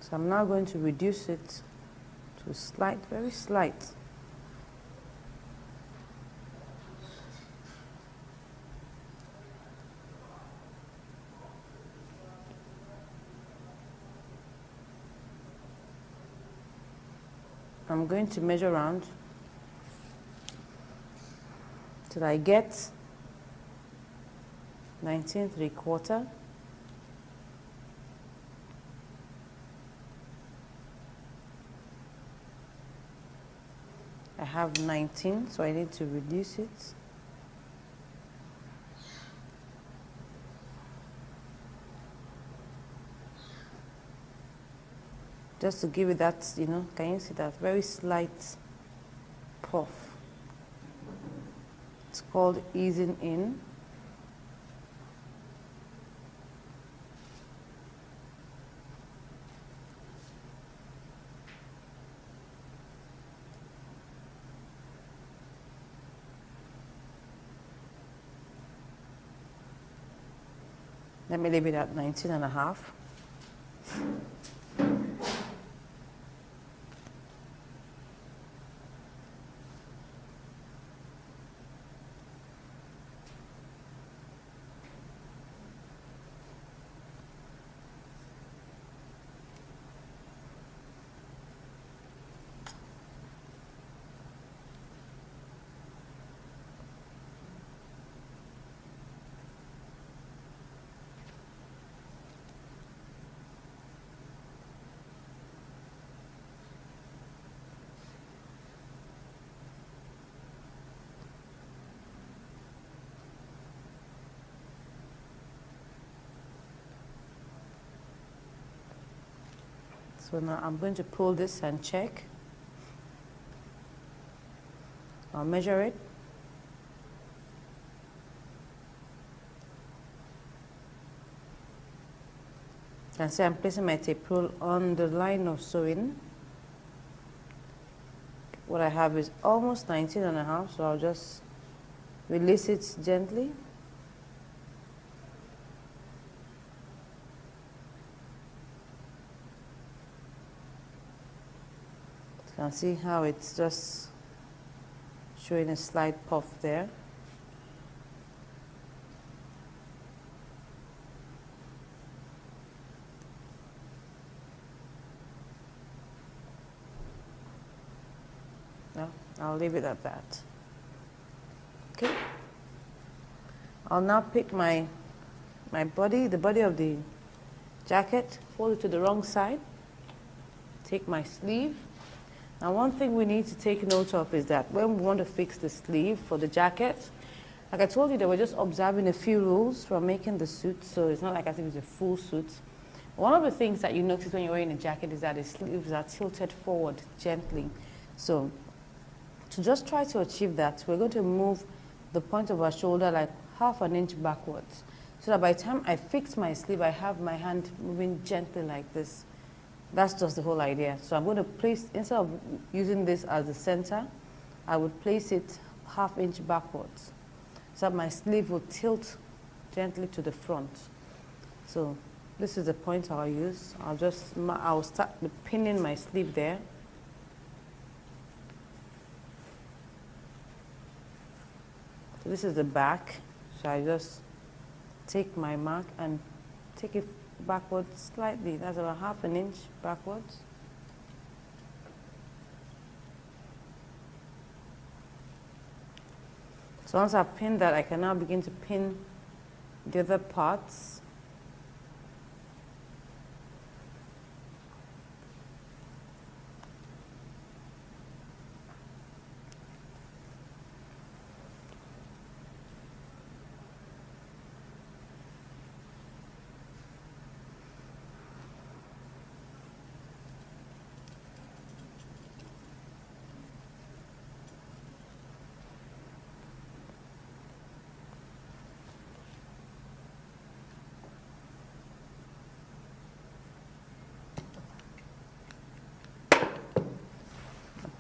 So I'm now going to reduce it to slight, very slight. I'm going to measure around till I get 19 3/4. I have 19, so I need to reduce it. Just to give it that, you know, can you see that very slight puff? It's called easing in. Let me leave it at 19.5. So now I'm going to pull this and check. I'll measure it. You can see I'm placing my tape rule on the line of sewing. What I have is almost 19.5, so I'll just release it gently. You can see how it's just showing a slight puff there. No, I'll leave it at that. Okay. I'll now pick my body, the body of the jacket, fold it to the wrong side, take my sleeve. Now one thing we need to take note of is that when we want to fix the sleeve for the jacket, like I told you, they were just observing a few rules from making the suit, so it's not like as if it's a full suit. One of the things that you notice when you're wearing a jacket is that the sleeves are tilted forward gently. So to just try to achieve that, we're going to move the point of our shoulder like half an inch backwards, so that by the time I fix my sleeve, I have my hand moving gently like this. That's just the whole idea. So I'm going to place, instead of using this as the center, I would place it half inch backwards, so that my sleeve will tilt gently to the front. So this is the point I'll use. I'll start pinning my sleeve there. this is the back, so I just take my mark and take it backwards slightly. That's about ½ inch backwards. So once I've pinned that, I can now begin to pin the other parts.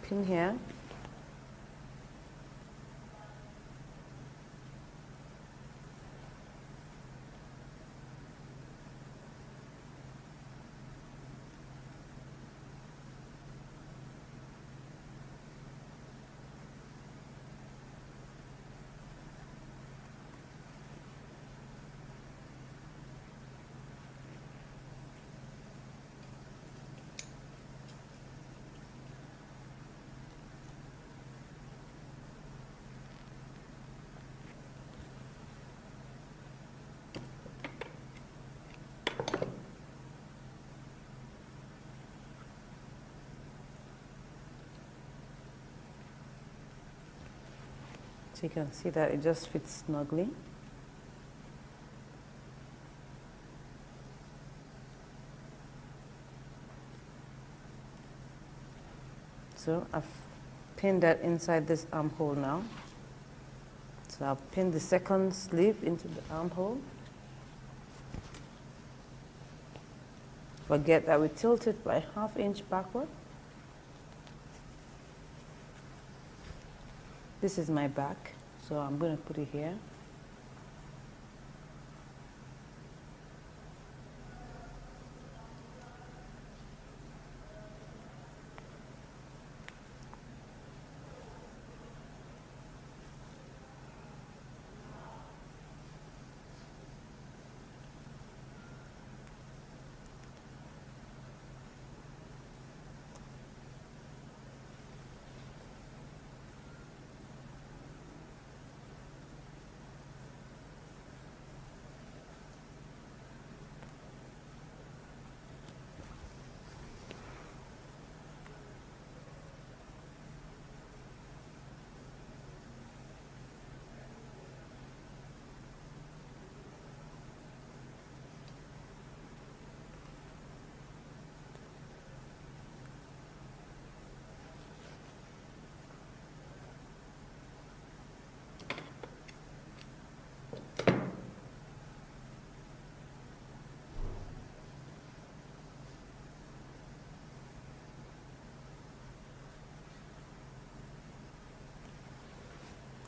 Pin here. So you can see that it just fits snugly. So I've pinned that inside this armhole now. So I'll pin the second sleeve into the armhole. Forget that we tilt it by ½ inch backward. This is my back, so I'm going to put it here.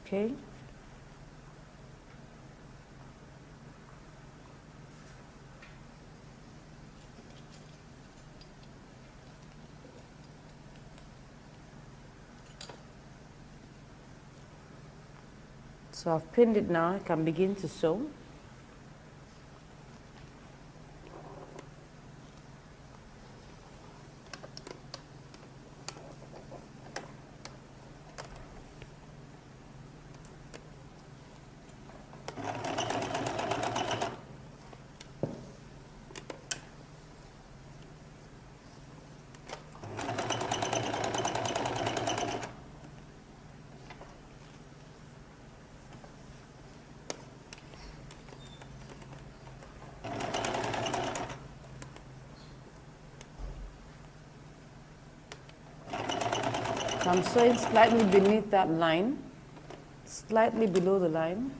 Okay. So I've pinned it now, I can begin to sew. I'm sewing slightly beneath that line, slightly below the line.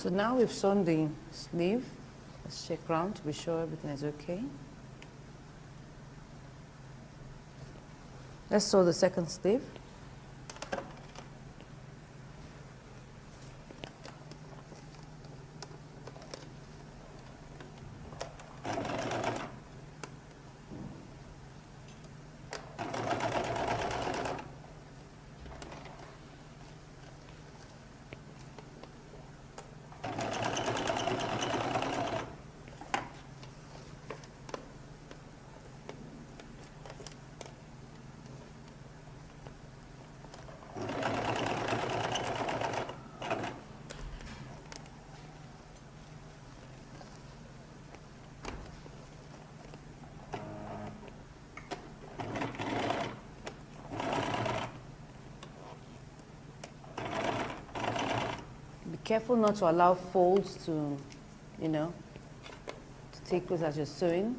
So now we've sewn the sleeve. Let's check around to be sure everything is okay. Let's sew the second sleeve. Careful not to allow folds to, to take place as you're sewing.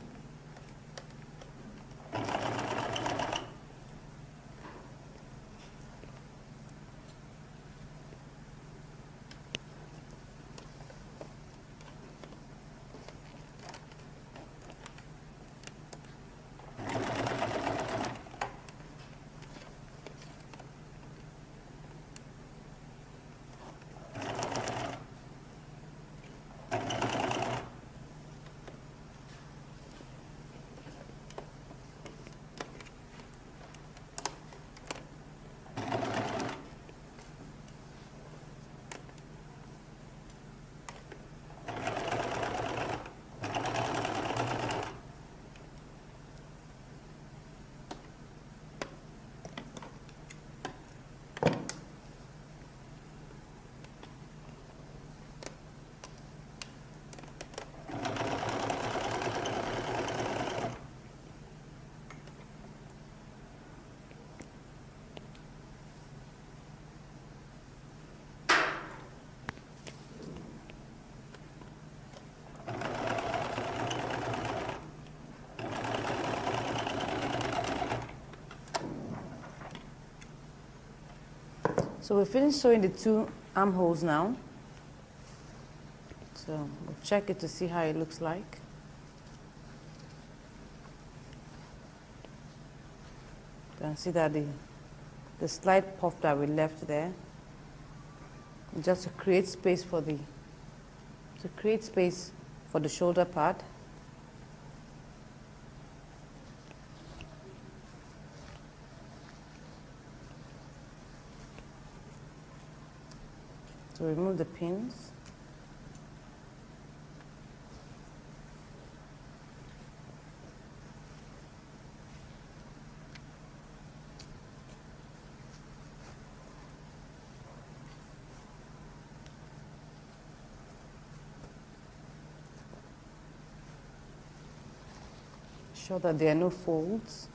So we finished sewing the two armholes now. So we'll check it to see how it looks like. You can see that the slight puff that we left there, just to create space for the shoulder part. So remove the pins. Sure that there are no folds.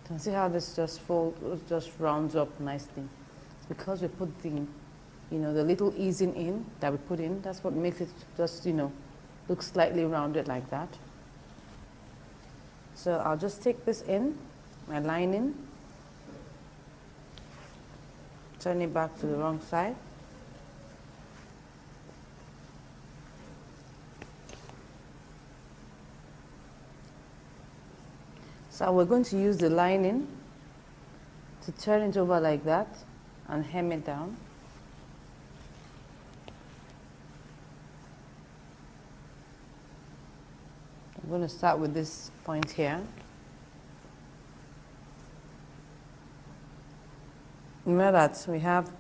You can see how this just rounds up nicely. It's because we put the little easing in that we put in. That's what makes it just, look slightly rounded like that. So I'll just take this in, my lining, turn it back to the wrong side. So we're going to use the lining to turn it over like that and hem it down. I'm going to start with this point here. Remember that we have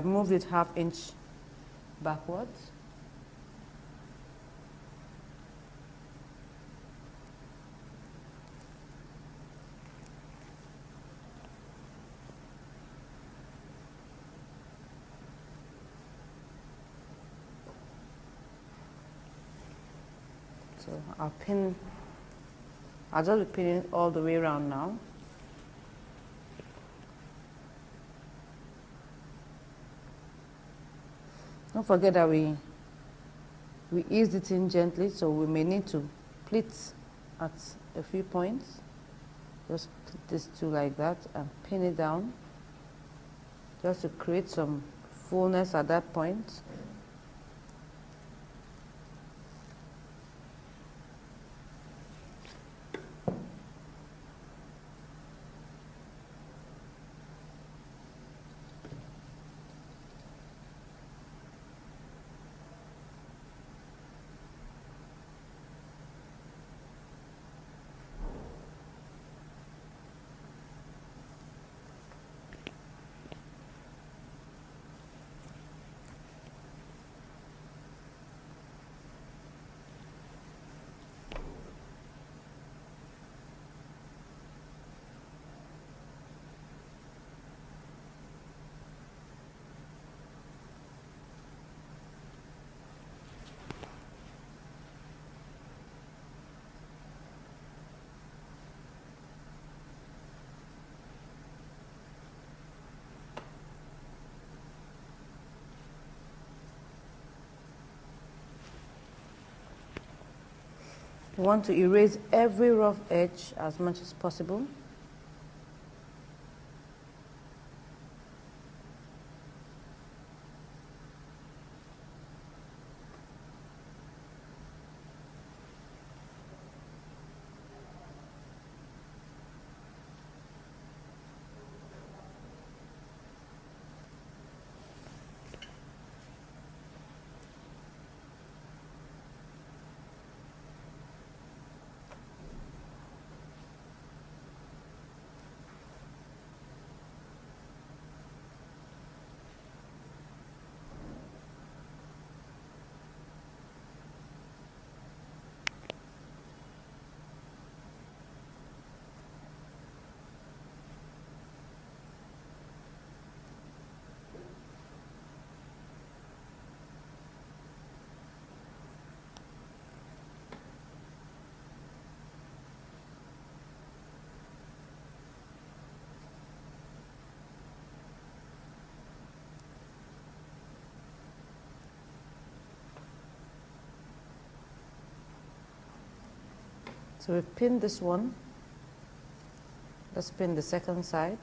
moved it 1/2 inch backwards. So I'll just be pinning all the way around now. Don't forget that we eased it in gently, so we may need to pleat at a few points. Just put this two like that and pin it down, just to create some fullness at that point. You want to erase every rough edge as much as possible. So we've pinned this one. Let's pin the second side.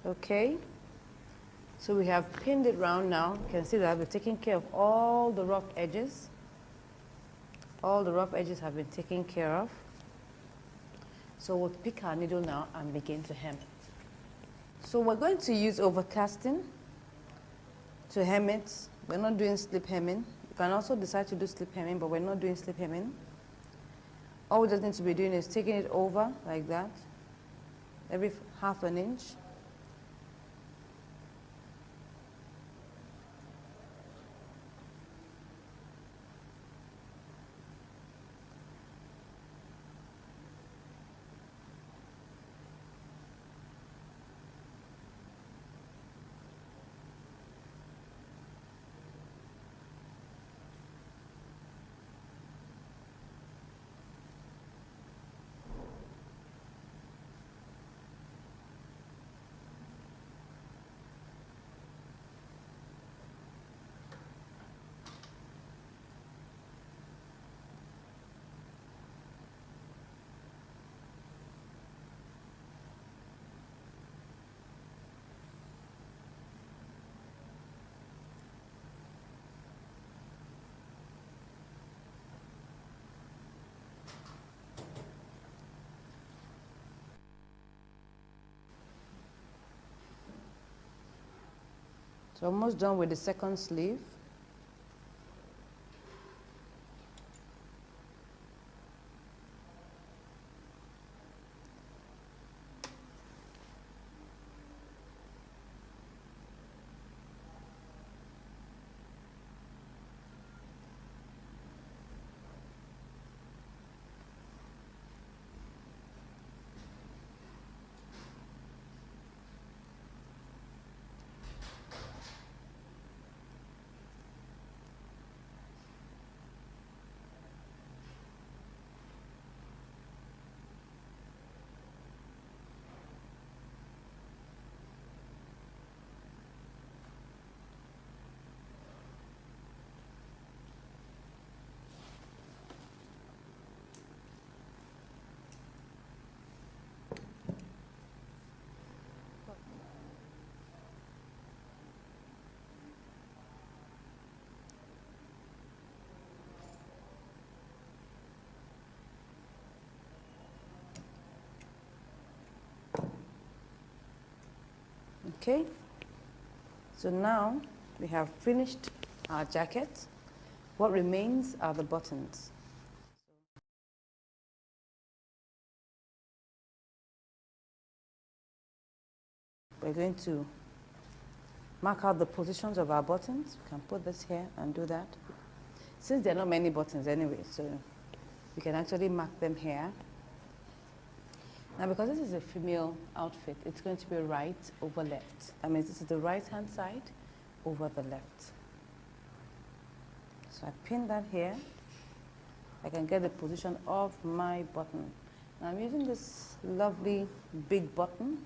Okay, so we have pinned it round now. You can see that we're taking care of all the rough edges. All the rough edges have been taken care of. So we'll pick our needle now and begin to hem. So we're going to use overcasting to hem it. We're not doing slip hemming. You can also decide to do slip hemming, but we're not doing slip hemming. All we just need to be doing is taking it over like that, every half an inch. So almost done with the second sleeve. Okay, so now we have finished our jacket. What remains are the buttons. We're going to mark out the positions of our buttons. We can put this here and do that. Since there are not many buttons anyway, so we can actually mark them here. Now, because this is a female outfit, it's going to be right over left. That means this is the right-hand side over the left. So I pin that here. I can get the position of my button. Now I'm using this lovely big button,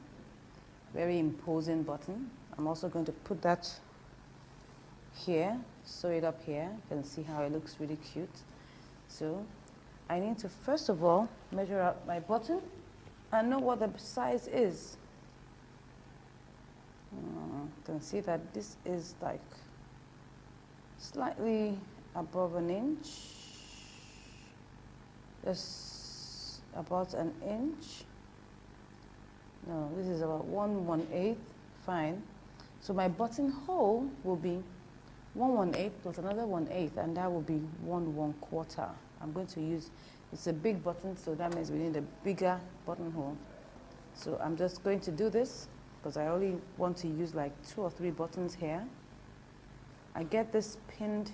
very imposing button. I'm also going to put that here, sew it up here. You can see how it looks really cute. So I need to first of all measure out my button and know what the size is. You can see that this is like slightly above an inch, just about an inch. No, this is about 1/1/8, fine. So my buttonhole will be 1/1/8 plus another 1/8, and that will be 1/1/4. I'm going to use, it's a big button, so that means we need a bigger buttonhole. So I'm just going to do this because I only want to use like 2 or 3 buttons here. I get this pinned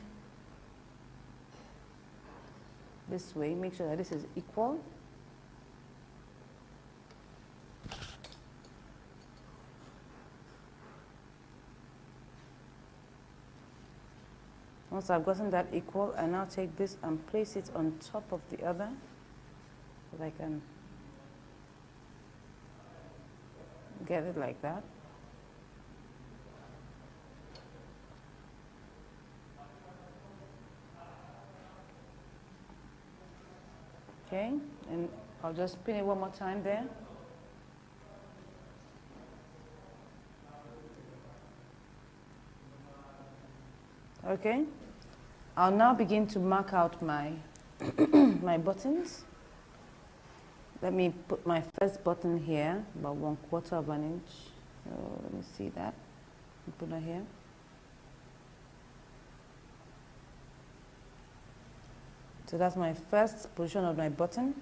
this way, make sure that this is equal. Once I've gotten that equal, I now take this and place it on top of the other so that I can get it like that. Okay, and I'll just pin it one more time there. Okay, I'll now begin to mark out my my buttons. Let me put my first button here, about 1/4 of an inch. So let me see that. Put it here. So that's my first position of my button,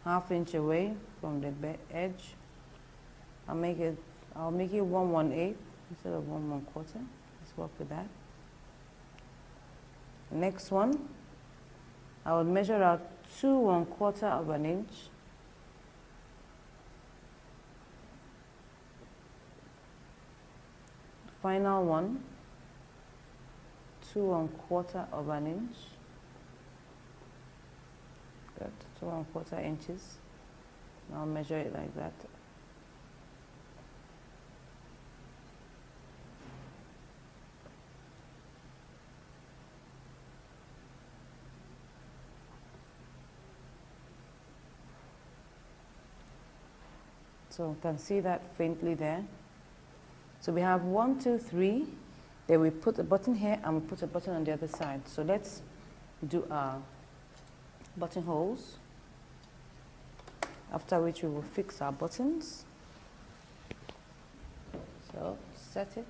1/2 inch away from the edge. I'll make it 1/1/8 instead of 1/1/4. Let's work with that. Next one, I will measure out 2 1/4 of an inch. Final one, 2 1/4 of an inch. Good, 2 1/4 inches. I'll measure it like that. So you can see that faintly there. So we have 1, 2, 3. Then we put a button here and we put a button on the other side. So let's do our buttonholes, after which we will fix our buttons. So set it.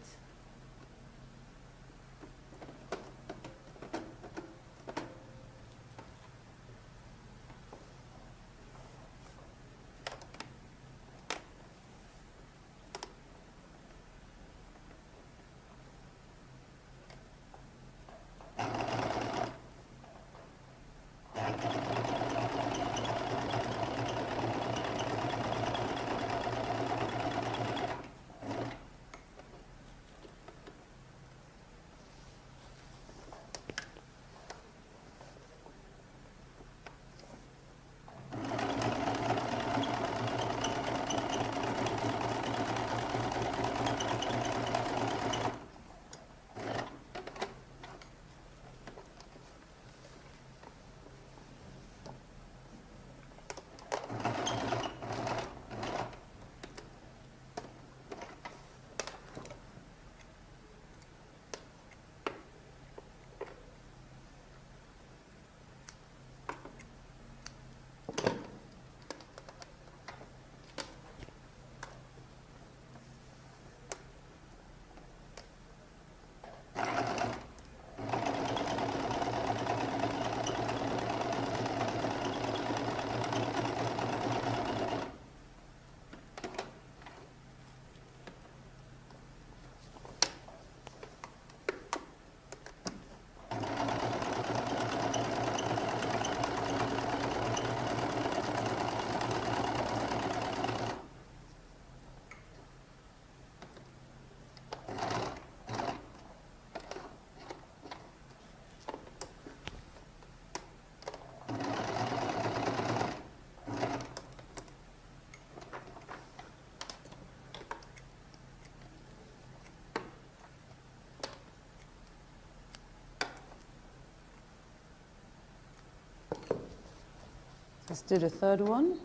Let's do the third one,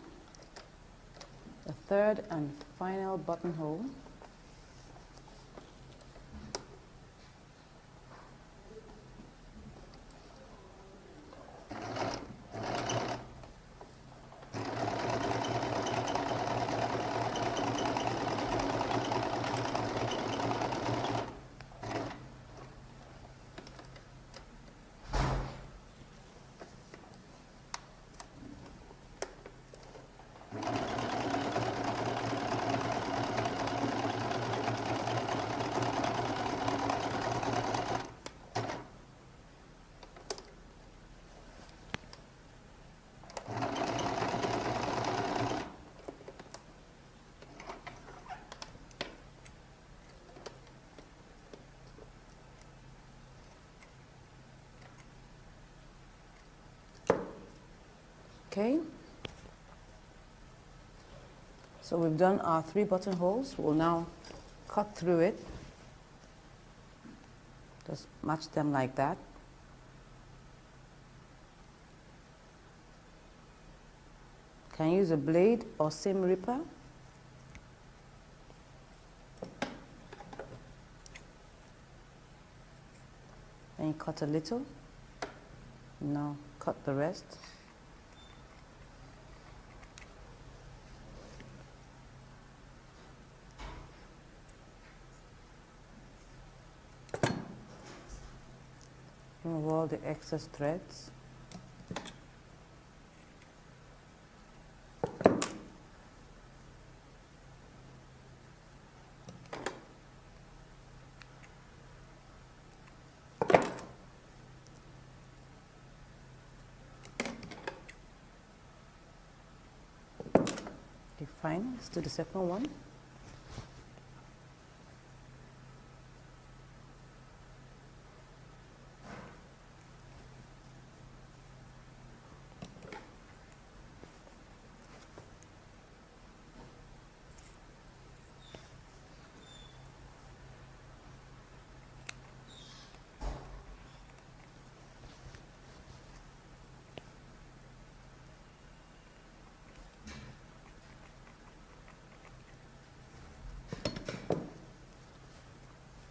the third and final buttonhole. Okay, so we've done our 3 buttonholes. We'll now cut through it. Just match them like that. Can use a blade or seam ripper. Then you cut a little. Now cut the rest. Remove all the excess threads. Okay, fine. Let's do the second one.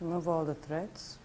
Remove all the threads.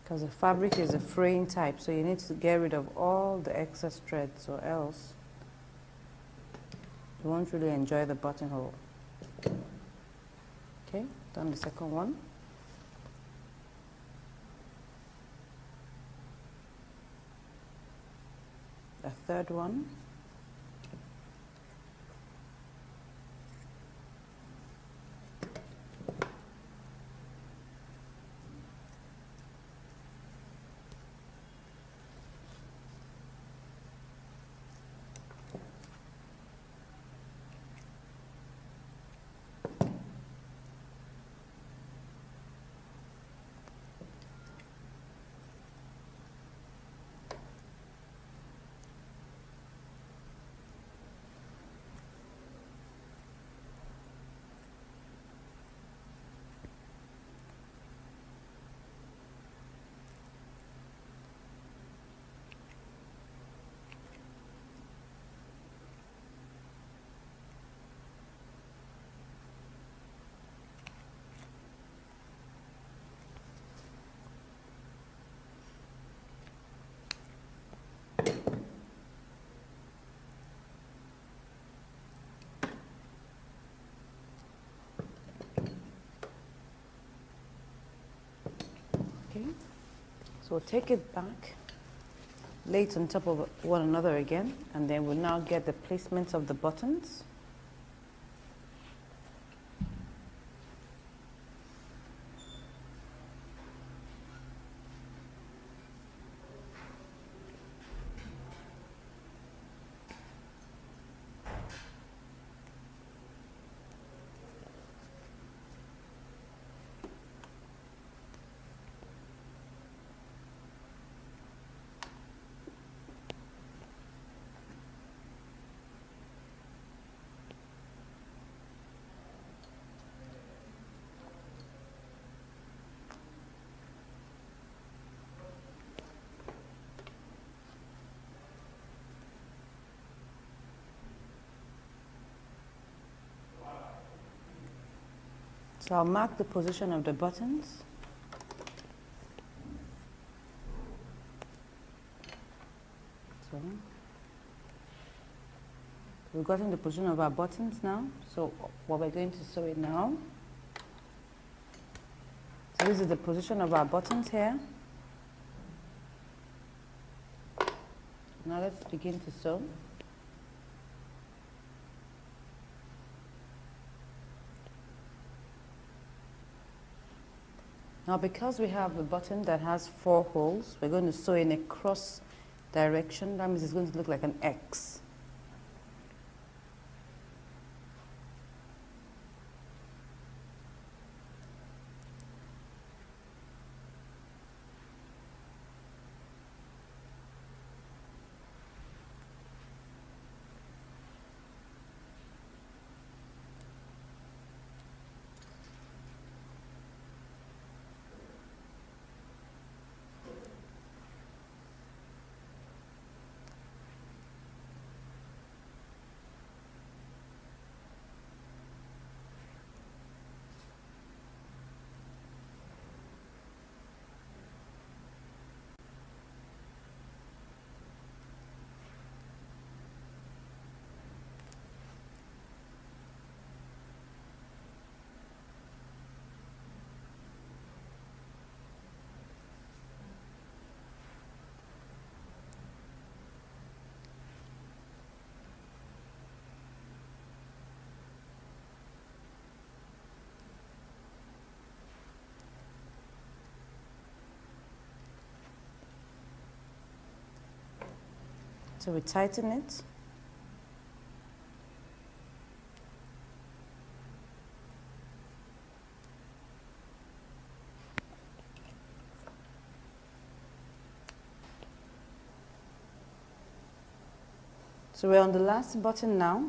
Because the fabric is a fraying type, so you need to get rid of all the excess threads, or else you won't really enjoy the buttonhole. Okay, done the second one. The third one. Okay, so take it back, lay it on top of one another again, and then we'll now get the placements of the buttons. So I'll mark the position of the buttons. So we've gotten the position of our buttons now. So what we're going to sew it now. So this is the position of our buttons here. Now let's begin to sew. Now because we have a button that has 4 holes, we're going to sew in a cross direction. That means it's going to look like an X. So we tighten it. So we're on the last button now.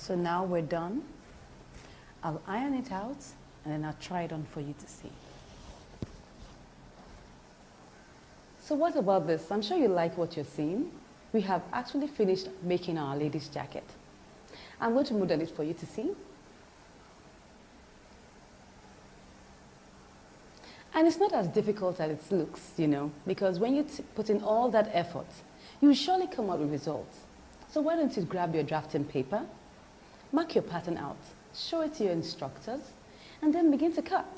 So now we're done. I'll iron it out and then I'll try it on for you to see. So what about this? I'm sure you like what you're seeing. We have actually finished making our lady's jacket. I'm going to model it for you to see. And it's not as difficult as it looks, you know, because when you put in all that effort, you will surely come out with results. So why don't you grab your drafting paper, mark your pattern out, show it to your instructors, and then begin to cut.